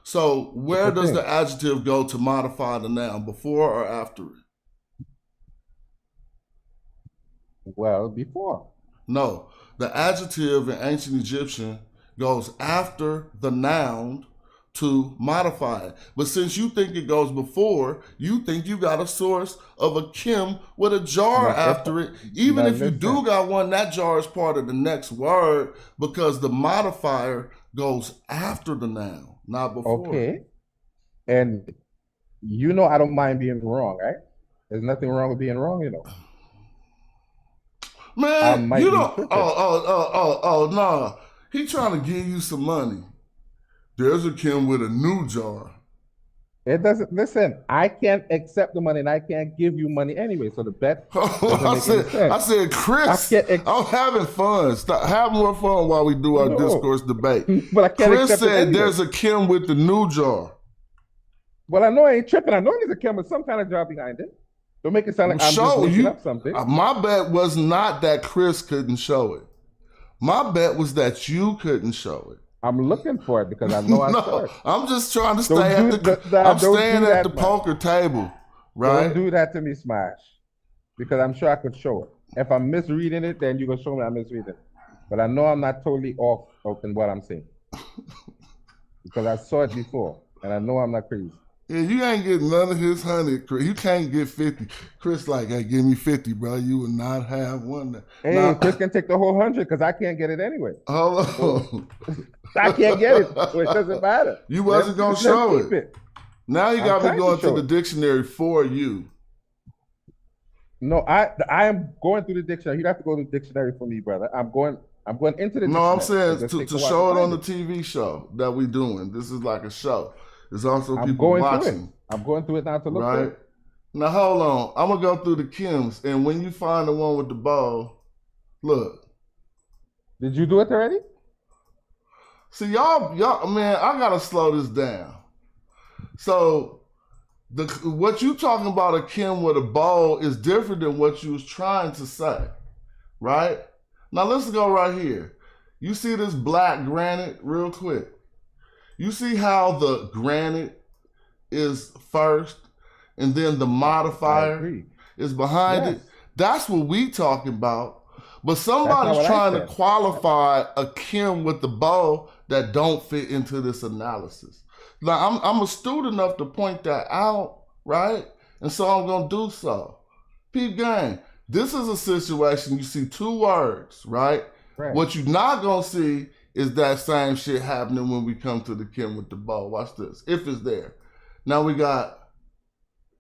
So where does the adjective go to modify the noun, before or after it? Well, before. No, the adjective in ancient Egyptian goes after the noun to modify it. But since you think it goes before, you think you got a source of a Kim with a jar after it. Even if you do got one, that jar is part of the next word because the modifier goes after the noun, not before. Okay. And you know I don't mind being wrong, right? There's nothing wrong with being wrong, you know. Man, you don't. No. He trying to give you some money. There's a Kim with a new jar. It doesn't. Listen, I can't accept the money, and I can't give you money anyway. So the bet. I said, Chris, I'm having fun. Have more fun while we do our discourse debate. But I can't Chris accept said anyway. there's a Kim with the new jar. Well, I know I ain't tripping. I know there's a Kim with some kind of jar behind it. Don't make it sound like I'm just making up something. My bet was not that Chris couldn't show it. My bet was that you couldn't show it. I'm looking for it because I know I saw it. I'm just trying to stay at the poker table, right? Don't do that to me, Smash, because I'm sure I could show it. If I'm misreading it, then you're gonna show me I'm misreading it. But I know I'm not totally off in what I'm saying because I saw it before, and I know I'm not crazy. Yeah, you ain't getting none of his 100, Chris. You can't get 50. Chris like, hey, give me 50, bro. You will not have one. Hey, now, Chris can take the whole 100 because I can't get it anyway. Hold on. I can't get it, so it doesn't matter. You wasn't going to show it. Now you got me going to the dictionary for you. No, I am going through the dictionary. You have to go to the dictionary for me, brother. I'm going into the dictionary. No, I'm saying to show it on the TV show that we doing. This is like a show. There's also people watching. I'm going through it now to look right? for it. Now hold on. I'm gonna go through the Kims, and when you find the one with the bow, look. Did you do it already? See, y'all, man, I gotta slow this down. So, what you talking about a Kim with a bow is different than what you was trying to say, right? Now let's go right here. You see this black granite real quick. You see how the granite is first and then the modifier is behind it? That's what we talking about. But somebody's trying to qualify a Kim with the bow that don't fit into this analysis. Now, I'm astute enough to point that out, right? And so I'm going to do so. Peep gang, this is a situation you see two words, right? What you're not going to see is that same shit happening when we come to the Kim with the bow. Watch this, if it's there. Now we got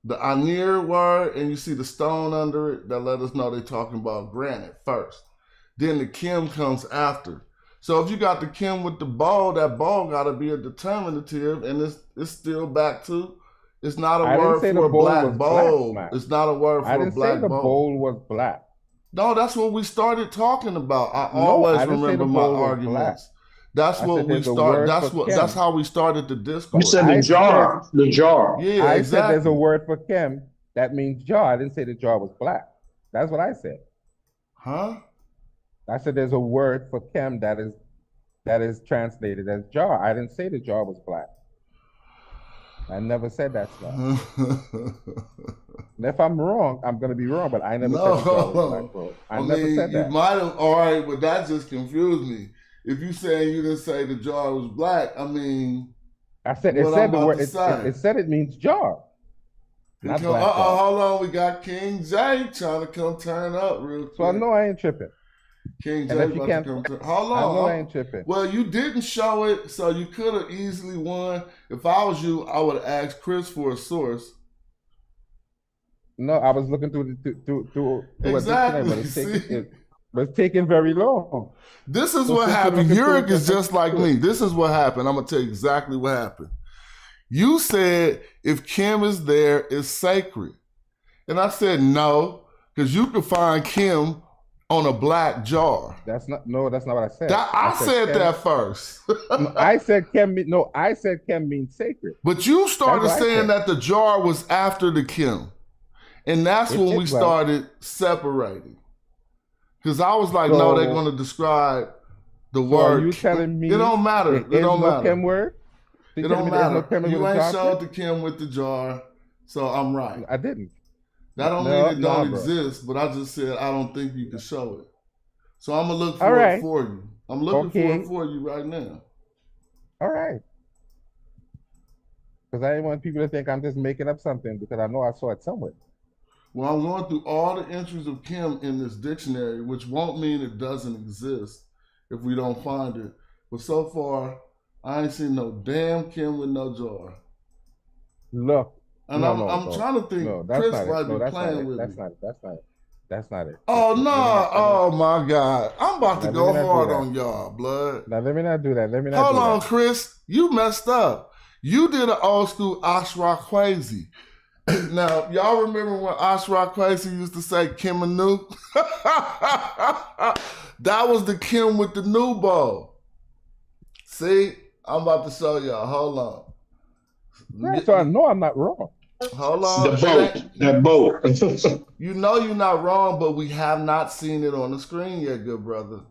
the Anir word, and you see the stone under it that let us know they're talking about granite first. Then the Kim comes after. So if you got the Kim with the bow, that bow got to be a determinative, and it's still back to, it's not a word for a black bowl. It's not a word for a black bowl. I didn't say the bowl was black. No, that's what we started talking about. I always remember my arguments. That's what we started. That's how we started the discourse. You said the jar. The jar. Yeah, I exactly. said there's a word for Kim that means jar. I didn't say the jar was black. That's what I said. Huh? I said there's a word for Kim that is translated as jar. I didn't say the jar was black. I never said that stuff. And if I'm wrong, I'm gonna be wrong, but I never said the jar was black, bro. I never said that. You might have, all right, but that just confused me. If you saying you didn't say the jar was black, I mean, I said it said the word. It said it means jar. Not black jar. Hold on, we got King J trying to come turn up real quick. So I know I ain't tripping. King J about to come turn. Hold on. I know I ain't tripping. Well, you didn't show it, so you could have easily won. If I was you, I would have asked Chris for a source. No, I was looking through exactly. But it's taking very long. This is what happened. Yurik is just like me. This is what happened. I'm going to tell you exactly what happened. You said if Kim is there, it's sacred. And I said no, because you can find Kim on a black jar. That's not what I said. I said Kim, that first. I said Kim means sacred. But you started saying that the jar was after the Kim. And that's when we started separating. Because I was like, no, they're going to describe the word. You telling me it don't matter. It don't matter. Kim word? It don't matter. You ain't showed the Kim with the jar, so I'm right. I didn't. That don't mean it don't exist, but I just said I don't think you can show it. So I'm going to look for it for you. I'm looking for it for you right now. All right. Because I didn't want people to think I'm just making up something, because I know I saw it somewhere. Well, I'm going through all the entries of Kim in this dictionary, which won't mean it doesn't exist if we don't find it. But so far, I ain't seen no damn Kim with no jar. Look. And I'm trying to think. No, Chris might be playing with me. That's not it. Oh, no. Oh, my God. I'm about to go hard on y'all, blood. Now, let me not do that. Hold on, Chris. You messed up. You did an old school Ashra Kwesi. Now, y'all remember when Ashra Kwesi used to say Kim and New? That was the Kim with the new bow. See? I'm about to show y'all. Hold on. Right, so I know I'm not wrong. Hold on. That boat. You know you're not wrong, but we have not seen it on the screen yet, good brother.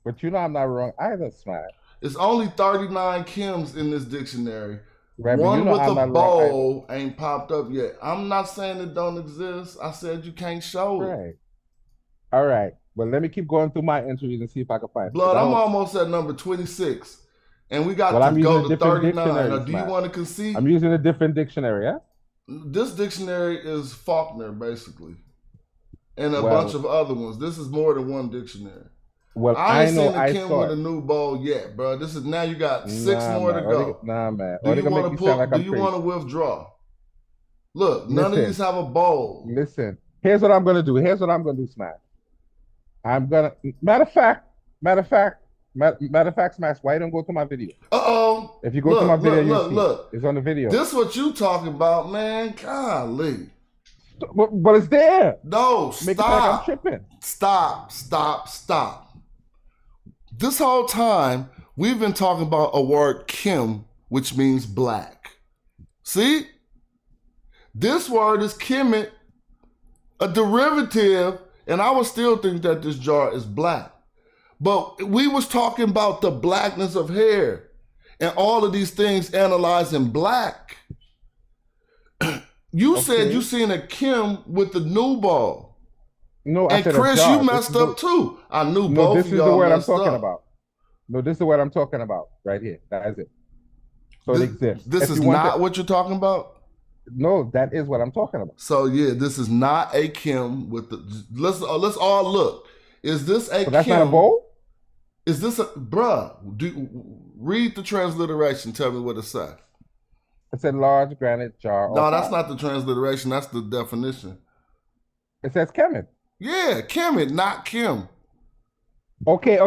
But you know I'm not wrong either, Smile. It's only 39 Kims in this dictionary. Right, one with a bowl ain't popped up yet. I'm not saying it don't exist. I said you can't show it. Right. All right. Well, let me keep going through my entries and see if I can find it. Blood, I'm almost at number 26. And we got Well, to I'm using go a to different 39. Now, dictionary. do you want to concede? I'm using a different dictionary, yeah? This dictionary is Faulkner, basically. And a Well, bunch of other ones. This is more than one dictionary. Well, I ain't know seen a I Kim saw with a it. new bowl yet, bro. This is now you got six Nah, more man. to go. Nah, man. Do you want to pull? Like do you want to withdraw? Look, none of these have a bowl. Listen, here's what I'm gonna do. Smash. I'm gonna matter of fact, Smash. Why don't go to my video? If you go to my video, look, it's on the video. This what you talking about, man? Golly. But it's there. No, Make stop. it like I'm tripping. Stop. This whole time we've been talking about a word Kim, which means black. See? This word is Kemet, a derivative, and I would still think that this jar is black. But we was talking about the blackness of hair and all of these things analyzing black. You said you seen a Kim with the new ball. No, and Chris, you messed up too. I knew both of y'all. This is the word I'm talking up. about. No, this is the word I'm talking about right here. That is it. So it exists. This is not what you're talking about? No, that is what I'm talking about. So yeah, this is not a Kim with the. Let's all look. Is this a Kim? That's not a bowl? Is this a bruh? Read the transliteration. Tell me what it says. It's a large granite jar. No, that's not the transliteration. That's the definition. It says Kemet. Yeah, Kemet, not Kim. Okay.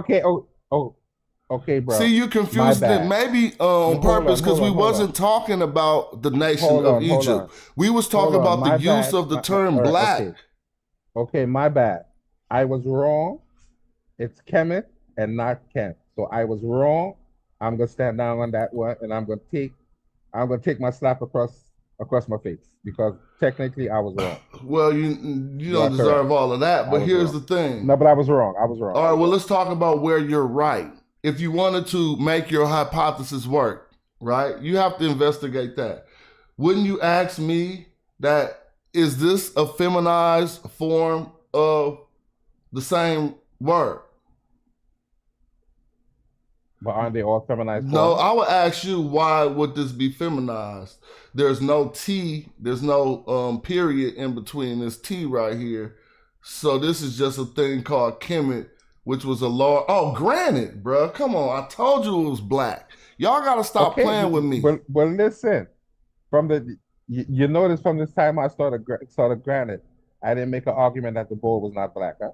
Okay, bro. See, you confused it. Maybe on purpose because we wasn't talking about the nation of Egypt. We was talking about the use of the term black. Okay, my bad. I was wrong. It's Kemet and not Kem. So I was wrong. I'm gonna stand down on that one, and I'm gonna take my slap across my face because technically I was wrong. Well, you don't deserve all of that. But here's the thing. No, but I was wrong. All right. Well, let's talk about where you're right. If you wanted to make your hypothesis work, right, you have to investigate that. Wouldn't you ask me that, is this a feminized form of the same word? But aren't they all feminized? No, I would ask you, why would this be feminized? There's no T, there's no period in between this T right here. So this is just a thing called Kemet, which was a large. Oh, granted, bro. Come on. I told you it was black. Y'all got to stop playing with me. But listen, you notice from this time I started granted, I didn't make an argument that the bowl was not black, huh?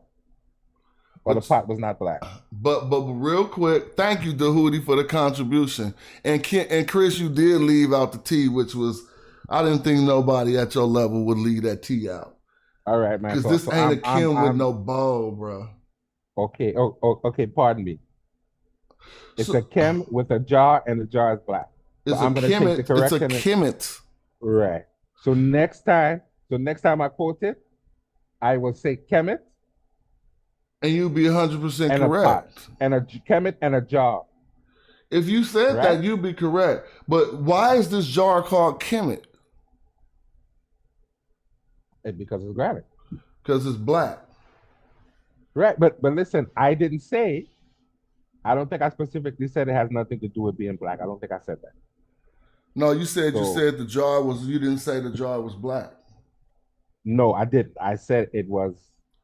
Or the pot was not black. But real quick, thank you, Dahudi, for the contribution. And Chris, you did leave out the T, which was, I didn't think nobody at your level would leave that T out. All right, man. Because this ain't a Kim with no bowl, bro. Okay. Okay. Pardon me. It's a Kim with a jar, and the jar is black. It's a Kemet. It's a Kemet. Right. So next time I quote it, I will say Kemet. And you'll be 100% correct. And a Kemet and a jar. If you said that, you'd be correct. But why is this jar called Kemet? Because it's granite. Because it's black. Right, but listen, I didn't say, I don't think I specifically said it has nothing to do with being black. I don't think I said that. No, you said the jar was, you didn't say the jar was black. No, I didn't. I said it was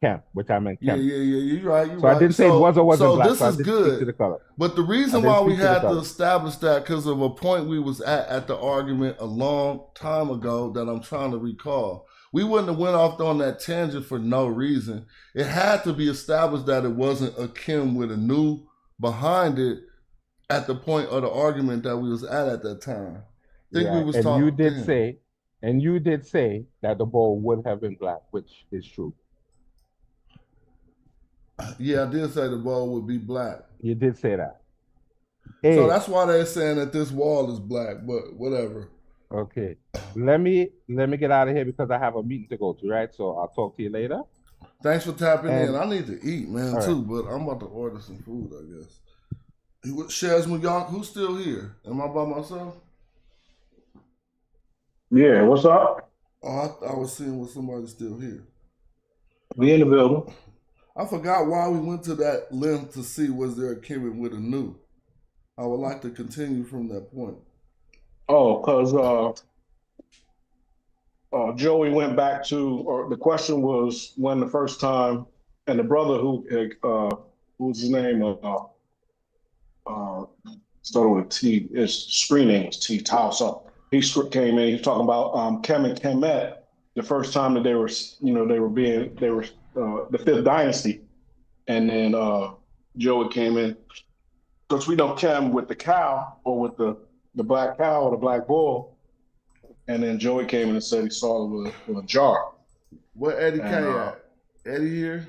Kemp, which I meant Kemp. Yeah, you're right. So I didn't say it was or wasn't black. So this is good. To the color. But the reason why we had to establish that, because of a point we was at the argument a long time ago that I'm trying to recall. We wouldn't have went off on that tangent for no reason. It had to be established that it wasn't a Kim with a new behind it at the point of the argument that we was at that time. I think we was talking. You did say that the bowl would have been black, which is true. Yeah, I did say the bowl would be black. You did say that. So that's why they're saying that this wall is black, but whatever. Okay. Let me get out of here because I have a meeting to go to, right? So I'll talk to you later. Thanks for tapping in. I need to eat, man, too, but I'm about to order some food, I guess. Shazman, y'all, who's still here? Am I by myself? Yeah, what's up? Oh, I was seeing was somebody still here. We in the building. I forgot why we went to that length to see was there a Kevin with a new. I would like to continue from that point. Oh, because Joey went back to, or the question was when the first time, and the brother who was his name? Started with a T. His screen name was T. Towson. He came in. He was talking about Kem and Kemet. The first time that they were the fifth dynasty, and then Joey came in because we know Kem with the cow or with the black cow or the black bull, and then Joey came in and said he saw it with a jar. Where Eddie K at? Eddie here?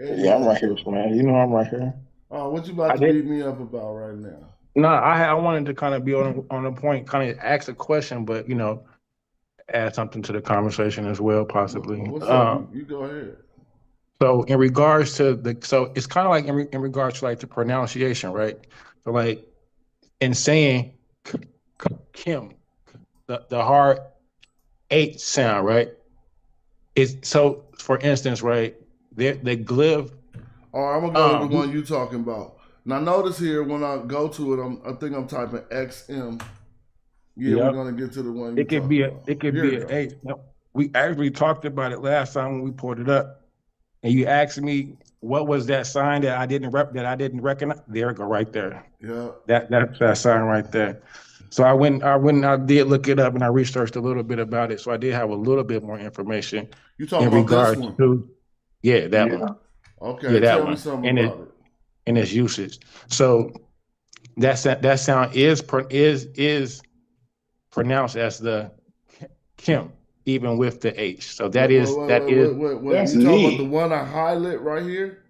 Eddie Yeah, I'm right here, man. You know I'm right here. Oh, what you about to beat me up about right now? No, I wanted to kind of be on a point, kind of ask a question, but add something to the conversation as well, possibly. What's up? You go ahead. So in regards to so it's kind of like in regards to like the pronunciation, right? So like in saying Kim, the hard H sound, right? Is so for instance, right? The glyph. All right, I'm gonna go to the one you talking about. Now notice here when I go to it, I think I'm typing XM. Yeah, we're gonna get to the one. It could be an H. We actually talked about it last time when we pulled it up, and you asked me what was that sign that I didn't recognize. There, go right there. Yeah, that's that sign right there. So I went and I did look it up and I researched a little bit about it. So I did have a little bit more information. You talking about this one? That one. Okay, yeah, that tell one. me something about it. And its usage. So that sound is pronounced as the Kim, even with the H. So that is. That's you talking about the one I highlight right here?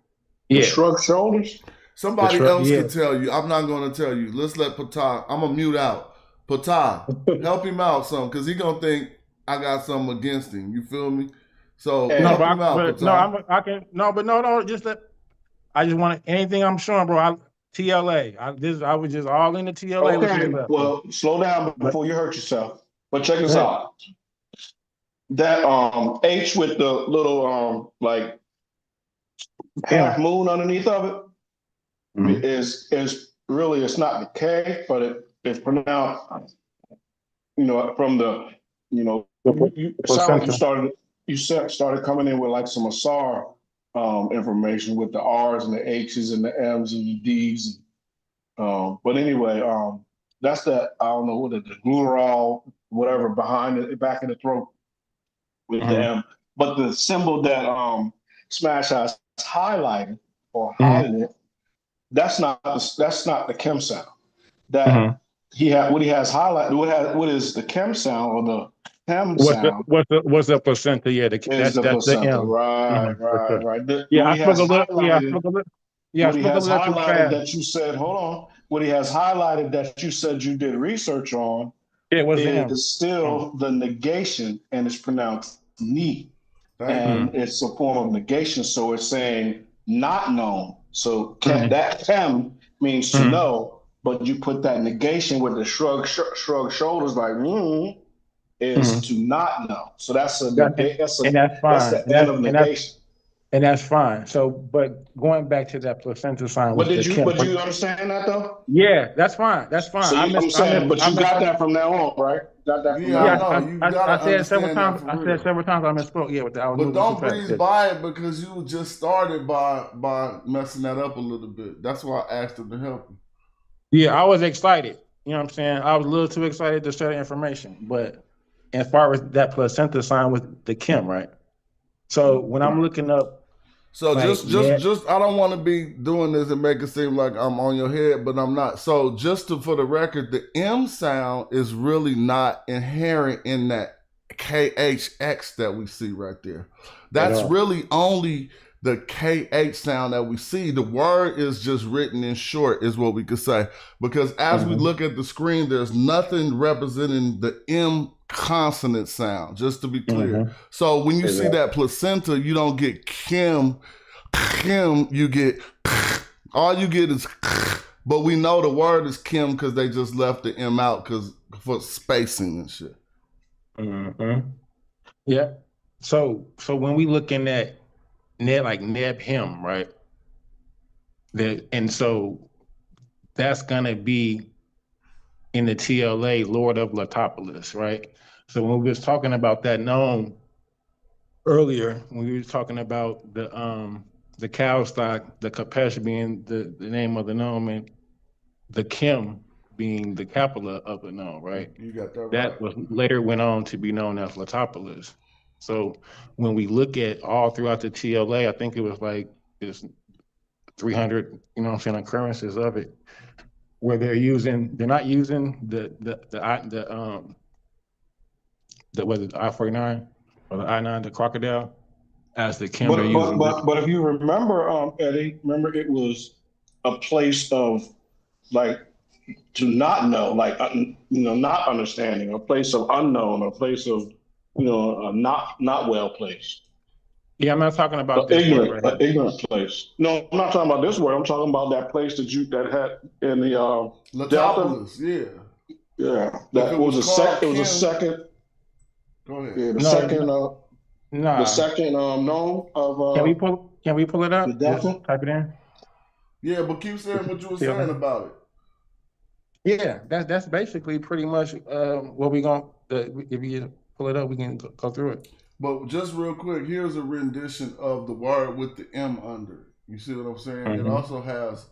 Yeah. The shrug shoulders. Somebody else can tell you. I'm not going to tell you. Let's let Patah. I'm gonna mute out. Patah, help him out some, because he gonna think I got something against him. You feel me? So help him out, Patah. I just want anything I'm showing, bro. TLA. I was just all in the TLA. Okay, well, slow down before you hurt yourself. But check this out. That H with the little like half moon underneath of it is really, it's not the K, but it's pronounced. From the it sounded like you started coming in with like some Asar information with the R's and the H's and the M's and the D's. But anyway, that's that, I don't know what the gluteral, whatever, behind it, back in the throat with the M. But the symbol that Smash has highlighted or highlighted, that's not the Kim sound. That what he has highlighted, what is the Kim sound or the Kim sound? What's the placenta? Yeah, that's the M. Right. I spoke a little. What he has highlighted that you said, hold on. What he has highlighted that you said you did research on is still the negation, and it's pronounced ni. And it's a form of negation, so it's saying not known. So that Kem means to know, but you put that negation with the shrug shoulders like is to not know. So that's the end of negation. And that's fine. So, but going back to that placenta sign. But you understand that though? Yeah, that's fine. That's fine. So but you got that from now on, right? Got that from now on. I said several times. I misspoke. Yeah, but don't breeze by it because you just started by messing that up a little bit. That's why I asked him to help you. Yeah, I was excited. You know what I'm saying? I was a little too excited to share the information. But as far as that placenta sign with the Kim, right? So when I'm looking up. So just I don't want to be doing this and make it seem like I'm on your head, but I'm not. So for the record, the M sound is really not inherent in that KHX that we see right there. That's really only the KH sound that we see. The word is just written in short, is what we could say. Because as we look at the screen, there's nothing representing the M consonant sound, just to be clear. So when you see that placenta, you don't get Kim, you get all you get is but we know the word is Kim because they just left the M out for spacing and shit. Yeah. So when we looking at Neb, like Neb him, right? So that's gonna be in the TLA, Lord of Latopolis, right? So when we was talking about that nome earlier, when we were talking about the cow stock, the Kapesh being the name of the nome, and the Kim being the capital of the nome, right? You got that right. That was later went on to be known as Latopolis. So when we look at all throughout the TLA, I think it was like there's 300, you know what I'm saying, occurrences of it, where they're not using the was it I-49 or the I-9, the crocodile, as the Kim they're using. But if you remember, Eddie, remember it was a place of like to not know, like not understanding, a place of unknown, a place of not well placed. Yeah, I'm not talking about this ignorant place. No, I'm not talking about this word. I'm talking about that place that had in the Latopolis, Delta. Yeah, that was a second. It was a second. Go ahead. Yeah, the second. The second nome of. Can we pull it up? The Delta. Just type it in. Yeah, but keep saying what you were saying about it. Yeah, that's basically pretty much what we going. If you pull it up, we can go through it. But just real quick, here's a rendition of the word with the M under. You see what I'm saying? Mm-hmm. It also has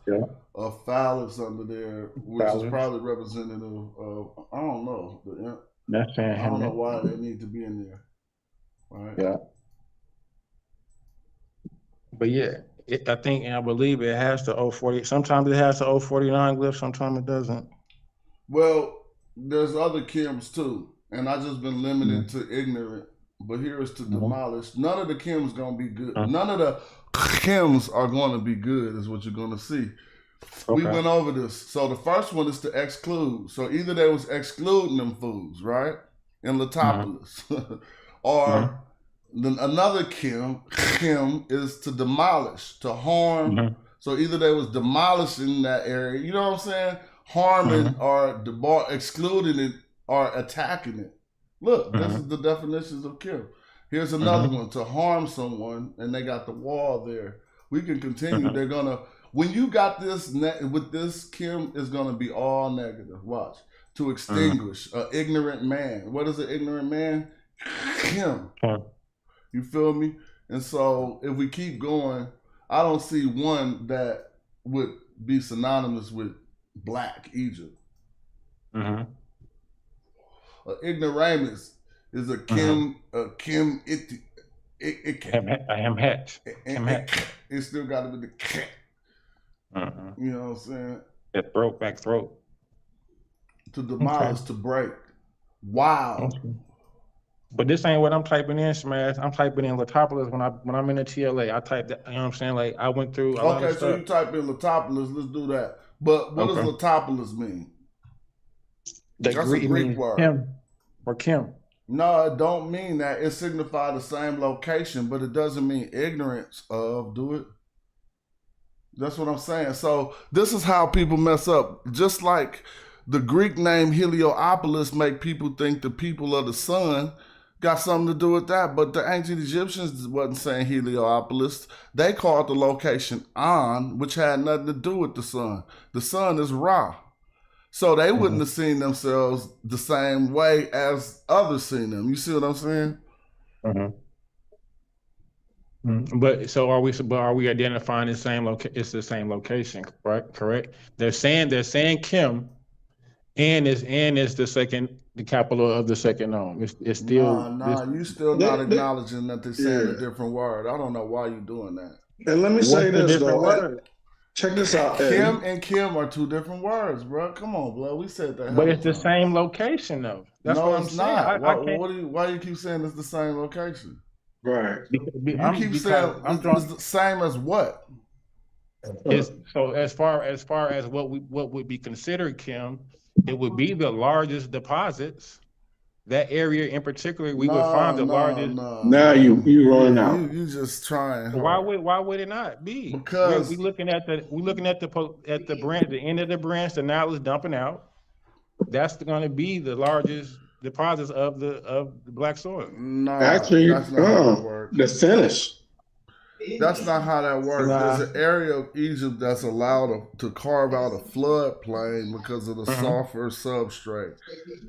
a phallus under there, which is probably representative of, I don't know. That's saying I don't know why they need to be in there. Right? Yeah. But yeah, I think and I believe it has the 040. Sometimes it has the 049 glyph, sometimes it doesn't. Well, there's other Kims too, and I just been limited to ignorant. But here is to demolish. None of the Kims gonna be good. None of the Kims are going to be good, is what you're going to see. We went over this. So the first one is to exclude. So either they was excluding them fools, right, in Latopolis, or another Kim is to demolish, to harm. So either they was demolishing that area, you know what I'm saying, harming or excluding it or attacking it. Look, this is the definitions of Kim. Here's another one, to harm someone, and they got the wall there. We can continue. They're gonna, when you got this with this Kim, is gonna be all negative. Watch. To extinguish an ignorant man. What is an ignorant man? Kim. You feel me? And so if we keep going, I don't see one that would be synonymous with Black Egypt. Ignoramus is a Kim, it still got to be the cat. You know what I'm saying? That back throat. To demolish, to break. Wow. But this ain't what I'm typing in, Smash. I'm typing in Latopolis when I'm in the TLA. I type that, you know what I'm saying? Like I went through a lot of stuff. So you type in Latopolis, let's do that. But what does Latopolis mean? That's a Greek word. Kim or Kim. No, it don't mean that. It signifies the same location, but it doesn't mean ignorance of, do it? That's what I'm saying. So this is how people mess up. Just like the Greek name Heliopolis make people think the people of the sun got something to do with that. But the ancient Egyptians wasn't saying Heliopolis. They called the location On, which had nothing to do with the sun. The sun is Ra. So they wouldn't have seen themselves the same way as others seen them. You see what I'm saying? But so are we identifying the same location? It's the same location, right? Correct. They're saying Kim, and is the capital of the second nome. It's still you still not acknowledging that they're saying a different word. I don't know why you're doing that. And let me say this though. Check this out. Kim and Kim are two different words, bro. Come on, bro. We said that. But it's the same location, though. That's what I'm saying. Why do you keep saying it's the same location? Right. You keep saying it's the same as what? So as far as what would be considered Kim, it would be the largest deposits. That area in particular, we would find the largest. Now you rolling out. You just trying. Why would it not be? Because we're looking at the branch, the end of the branch that now is dumping out. That's going to be the largest deposits of the black soil. No, actually, the finish. That's not how that works. Nah. There's an area of Egypt that's allowed to carve out a floodplain because of the sulfur substrate,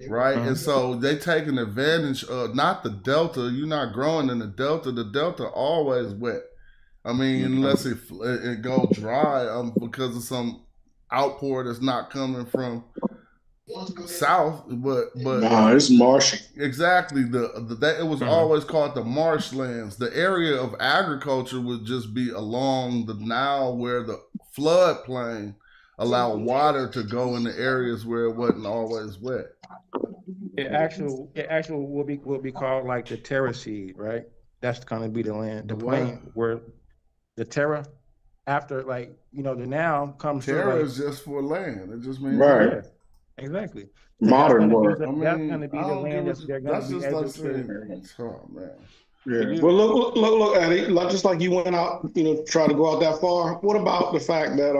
right? And so they taking advantage of not the delta. You're not growing in the delta. The delta always wet. I mean, unless it go dry because of some outpour that's not coming from south, but no, it's marshy. Exactly. It was always called the marshlands. The area of agriculture would just be along the Nile, where the floodplain allowed water to go in the areas where it wasn't always wet. It actually will be called like the terra seed, right? That's going to be the land, the plain where the terra, after like the Nile comes. Terra is just for land. It just means right. land. Exactly. Modern word. That's going to be the land that they're going to be able to. Oh man. Yeah. Well, look, Eddie. Just like you went out, try to go out that far. What about the fact that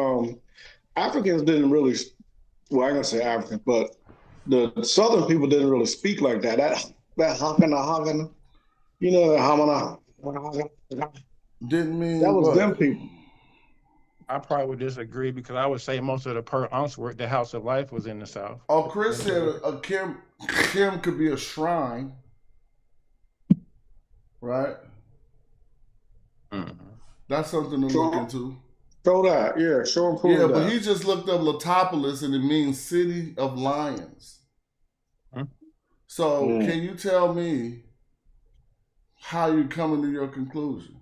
Africans didn't really? Well, I'm gonna say Africans, but the Southern people didn't really speak like that. That hakana, that hamana. Didn't mean that was what? them people. I probably would disagree because I would say most of the per ounce work, the House of Life, was in the South. Oh, Chris said a Kim could be a shrine, right? That's something to look into. Show that, yeah. Show and prove that. But he just looked up Letopolis and it means city of lions. So can you tell me how you coming to your conclusion?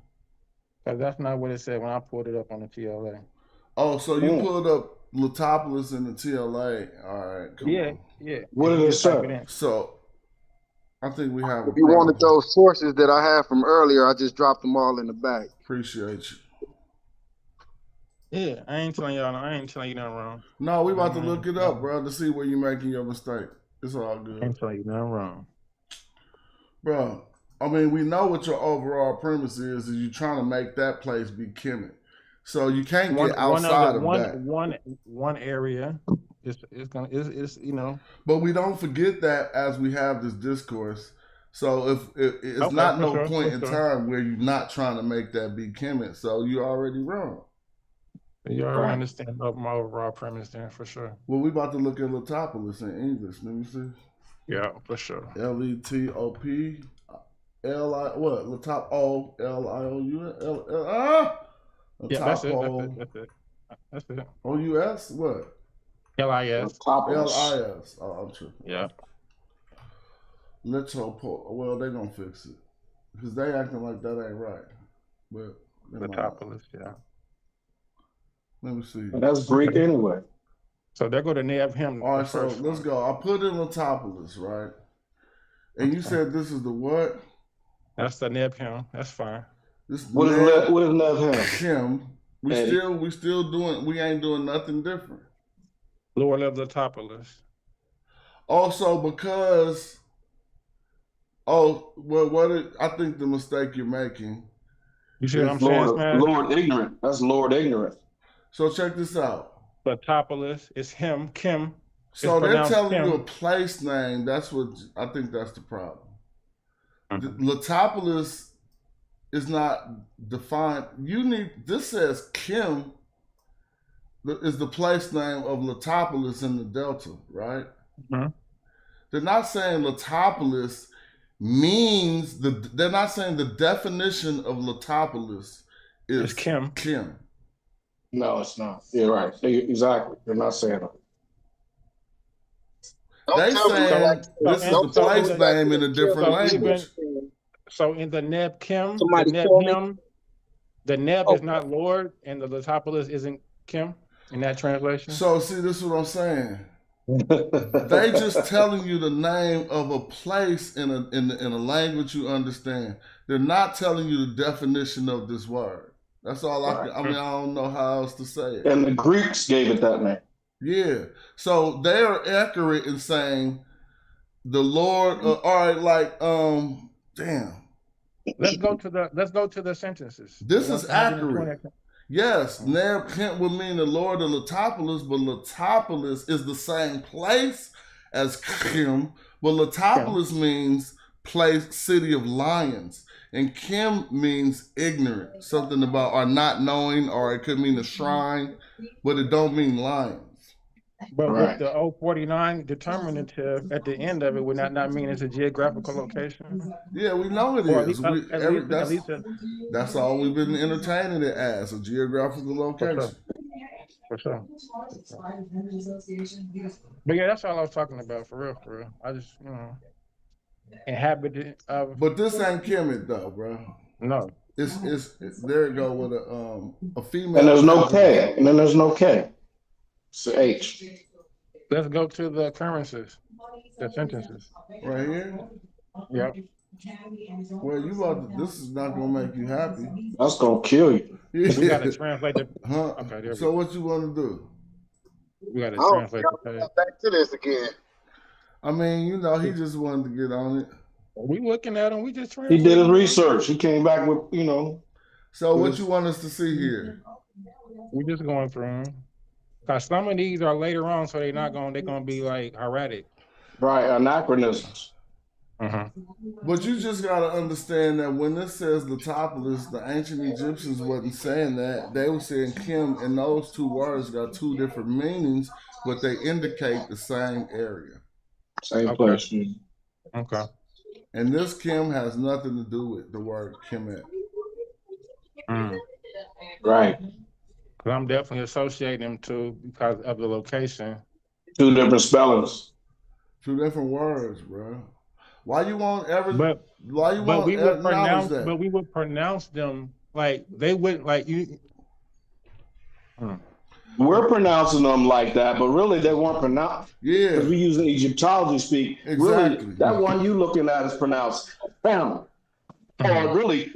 Because that's not what it said when I pulled it up on the TLA. Oh, so you pulled up Letopolis in the TLA. All right. Come on. Yeah. What did it say? So I think we have. If you wanted those sources that I had from earlier, I just dropped them all in the bag. Appreciate you. Yeah, I ain't telling you nothing wrong. No, we about to look it up, bro, to see where you're making your mistake. It's all good. I ain't telling you nothing wrong. Bro, I mean, we know what your overall premise is you're trying to make that place be Kemet. So you can't get outside of that. One area is But we don't forget that as we have this discourse. So if it's not no point in time where you're not trying to make that be Kemet, so you're already wrong. You already understand my overall premise there for sure. Well, we about to look at Letopolis in English. Let me see. Yeah, for sure. Letop what? Yeah, that's it. O-U-S? What? L-I-S. L-I-S. Oh, I'm tripping. Yeah. Letopolis. Well, they gonna fix it. Because they acting like that ain't right. But Letopolis, yeah. Let me see. That's Greek anyway. So they're going to nab him. All right, so let's go. I put in Letopolis, right? And you said this is the what? That's the nab him. That's fine. What is nab him? Him. We still doing. We ain't doing nothing different. Lord of Letopolis. Also, because. Oh well, I think the mistake you're making. You see what I'm saying, man? Lord ignorant. That's Lord ignorant. So check this out. Letopolis is him, Kim. So they're telling you a place name. That's what I think. That's the problem. Letopolis is not defined. This says Kim is the place name of Letopolis in the Delta, right? They're not saying Letopolis means they're not saying the definition of Letopolis is Kim. No, it's not. You're right. Exactly. They're not saying that. They saying this is the place name in a different language. So in the Neb Kim, the Neb is not Lord, and the Letopolis isn't Kim in that translation. So see, this is what I'm saying. They just telling you the name of a place in a language you understand. They're not telling you the definition of this word. That's all I don't know how else to say it. And the Greeks gave it that name. Yeah. So they are accurate in saying the Lord. All right, like damn. Let's go to the sentences. This is accurate. Yes, Neb Kent would mean the Lord of Letopolis, but Letopolis is the same place as Kim, but Letopolis means place, city of lions. And Kim means ignorant, something about or not knowing, or it could mean a shrine, but it don't mean lions. But with the 049 determinative at the end of it, would not mean it's a geographical location? Yeah, we know it Or is. That's all we've been entertaining it as, a geographical location. For sure. But yeah, that's all I was talking about, for real. I just, inhabitant of. But this ain't Kemet though, bro. No. It's there it go with a female. And there's no K. And then there's no K. It's an H. Let's go to the occurrences, the sentences. Right here? Yep. Well, this is not gonna make you happy. That's gonna kill you. Yeah. We gotta translate the. Huh? Okay, there so what you want to do? We gotta translate the page. Back to this again. I mean, he just wanted to get on it. We looking at him. We just trying. He did his research. He came back with, So what you want us to see here? We just going through them. Cause some of these are later on, so they're gonna be like erratic. Right, anachronisms. But you just gotta understand that when this says the topless, the ancient Egyptians wasn't saying that. They were saying Kim, and those two words got two different meanings, but they indicate the same area. Same place. Okay. And this Kim has nothing to do with the word Kemet. Right. Because I'm definitely associating them to because of the location. Two different spellings. Two different words, bro. Why you won't ever? But we would pronounce them like they wouldn't like you. We're pronouncing them like that, but really they weren't pronounced. Yeah. Because we use Egyptology speak. Exactly. Really, that one you looking at is pronounced "fam," or really.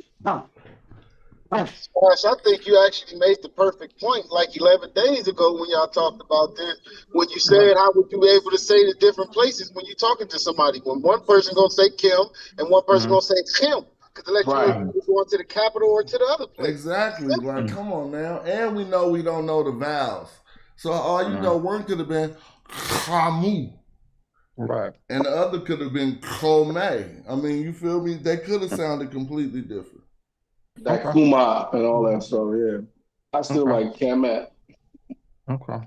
Gosh, I think you actually made the perfect point like 11 days ago when y'all talked about this. When you said how would you be able to say the different places when you're talking to somebody? When one person gonna say Kim and one person gonna say Kim. Because they let you know you're going to the capital or to the other place. Exactly. Like, come on now. And we know we don't know the vowels. So all you know, one could have been Khamu. Right. And the other could have been Kome. I mean, you feel me? They could have sounded completely different. That Kuma and all that stuff, yeah. I still like Kemet. Okay.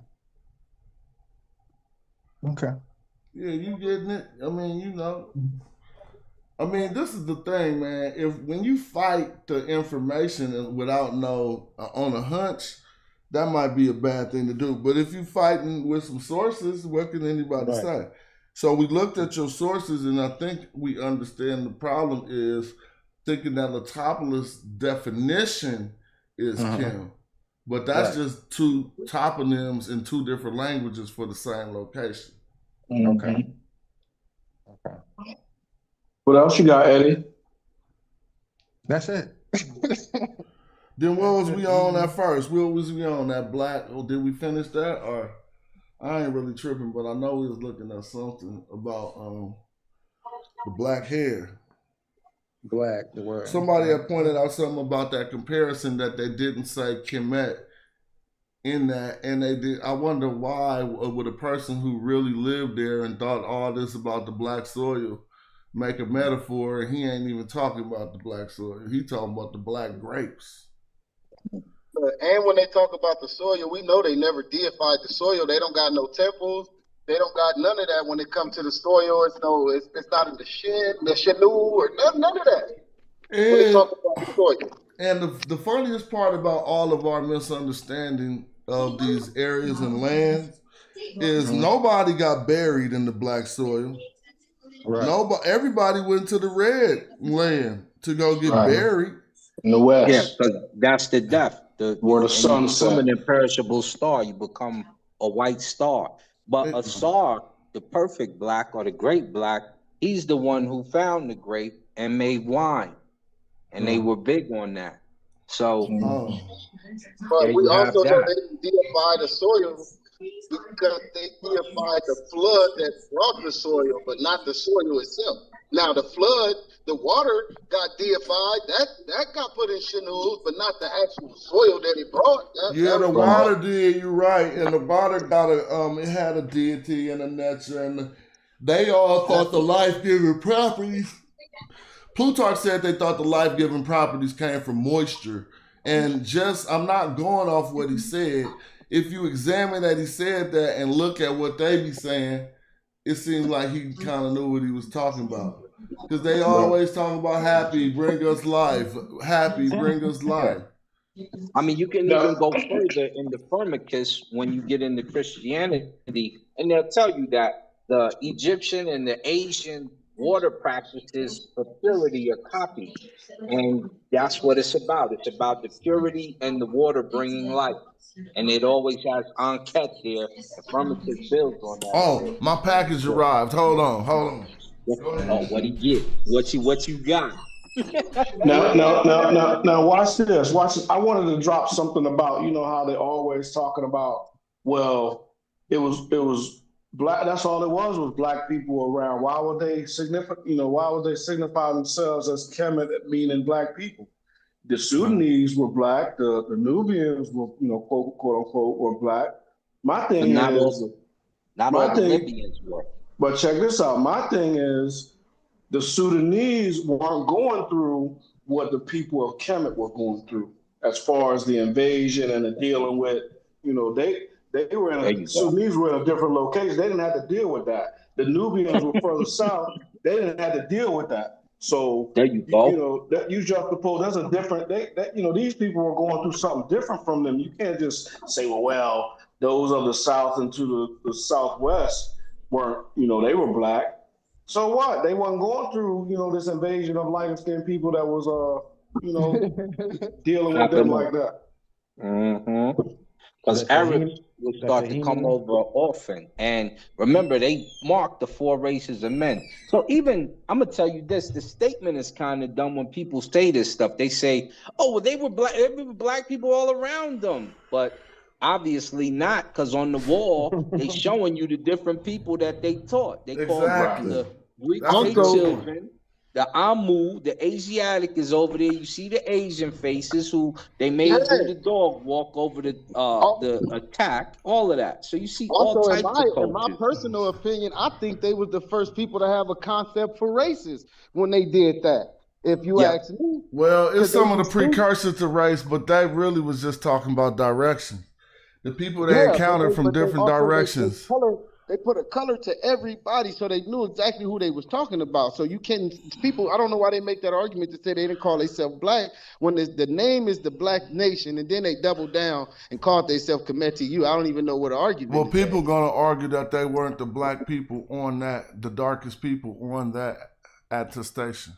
Yeah, you getting it? I mean, I mean, this is the thing, man. When you fight the information without on a hunch, that might be a bad thing to do. But if you're fighting with some sources, what can anybody say? So we looked at your sources, and I think we understand the problem is thinking that Latopolis definition is Kim. But that's just two toponyms in two different languages for the same location. Okay. What else you got, Eddie? That's it. Then what was we on at first? What was we on that black? Or did we finish that? Or I ain't really tripping, but I know we was looking at something about the black hair. Black, the word. Somebody had pointed out something about that comparison that they didn't say Kemet in that, and they did. I wonder why would a person who really lived there and thought all this about the black soil make a metaphor, and he ain't even talking about the black soil. He talking about the black grapes. And when they talk about the soil, we know they never deified the soil. They don't got no temples. They don't got none of that when it comes to the soil. It's not in the Shenu, or none of that. When they talk about the soil. And the funniest part about all of our misunderstanding of these areas and lands is nobody got buried in the black soil. Right. Everybody went to the red land to go get buried. In the west. Yeah, because that's the death. Where the sun set. You become an imperishable star. You become a white star. But a star, the perfect black or the great black, he's the one who found the grape and made wine. And they were big on that. So, but we also know they didn't deify the soil because they deified the flood that brought the soil, but not the soil itself. Now the flood, the water got deified. That got put in Shenu, but not the actual soil that it brought. The water did. You're right, and the water got it had a deity and a nature, and they all thought the life-giving properties Plutarch said they thought the life-giving properties came from moisture. And just, I'm not going off what he said. If you examine that he said that and look at what they be saying, it seems like he kind of knew what he was talking about. Because they always talk about happy, bring us life. Happy, bring us life. I mean, you can even go further in the Firmicus when you get into Christianity, and they'll tell you that the Egyptian and the Asian water practices for purity are copied. And that's what it's about. It's about the purity and the water bringing life. And it always has enquete there. The Firmicus builds on that. Oh, my package arrived. Hold on. Oh, what he get? What you got? Now, watch this. Watch this. I wanted to drop something about, you know, how they're always talking about, well, it was black. That's all it was black people around. Why would they signify themselves as Kemet, meaning black people? The Sudanese were black. The Nubians were, you know, quote unquote, were black. My thing not is, all the Libyans were. But check this out. My thing is, the Sudanese weren't going through what the people of Kemet were going through, as far as the invasion and the dealing with, you know, they were Sudanese were in a different location. They didn't have to deal with that. The Nubians were further south. They didn't have to deal with that. So there you go. You know, that you juxtapose. That's a different. You know, these people were going through something different from them. You can't just say, well, those of the south and to the southwest weren't. You know, they were black. So what? They wasn't going through, you know, this invasion of light-skinned people that was, you know, dealing with them like that. Because Arabs would start to come over often. And remember, they marked the 4 races of men. So even, I'm going to tell you this, the statement is kind of dumb when people say this stuff. They say, oh, well, there were black people all around them. But obviously not, because on the wall, they showing you the different people that they taught. They call the Greek children, the Amu, the Asiatic is over there. You see the Asian faces who they made do the dog walk over the attack, all of that. So you see all types of cultures. In my personal opinion, I think they was the first people to have a concept for races when they did that. If you ask me. Well, it's some of the precursors to race, but they really was just talking about direction. The people they encountered from different directions. They put a color to everybody so they knew exactly who they was talking about. So you can, people, I don't know why they make that argument to say they didn't call themselves black when the name is the Black Nation, and then they doubled down and called themselves Kemet you. I don't even know what the argument is. Well, people going to argue that they weren't the black people on that, the darkest people on that attestation.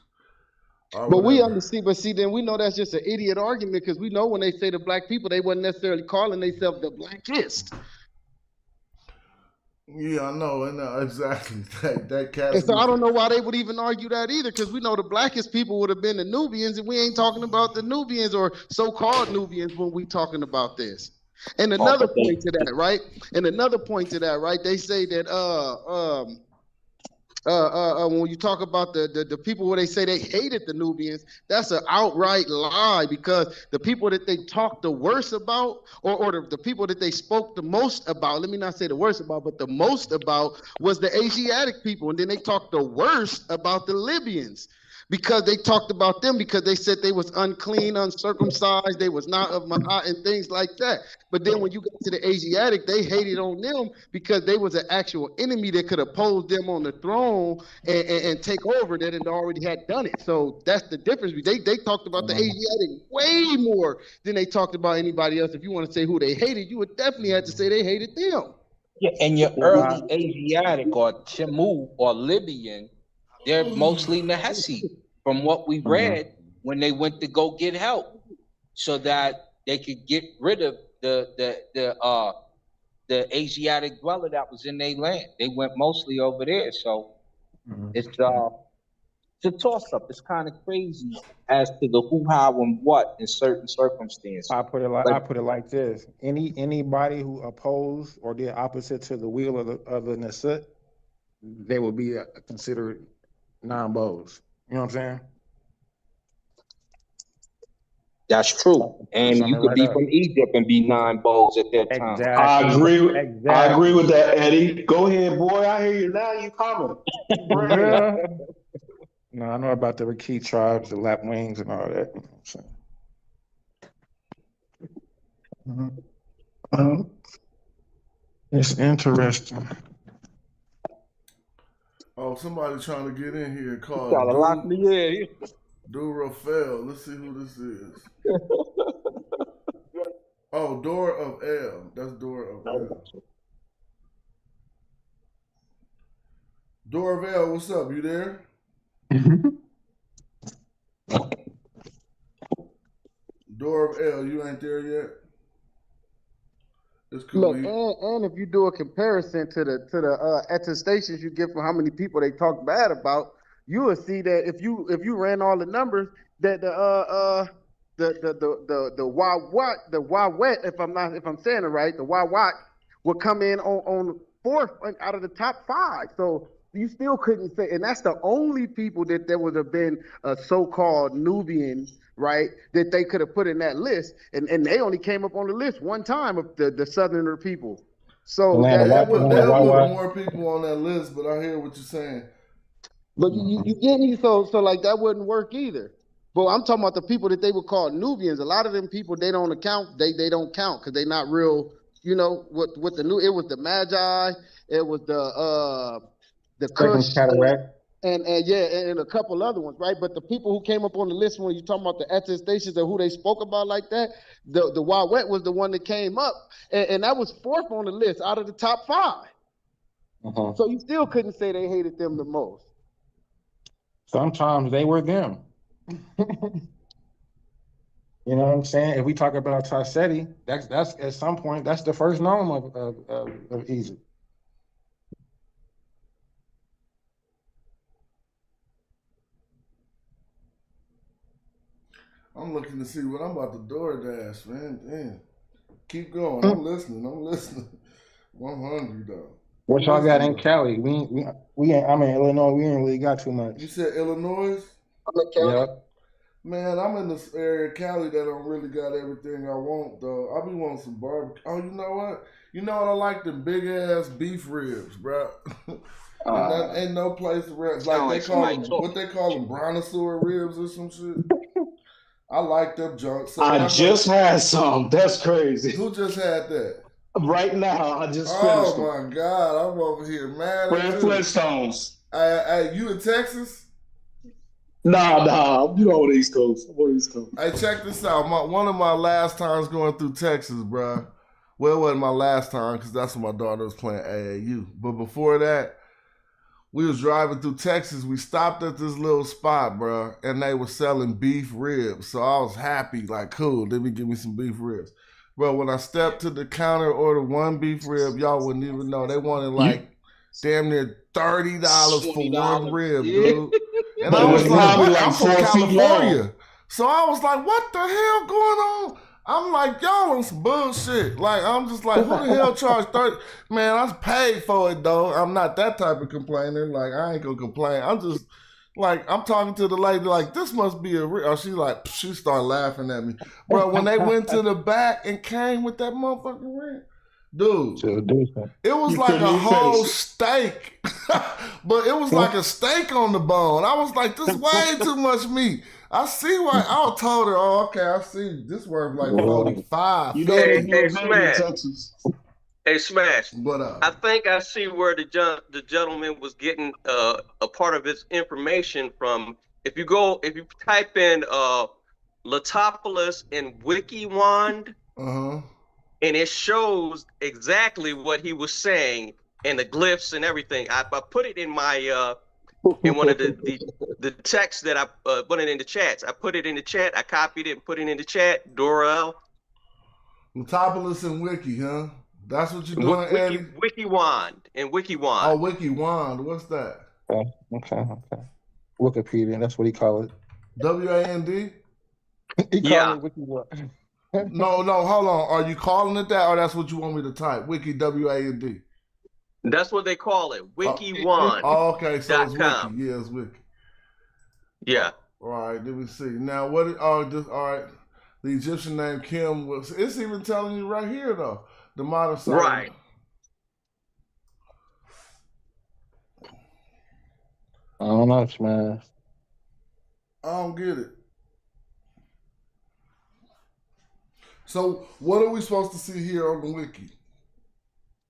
But we understand, then we know that's just an idiot argument, because we know when they say the black people, they wasn't necessarily calling themselves the blackest. Yeah, I know, and exactly that cat. And so I don't know why they would even argue that either, because we know the blackest people would have been the Nubians, and we ain't talking about the Nubians or so-called Nubians when we talking about this. And another point to that, right? They say that when you talk about the people where they say they hated the Nubians, that's an outright lie, because the people that they talked the worst about, or the people that they spoke the most about, let me not say the worst about, but the most about, was the Asiatic people. And then they talked the worst about the Libyans, because they talked about them because they said they was unclean, uncircumcised, they was not of Ma'at and things like that. But then when you get to the Asiatic, they hated on them because they was an actual enemy that could oppose them on the throne and take over, that had already had done it. So that's the difference. They talked about the Asiatic way more than they talked about anybody else. If you want to say who they hated, you would definitely have to say they hated them. Yeah, and your early Asiatic or Chimu or Libyan, they're mostly Nahesi, from what we read when they went to go get help, so that they could get rid of the Asiatic dweller that was in their land. They went mostly over there, so it's a toss-up. It's kind of crazy as to the who, how, and what in certain circumstances. I put it like this: anybody who opposed or did opposite to the will of the Nasut, they would be considered non-bows. You know what I'm saying? That's true. And you could be from Egypt and be non-bows at that time. Exactly. I agree with that, Eddie. Go ahead, boy. I hear you now. You coming. No, I know about the Rakhi tribes, the Lapwings, and all that. You know what I'm saying? It's interesting. Oh, somebody trying to get in here called Gotta lock me in. Rockwell. Let's see who this is. Oh, Door of L. That's Door of L. Door of L, what's up? You there? Door of L, you ain't there yet? It's cool. Look, and if you do a comparison to the attestations you get from how many people they talk bad about, you will see that if you ran all the numbers, that the Wawet, if I'm saying it right, the Wawat would come in on fourth out of the top 5. So you still couldn't say, and that's the only people that there would have been a so-called Nubian, right, that they could have put in that list, and they only came up on the list one time of the southerner people. So that would more people on that list, but I hear what you're saying. But you get me, so like that wouldn't work either. But I'm talking about the people that they would call Nubians. A lot of them people they don't account, they don't count because they're not real. You know what the new? It was the Magi, it was the Kush, and a couple other ones, right? But the people who came up on the list when you talking about the attestations of who they spoke about like that, the Wawet was the one that came up, and that was 4th on the list out of the top 5. So you still couldn't say they hated them the most. Sometimes they were them. You know what I'm saying? If we talk about Taseti, that's at some point that's the first nome of Egypt. I'm looking to see what I'm about to DoorDash, man. Damn. Keep going. I'm listening. I'm hungry though. What y'all got in Cali? We ain't, I mean Illinois, we ain't really got too much. You said Illinois? I'm in Cali. Yeah. Man, I'm in this area of Cali that don't really got everything I want though. I be wanting some barbecue. Oh, you know what? You know what I like? Them big ass beef ribs, bro. And that ain't no place around. Like they call them, what they call them, brontosaur ribs or some shit. I like them junk. So I just had some. That's crazy. Who just had that? Right now, I just finished. Oh my God, I'm over here mad at you. Flintstones. Hey, you in Texas? Nah, you on the East Coast. I'm on the East Coast. Hey, check this out. One of my last times going through Texas, bro. Well, it wasn't my last time because that's when my daughter was playing AAU. But before that, we was driving through Texas. We stopped at this little spot, bro, and they were selling beef ribs. So I was happy, like, cool, let me give me some beef ribs. Bro, when I stepped to the counter, ordered one beef rib, y'all wouldn't even know. They wanted like damn near $30 for one rib, dude. And I was like, what? I'm from California. So I was like, what the hell going on? I'm like, y'all on some bullshit. Like, I'm just like, who the hell charged 30? Man, I paid for it, though. I'm not that type of complainer. Like, I ain't gonna complain. I'm just, like, I'm talking to the lady, like, this must be a real. Oh, she started laughing at me. Bro, when they went to the back and came with that motherfucking rib, dude, it was like a whole steak. But it was like a steak on the bone. I was like, this way too much meat. I see why. I told her, oh, okay, I see. This worth like 45. You know, Hey, Smash. What up? I think I see where the gentleman was getting a part of his information from. If you type in Latopolis and WikiWand, and it shows exactly what he was saying and the glyphs and everything. I put it in my in one of the texts that I put it in the chats. I put it in the chat. I copied it and put it in the chat. Dorel. Latopolis and Wiki, huh? That's what you're doing, Eddie? WikiWand and WikiWand. Oh, WikiWand. What's that? Okay. Wikipedia, that's what he call it. WAND? He call it WikiWand. No, hold on. Are you calling it that, or that's what you want me to type? Wiki, WAND. That's what they call it. WikiWand. Oh, okay. So it's Wiki. Yeah, it's Wiki. Yeah. All right. Let me see. Now, what? All right. The Egyptian name Kim was. It's even telling you right here though. The modern side. Right. I don't know, man. I don't get it. So what are we supposed to see here on the wiki?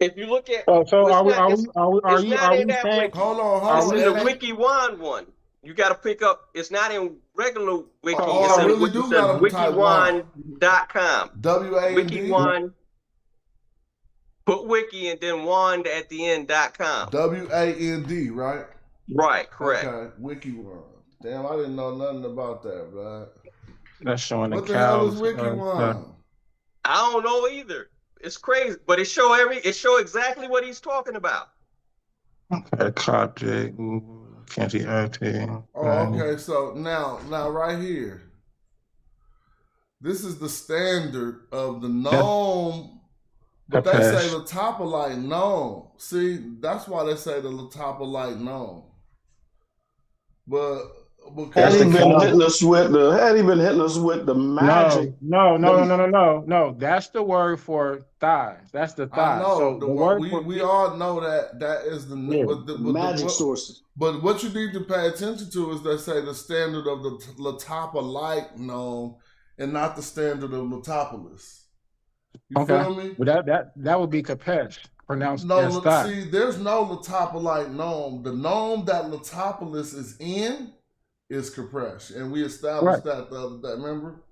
If you look at, so are it's not in you that saying? wiki. Hold It's on. in the WikiWan one. You got to pick up. It's not in regular wiki. Oh, It's I in really do gotta type wikiwan.com. WAND. WikiWan. Put wiki and then wand at the end.com. WAND, right? Right, correct. Okay, WikiWan. Damn, I didn't know nothing about that, bro. That's showing what the the hell is cows. WikiWan? I don't know either. It's crazy, but it show exactly what he's talking about. Okay, object, can't see acting. Oh, okay. So now right here, this is the standard of the gnome, but they say letopolite gnome. See, that's why they say the letopolite gnome. But Had he been hitting us with the magic? No. That's the word for thighs. That's the thigh. I know. So the word we all know that is the magic sources. But what you need to pay attention to is they say the standard of the letopolite gnome and not the standard of letopolis. You feel me? But that would be Capesh, pronounced as thigh. See, there's no letopolite gnome. The gnome that letopolis is in is Capresh, and we established that the other day. Remember?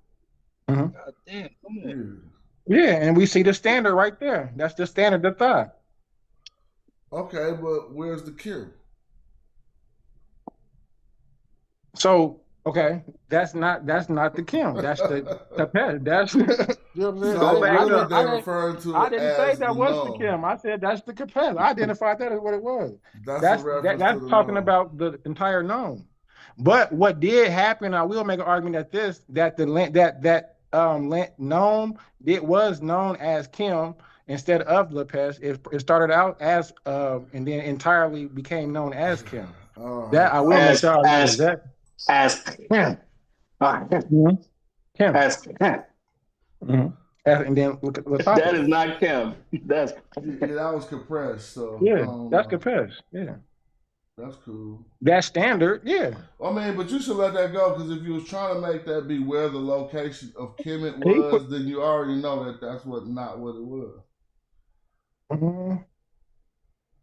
Mm-hmm. God damn, come on. Yeah, and we see the standard right there. That's the standard of thigh. Okay, but where's the Kim? So that's not the Kim. That's the Capesh. That's you know what I'm saying? I didn't say that was the Kim. I said that's the Capesh. I identified that as what it was. That's talking about the entire gnome. But what did happen? I will make an argument that the gnome was known as Kim instead of Lepes. It started out as and then entirely became known as Kim. That I will make an argument as Kim. Kim. As Kim. Mm-hmm. And then look at that is not Kim. That's that was compressed. So that's compressed. Yeah. That's cool. That's standard, yeah. I mean, but you should let that go because if you was trying to make that be where the location of Kemet was, then you already know that that's not what it was. Mm-hmm.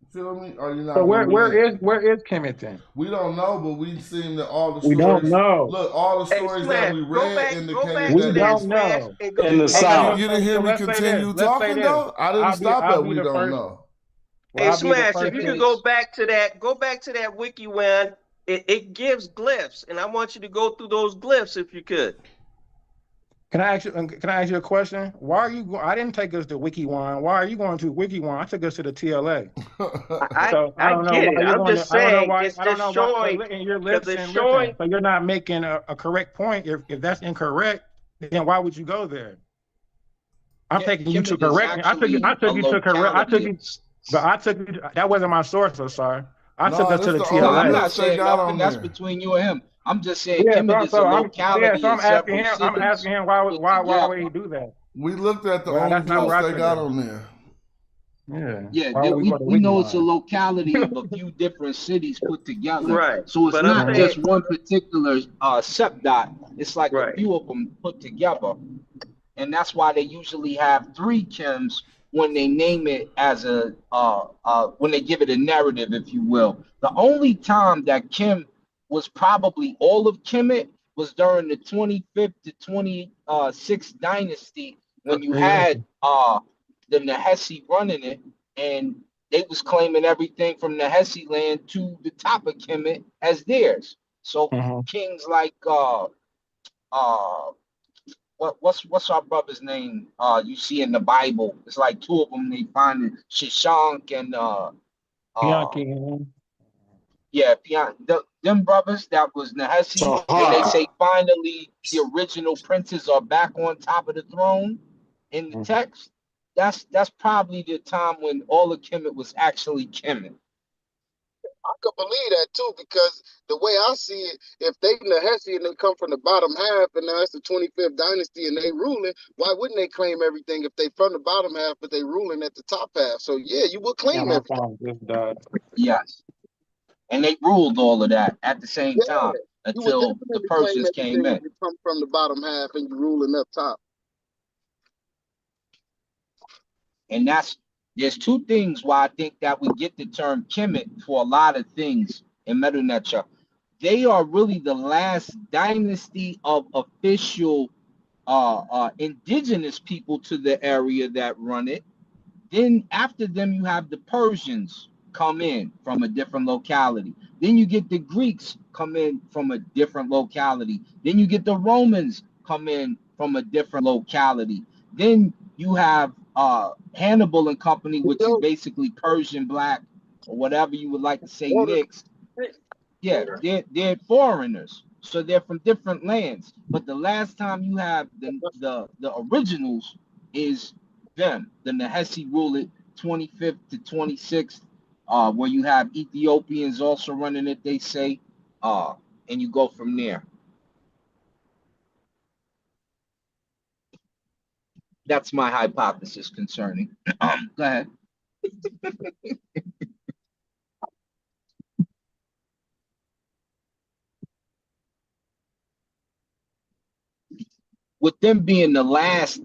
You feel me? Or you not? So where is Kemet then? We don't know, but we've seen that all the stories. We don't know. Look, all the stories that we read indicated we don't know. In the South. You didn't hear me continue talking though? I didn't stop at we don't know. Hey, Smash, if you could go back to that WikiWan, it gives glyphs, and I want you to go through those glyphs if you could. Can I ask you a question? Why are you I didn't take us to WikiWan. Why are you going to WikiWan? I took us to the TLA. I get it. I'm just saying, it's just showing. So you're not making a correct point. If that's incorrect, then why would you go there? I'm taking you to correct. I took you to correct. But I took you. That wasn't my source. I'm sorry. I took us to the TLA. I'm not saying nothing. That's between you and him. I'm just saying Kemet is a locality. So I'm asking him why would he do that? We looked at the only post they got on there. Yeah, we know it's a locality of a few different cities put together. Right. So it's not just one particular septdot. It's like a few of them put together. And that's why they usually have 3 Kims when they name it as when they give it a narrative, if you will. The only time that Kim was probably all of Kemet was during the 25th to 26th dynasty when you had the Nehesi running it, and they was claiming everything from Nehesi land to the top of Kemet as theirs. So kings like what's our brother's name? You see in the Bible, it's like 2 of them. They find it, Shishonk and them brothers that was Nehesi. And they say finally the original princes are back on top of the throne in the text. That's probably the time when all of Kemet was actually Kemet. I could believe that too, because the way I see it, if they Nehesi and they come from the bottom half, and now it's the 25th dynasty and they ruling, why wouldn't they claim everything if they from the bottom half but they ruling at the top half? So yeah, you would claim everything. Yes, and they ruled all of that at the same time. until the definitely claim Persians came everything in. that come from the bottom half and you ruling up top. And there's two things why I think that we get the term Kemet for a lot of things in Medu Neter. They are really the last dynasty of official indigenous people to the area that run it. Then after them, you have the Persians come in from a different locality. Then you get the Greeks come in from a different locality. Then you get the Romans come in from a different locality. Then you have Hannibal and company, which is basically Persian black or whatever you would like to say mixed. Yeah, they're foreigners, so they're from different lands. But the last time you have the originals is them. The Nahesi rule it 25th to 26th, where you have Ethiopians also running it. They say, and you go from there. That's my hypothesis concerning. Go ahead. With them being the last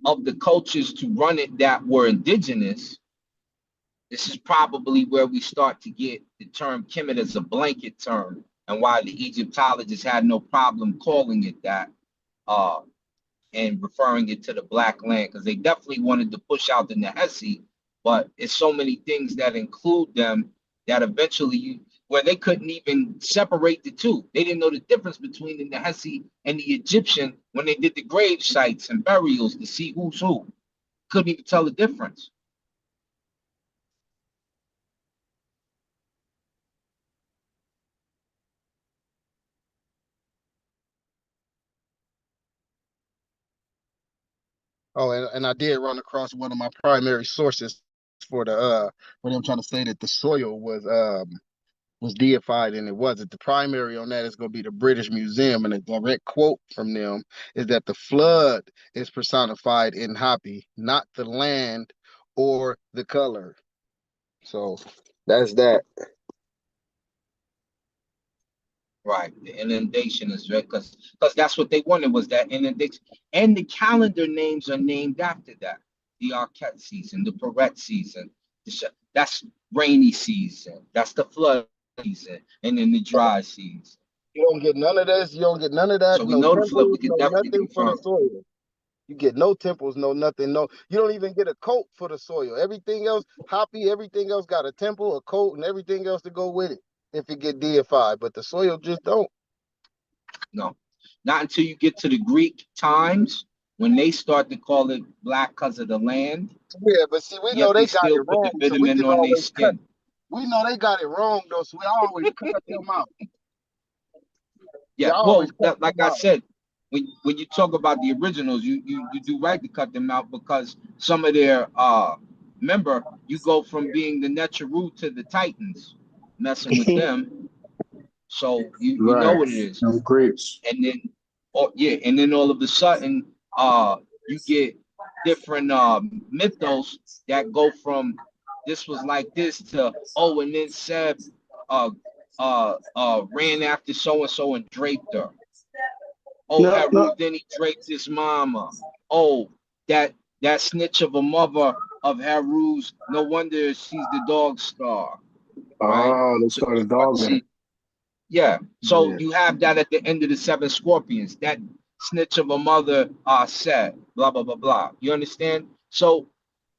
of the cultures to run it that were indigenous, this is probably where we start to get the term Kemet as a blanket term, and why the Egyptologists had no problem calling it that and referring it to the Black Land, because they definitely wanted to push out the Nahesi, but it's so many things that include them that eventually where they couldn't even separate the two. They didn't know the difference between the Nahesi and the Egyptian when they did the grave sites and burials to see who's who. Couldn't even tell the difference. Oh, and I did run across one of my primary sources for the for them trying to say that the soil was deified, and it wasn't. The primary on that is going to be the British Museum, and a direct quote from them is that the flood is personified in Hapi, not the land or the color. So that's that. Right, the inundation is right, because that's what they wanted, was that inundation. And the calendar names are named after that. The Arquette season, the Perret season, that's rainy season, that's the flood season, and then the dry season. You don't get none of this. You don't get none of that. So we No know the flood, we temples, can no definitely nothing for the confirm. soil. You get no temples, no nothing. No, you don't even get a coat for the soil. Everything else, Hapi, everything else got a temple, a coat, and everything else to go with it if it get deified. But the soil just don't. No, not until you get to the Greek times when they start to call it black because of the land. Yeah, but see, we know Yet they they got still it put the wrong, so we vitamin can on their always cut. skin. We know they got it wrong though, so we always cut them out. Yeah, well, like I said, when you talk about the originals, you do right to cut them out, because some of their remember, you go from being the Neteru to the Titans, messing with them. So you know what it is. No Greeks. And then and then all of a sudden you get different mythos that go from this was like this to and then Seb ran after so and so and draped her. Heru, then he draped his mama. That snitch of a mother of Heru's, no wonder she's the dog star. Right? They started dogging. Yeah. So you have that at the end of the 7 Scorpions. That snitch of a mother said, blah, blah, blah, blah. You understand? So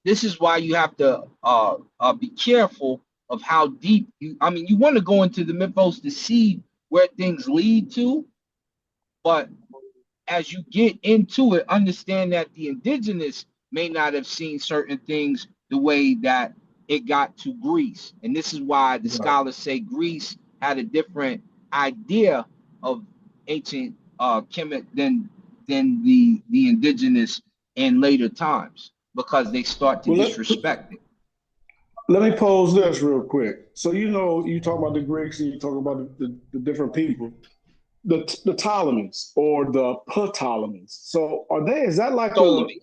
this is why you have to be careful of how deep you want to go into the mythos to see where things lead to, but as you get into it, understand that the indigenous may not have seen certain things the way that it got to Greece. And this is why the scholars say Greece had a different idea of ancient Kemet than the indigenous in later times, because they start to disrespect it. Let me pose this real quick. So you talk about the Greeks and you talk about the different people. The Ptolemies or the Ptolemies. So is that like Ptolemy?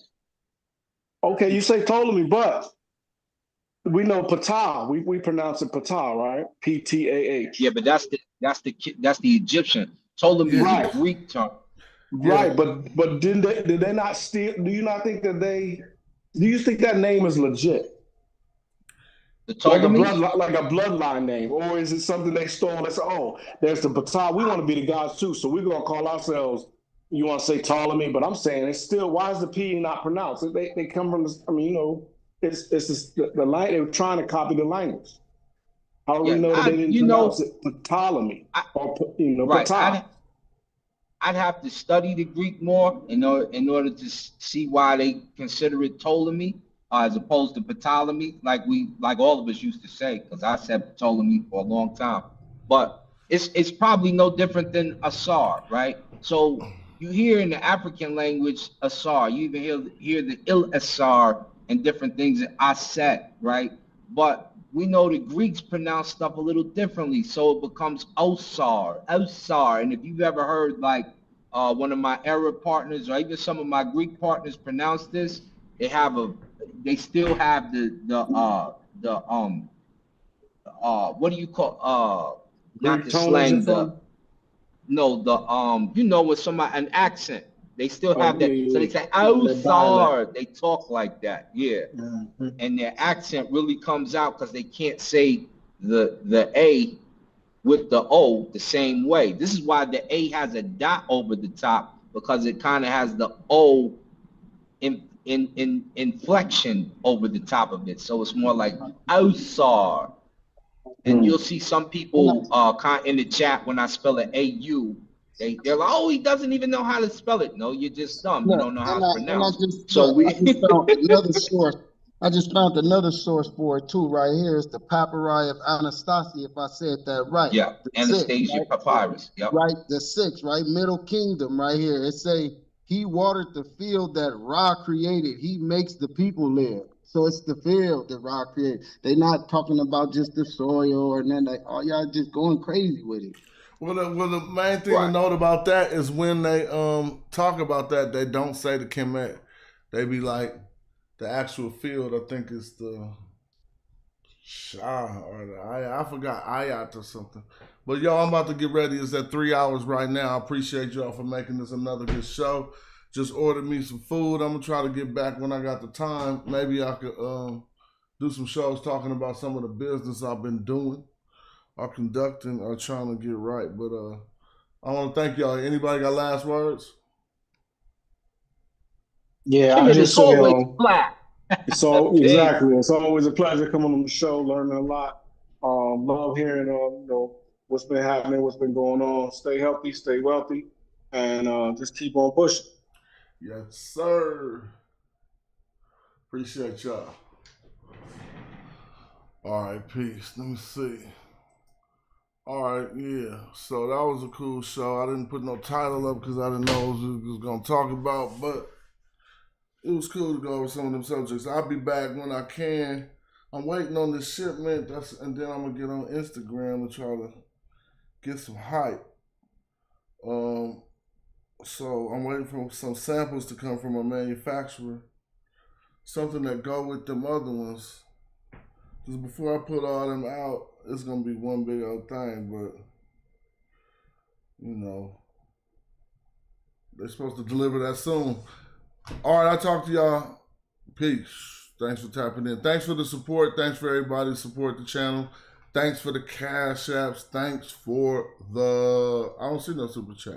Okay, you say Ptolemy, but we know Ptah. We pronounce it Ptah, right? Ptah. Yeah, but that's That's the Egyptian. Ptolemy is a Greek term. Right, but did they not steal? Do you not think that do you think that name is legit? Like a bloodline name, or is it something they stole? They say, oh, there's the Ptolemy. We want to be the gods too, so we're gonna call ourselves. You want to say Ptolemy, but I'm saying it's still. Why is the P not pronounced? They come from. I mean, you know, it's just the line. They were trying to copy the language. How do we know that they didn't pronounce it Ptolemy or Ptolemy? I'd have to study the Greek more in order to see why they consider it Ptolemy as opposed to Ptolemy, like all of us used to say, because I said Ptolemy for a long time. But it's probably no different than Asar, right? So you hear in the African language Asar, you even hear the Il Asar and different things in Aset, right? But we know the Greeks pronounce stuff a little differently, so it becomes Osar. And if you've ever heard like one of my Arab partners or even some of my Greek partners pronounce this, they still have the what do you call not the slang, with somebody an accent. They still have that. So they say Osar. They talk like that, and their accent really comes out because they can't say the A with the O the same way. This is why the A has a dot over the top, because it kind of has the O in inflection over the top of it. So it's more like Osar. And you'll see some people in the chat when I spell it A-U, they're like, oh, he doesn't even know how to spell it. No, you're just dumb. You don't know how to pronounce it. I just found another source for it too, right here. It's the Papyri of Anastasia, if I said that right. Yeah, Anastasia Papyrus. Yep. Right, the 6th, right? Middle Kingdom, right here. It say, he watered the field that Ra created. He makes the people live. So it's the field that Ra created. They're not talking about just the soil or nothing. Like, oh, y'all just going crazy with it. Well, the main thing to note about that is when they talk about that, they don't say the Kemet. They be like, the actual field, I think is the Shah or the I forgot, Ayat or something. But yo, I'm about to get ready. It's at 3 hours right now. I appreciate y'all for making this another good show. Just ordered me some food. I'm gonna try to get back when I got the time. Maybe I could do some shows talking about some of the business I've been doing or conducting or trying to get right. But I want to thank y'all. Anybody got last words? Yeah, I just say, exactly. It's always a pleasure coming on the show, learning a lot. Love hearing what's been happening, what's been going on. Stay healthy, stay wealthy, and just keep on pushing. Yes, sir. Appreciate y'all. All right, peace. Let me see. All right, yeah. So that was a cool show. I didn't put no title up because I didn't know what we was going to talk about, but it was cool to go over some of them subjects. I'll be back when I can. I'm waiting on this shipment, and then I'm going to get on Instagram and try to get some hype. So I'm waiting for some samples to come from a manufacturer. Something that go with them other ones. Because before I put all them out, it's going to be one big old thing, but, they're supposed to deliver that soon. All right, I'll talk to y'all. Peace. Thanks for tapping in. Thanks for the support. Thanks for everybody to support the channel. Thanks for the cash apps. Thanks for I don't see no super chat.